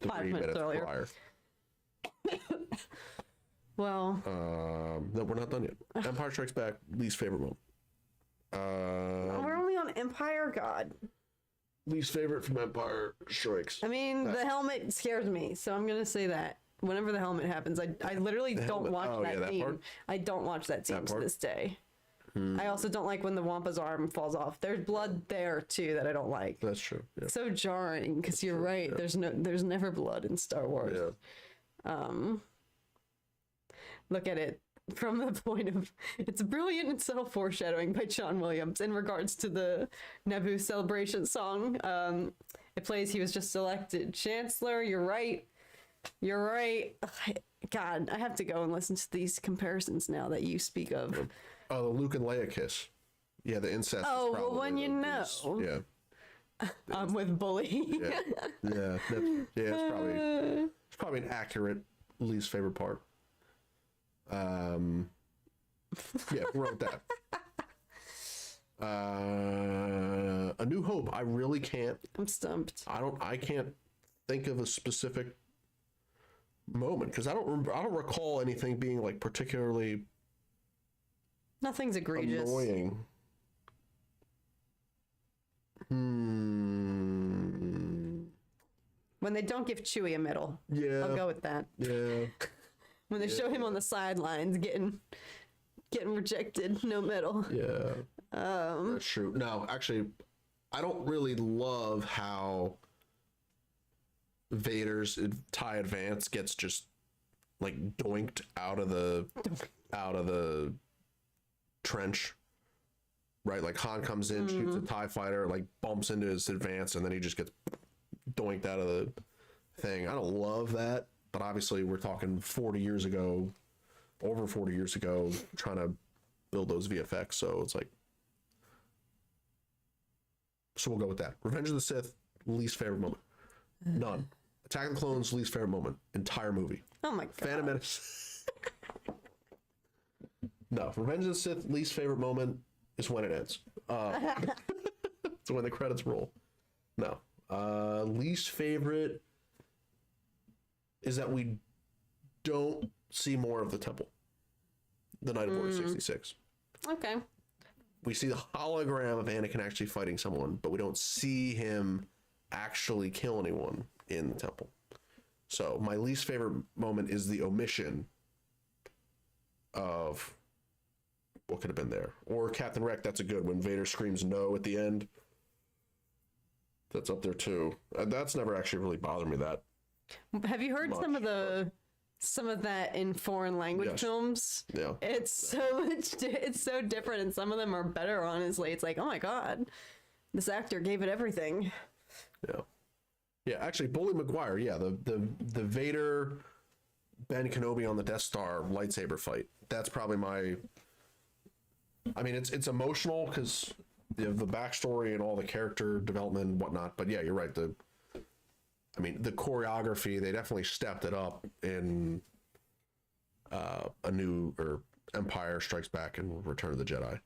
5 minutes earlier. prior. Well. No, we're not done yet. Empire Strikes Back, least favorite moment. We're only on Empire, God. Least favorite from Empire Strikes. I mean, the helmet scares me, so I'm gonna say that. Whenever the helmet happens, I literally don't watch that scene. part? I don't watch that scene to this day. I also don't like when the Wampa's arm falls off. There's blood there too that I don't like. That's true. Yeah. So jarring because you're right. Yeah. There's never blood in Star Wars. Yeah. Look at it from the point of it's brilliant and subtle foreshadowing by John Williams in regards to the Naboo celebration song. It plays he was just elected Chancellor. You're right. God, I have to go and listen to these comparisons now that you speak of. Oh, the Luke and Leia kiss. Yeah, the incest. Oh, well, when you know. I'm with Bully. It's probably an accurate least favorite part. Yeah, we wrote that. A New Hope. I really can't. I'm stumped. I can't think of a specific moment because I don't recall anything being like particularly Nothing's egregious. Annoying. When they don't give Chewie a medal. Yeah. I'll go with that. Yeah. When they show him on the sidelines getting rejected, no medal. Yeah. That's true. No, actually, I don't really love how Vader's TIE Advance gets just like doinked out of the trench. Right? Like Han comes in, shoots a TIE fighter, like bumps into his advance, and then he just gets doinked out of the thing. I don't love that, but obviously we're talking 40 years ago, over 40 years ago, trying to build those VFX, so it's like, so we'll go with that. Revenge of the Sith, least favorite moment. None. Attack of the Clones, least favorite moment. Entire movie. Oh my god. Phantom Menace. No, Revenge of the Sith, least favorite moment is when it ends. So when the credits roll. No. Least favorite is that we don't see more of the temple. the night of Order 66. Okay. We see the hologram of Anakin actually fighting someone, but we don't see him actually kill anyone in the temple. So my least favorite moment is the omission of what could have been there. Or Captain Wreck, that's a good when Vader screams no at the end. That's up there too. That's never actually really bothered me that. Have you heard some of that in foreign language films? Yeah. It's so different, and some of them are better, honestly. It's like, oh my god, this actor gave it everything. Yeah. Yeah, actually Bully Maguire, the Vader Ben Kenobi on the Death Star lightsaber fight. That's probably my it's emotional because the backstory and all the character development and whatnot, but yeah, you're right. The choreography, they definitely stepped it up in Empire Strikes Back and Return of the Jedi.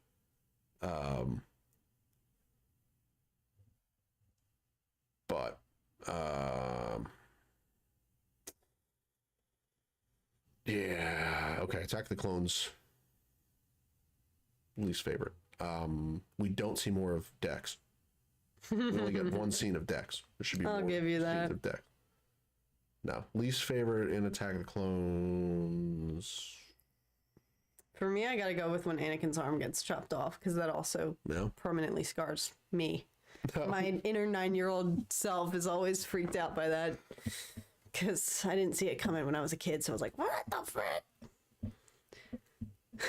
Yeah, okay, Attack of the Clones, least favorite. We don't see more of Dex. We only get one scene of Dex. There should be I'll more give you scenes that. of Dex. No, least favorite in Attack of the Clones. For me, I gotta go with when Anakin's arm gets chopped off, because that also permanently scars me. My inner 9-year-old self is always freaked out by that, because I didn't see it coming when I was a kid, so I was like, what the frick?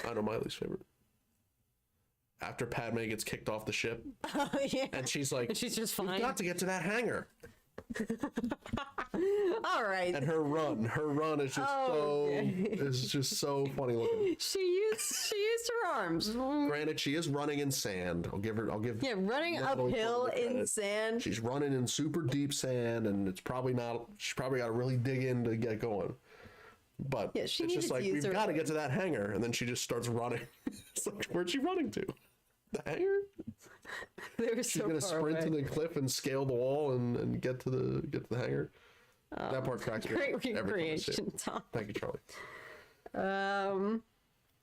I know my least favorite. After Padme gets kicked off the ship, and she's like, and she's just fine. We've got to get to that hangar. All right. And her run is just so funny looking. She used her arms. Granted, she is running in sand. I'll give running uphill in sand. She's running in super deep sand, and she's probably got to really dig in to get going. But it's just like, we've got to get to that hangar, and then she just starts running. It's like, where's she running to? The hangar? They were She's so gonna far sprint away. to the cliff and scale the wall and get to the hangar. That part cracks me. Great recreation, Tom. Thank you, Charlie.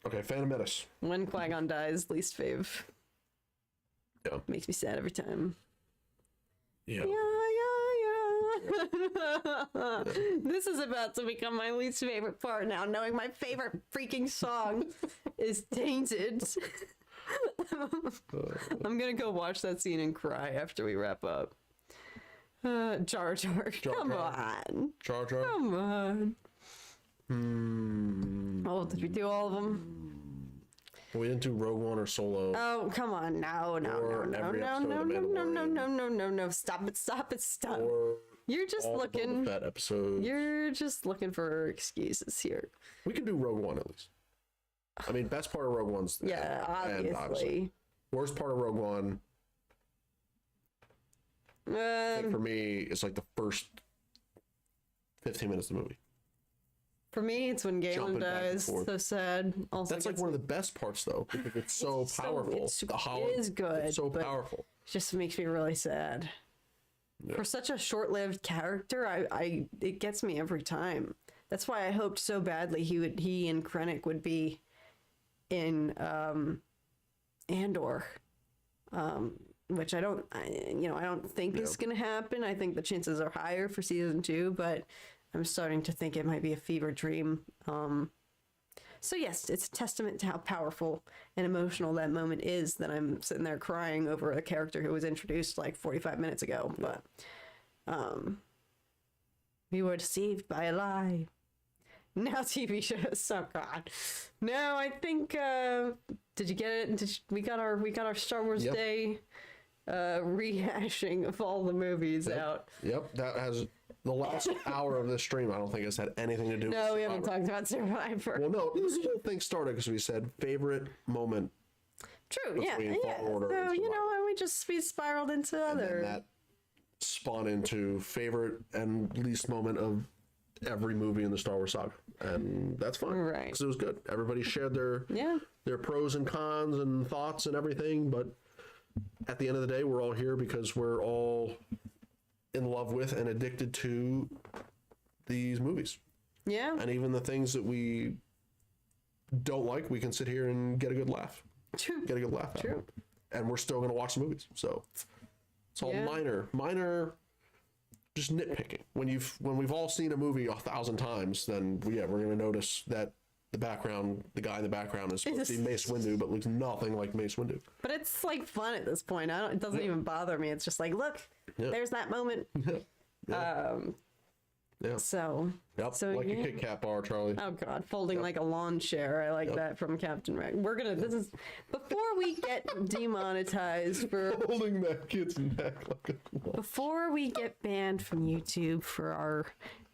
Okay, Phantom Menace. When Qui-Gon dies, least fave. Yeah. Makes me sad every time. Yeah. Yeah. This is about to become my least favorite part now, knowing my favorite freaking song is tainted. I'm gonna go watch that scene and cry after we wrap up. Jar Jar, come on. Jar Jar. Come on. Oh, did we do all of them? We didn't do Rogue One or Solo. Oh, come on. No. Stop it. Or You're just looking. That episode. You're just looking for excuses here. We can do Rogue One at least. I mean, best part of Rogue One's obviously. Worst part of Rogue One, I think for me, it's like the first 15 minutes of the movie. For me, it's when Galen dies. So sad. Also, that's like one of the best parts, though, because it's so powerful. It is good. It's so powerful. It just makes me really sad. Yeah. For such a short-lived character, it gets me every time. That's why I hoped so badly he and Krennic would be in Andor, which I don't think is going to happen. I think the chances are higher for season 2, but I'm starting to think it might be a fever dream. So yes, it's a testament to how powerful and emotional that moment is that I'm sitting there crying over a character who was introduced like 45 minutes ago. But we were deceived by a lie. Now TV shows. Oh God. No, I think. Did you get it? We got our Star Wars Day rehashing of all the movies out. Yep, that has the last hour of this stream. I don't think it's had anything to do. No, we haven't talked about Survivor. Well, no, this whole thing started because we said favorite moment. True. Yeah. So we spiraled into other. And that spawned into favorite and least moment of every movie in the Star Wars saga, and that's fine, right? Because it was good. Everybody shared their pros and cons and thoughts and everything, but at the end of the day, we're all here because we're all in love with and addicted to these movies. Yeah. And even the things that we don't like, we can sit here and get a good laugh. True. Get a good laugh out of True. it. And we're still going to watch the movies. So it's all Yeah. minor, just nitpicking. When we've all seen a movie 1,000 times, then we're going to notice that the guy in the background is supposed to be Mace Windu, but looks nothing like Mace Windu. But it's like fun at this point. It doesn't even bother me. It's just like, look, there's that moment. Yeah. So. Yep. So, like yeah. a Kit Kat bar, Charlie. Oh God, folding like a lawn chair. I like that from Captain Rex. Before we get demonetized for Holding that kid's neck like a before we get banned from YouTube for our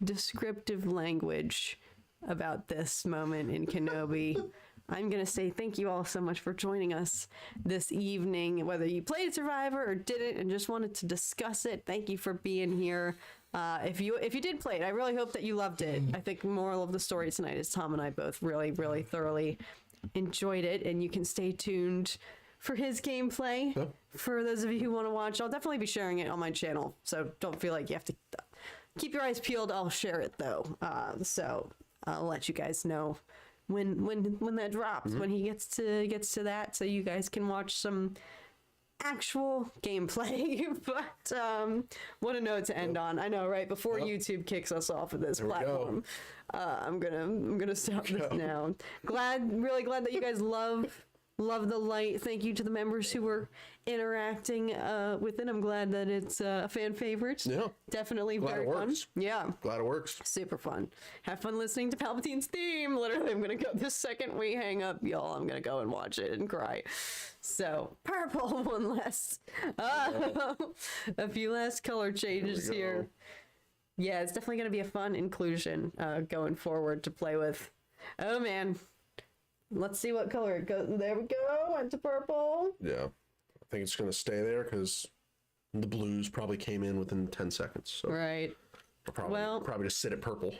descriptive language about this moment in Kenobi, I'm going to say thank you all so much for joining us this evening, whether you played Survivor or didn't and just wanted to discuss it. Thank you for being here. If you did play it, I really hope that you loved it. I think the moral of the story tonight is Tom and I both really, really thoroughly enjoyed it, and you can stay tuned for his gameplay. Yeah. For those of you who want to watch, I'll definitely be sharing it on my channel, so don't feel like you have to keep your eyes peeled. I'll share it though, so I'll let you guys know when that drops, when he gets to that, so you guys can watch some actual gameplay. But what a note to end on. I know, right before YouTube kicks us off of this platform. I'm gonna stop this now. Really glad that you guys love the light. Thank you to the members who were interacting with it. I'm glad that it's a fan favorite. Yeah, definitely glad very it fun. works. Yeah, glad it works. Super fun. Have fun listening to Palpatine's theme. Literally, I'm gonna go the second we hang up, y'all. I'm gonna go and watch it and cry. So purple, one less. A few last color changes here. Yeah, it's definitely gonna be a fun inclusion going forward to play with. Oh man, let's see what color it goes. There we go. Went to purple. Yeah, I think it's gonna stay there because the blues probably came in within 10 seconds. So Right. probably just sit at purple.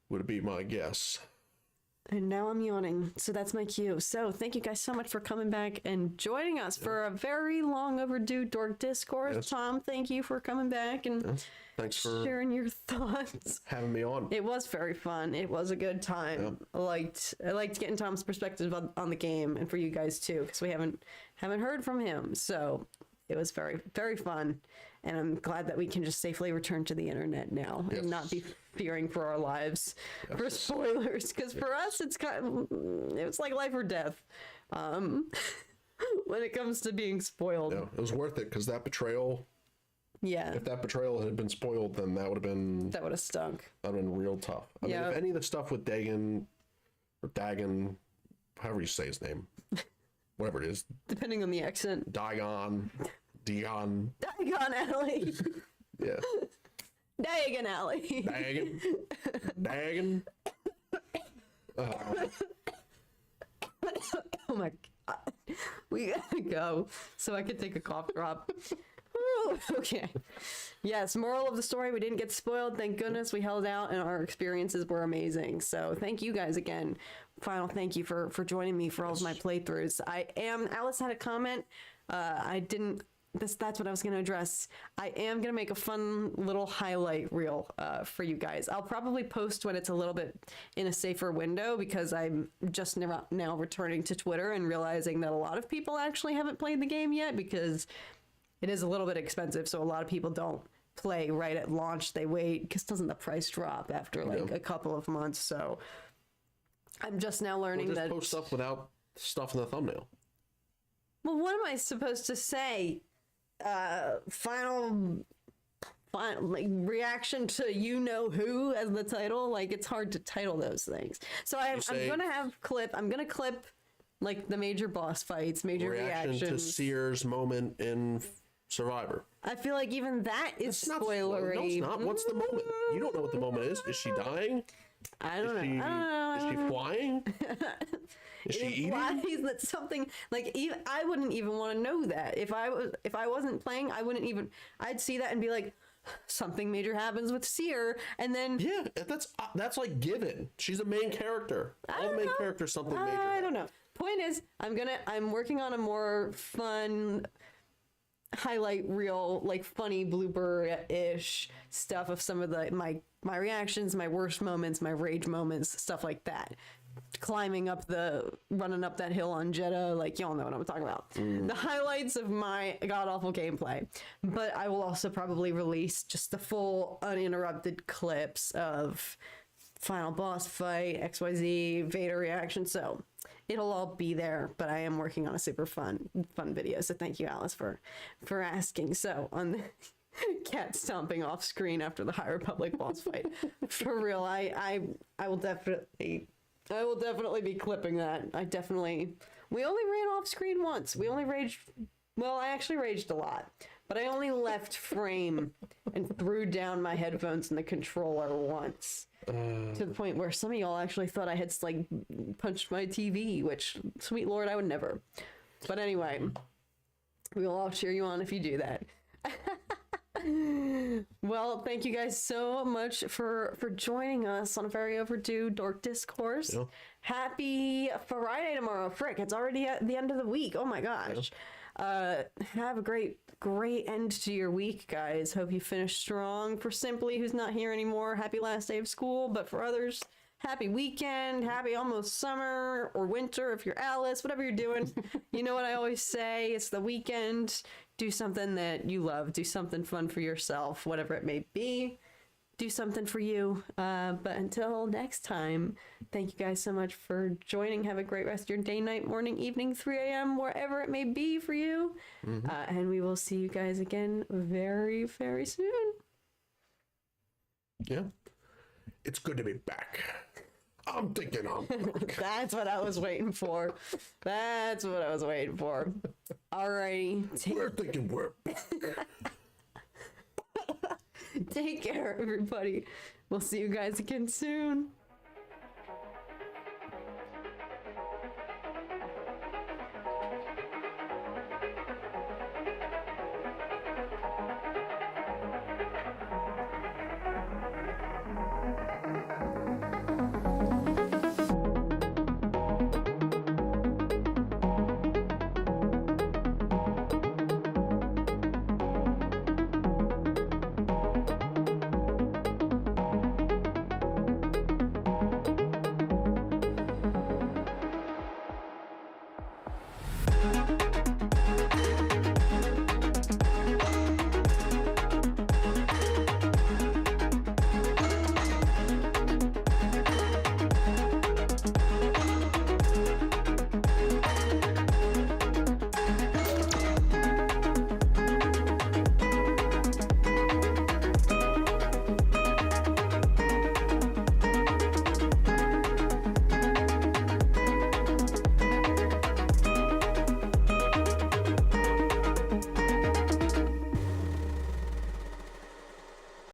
Would be my guess. And now I'm yawning, so that's my cue. So thank you guys so much for coming back and joining us for a very long overdue Dork Discourse. Yes. Tom, thank you for coming back and Thanks for sharing your thoughts. having me on. It was very fun. It was a good time. I liked getting Tom's perspective on the game, and for you guys too, because we haven't heard from him. So it was very, very fun. And I'm glad that we can just safely return to the internet now and not be fearing for our lives for spoilers. Because for us, it's like life or death when it comes to being spoiled. Yeah, it was worth it because that betrayal. Yeah. If that betrayal had been spoiled, then that would have stunk. That would have been real tough. I mean, if any of the stuff with Dagon or Dagon, however you say his name, whatever it is, Depending on the accent. Digon Alley. Yeah. Diagon Alley. Dagon. Oh my God. We gotta go so I can take a cough drop. Whew, okay. Yes, moral of the story, we didn't get spoiled. Thank goodness we held out and our experiences were amazing. So thank you guys again. Final thank you for joining me for all of my playthroughs. Alice had a comment. That's what I was going to address. I am going to make a fun little highlight reel for you guys. I'll probably post when it's a little bit in a safer window because I'm just now returning to Twitter and realizing that a lot of people actually haven't played the game yet because it is a little bit expensive. So a lot of people don't play right at launch. They wait because doesn't the price drop after like a couple of months? So I'm just now learning that post stuff without stuff in the thumbnail. Well, what am I supposed to say? Final like reaction to you know who as the title. Like it's hard to title those things. So I'm gonna clip like the major boss fights, major reaction to Seer's moment in Survivor. I feel like even that is spoilery. No, it's not. What's the moment? You don't know what the moment is. Is she dying? I don't know. Is she flying? Is she eating? That something like I wouldn't even want to know that if I wasn't playing. I'd see that and be like, something major happens with Seer, and then that's like given. She's a main character. All the main characters, something major. I don't know. Point is, I'm working on a more fun highlight reel, like funny blooper-ish stuff of some of my reactions, my worst moments, my rage moments, stuff like that. running up that hill on Jedi. Like, y'all know what I'm talking about. The highlights of my god-awful gameplay. But I will also probably release just the full uninterrupted clips of final boss fight, XYZ, Vader reaction. So it'll all be there, but I am working on a super fun video. So thank you, Alice, for asking. So on the cat stomping off screen after the High Republic boss fight. For real, I will definitely be clipping that. We only ran off screen once. We only raged. Well, I actually raged a lot, but I only left frame and threw down my headphones and the controller once. To the point where some of y'all actually thought I had like punched my TV, which, sweet lord, I would never. But anyway, we will all cheer you on if you do that. Well, thank you guys so much for joining us on a very overdue Dork Discourse. Yeah. Happy Friday tomorrow. Frick, it's already at the end of the week. Oh my gosh. Have a great end to your week, guys. Hope you finish strong. For Simply, who's not here anymore, happy last day of school. But for others, happy weekend, happy almost summer or winter if you're Alice, whatever you're doing. You know what I always say, it's the weekend. Do something that you love. Do something fun for yourself, whatever it may be. Do something for you. But until next time, thank you guys so much for joining. Have a great rest of your day, night, morning, evening, 3 a.m., wherever it may be for you. And we will see you guys again very, very soon. Yeah. It's good to be back. I'm thinking I'm back. That's what I was waiting for. Alrighty. We're thinking we're back. Take care, everybody. We'll see you guys again soon.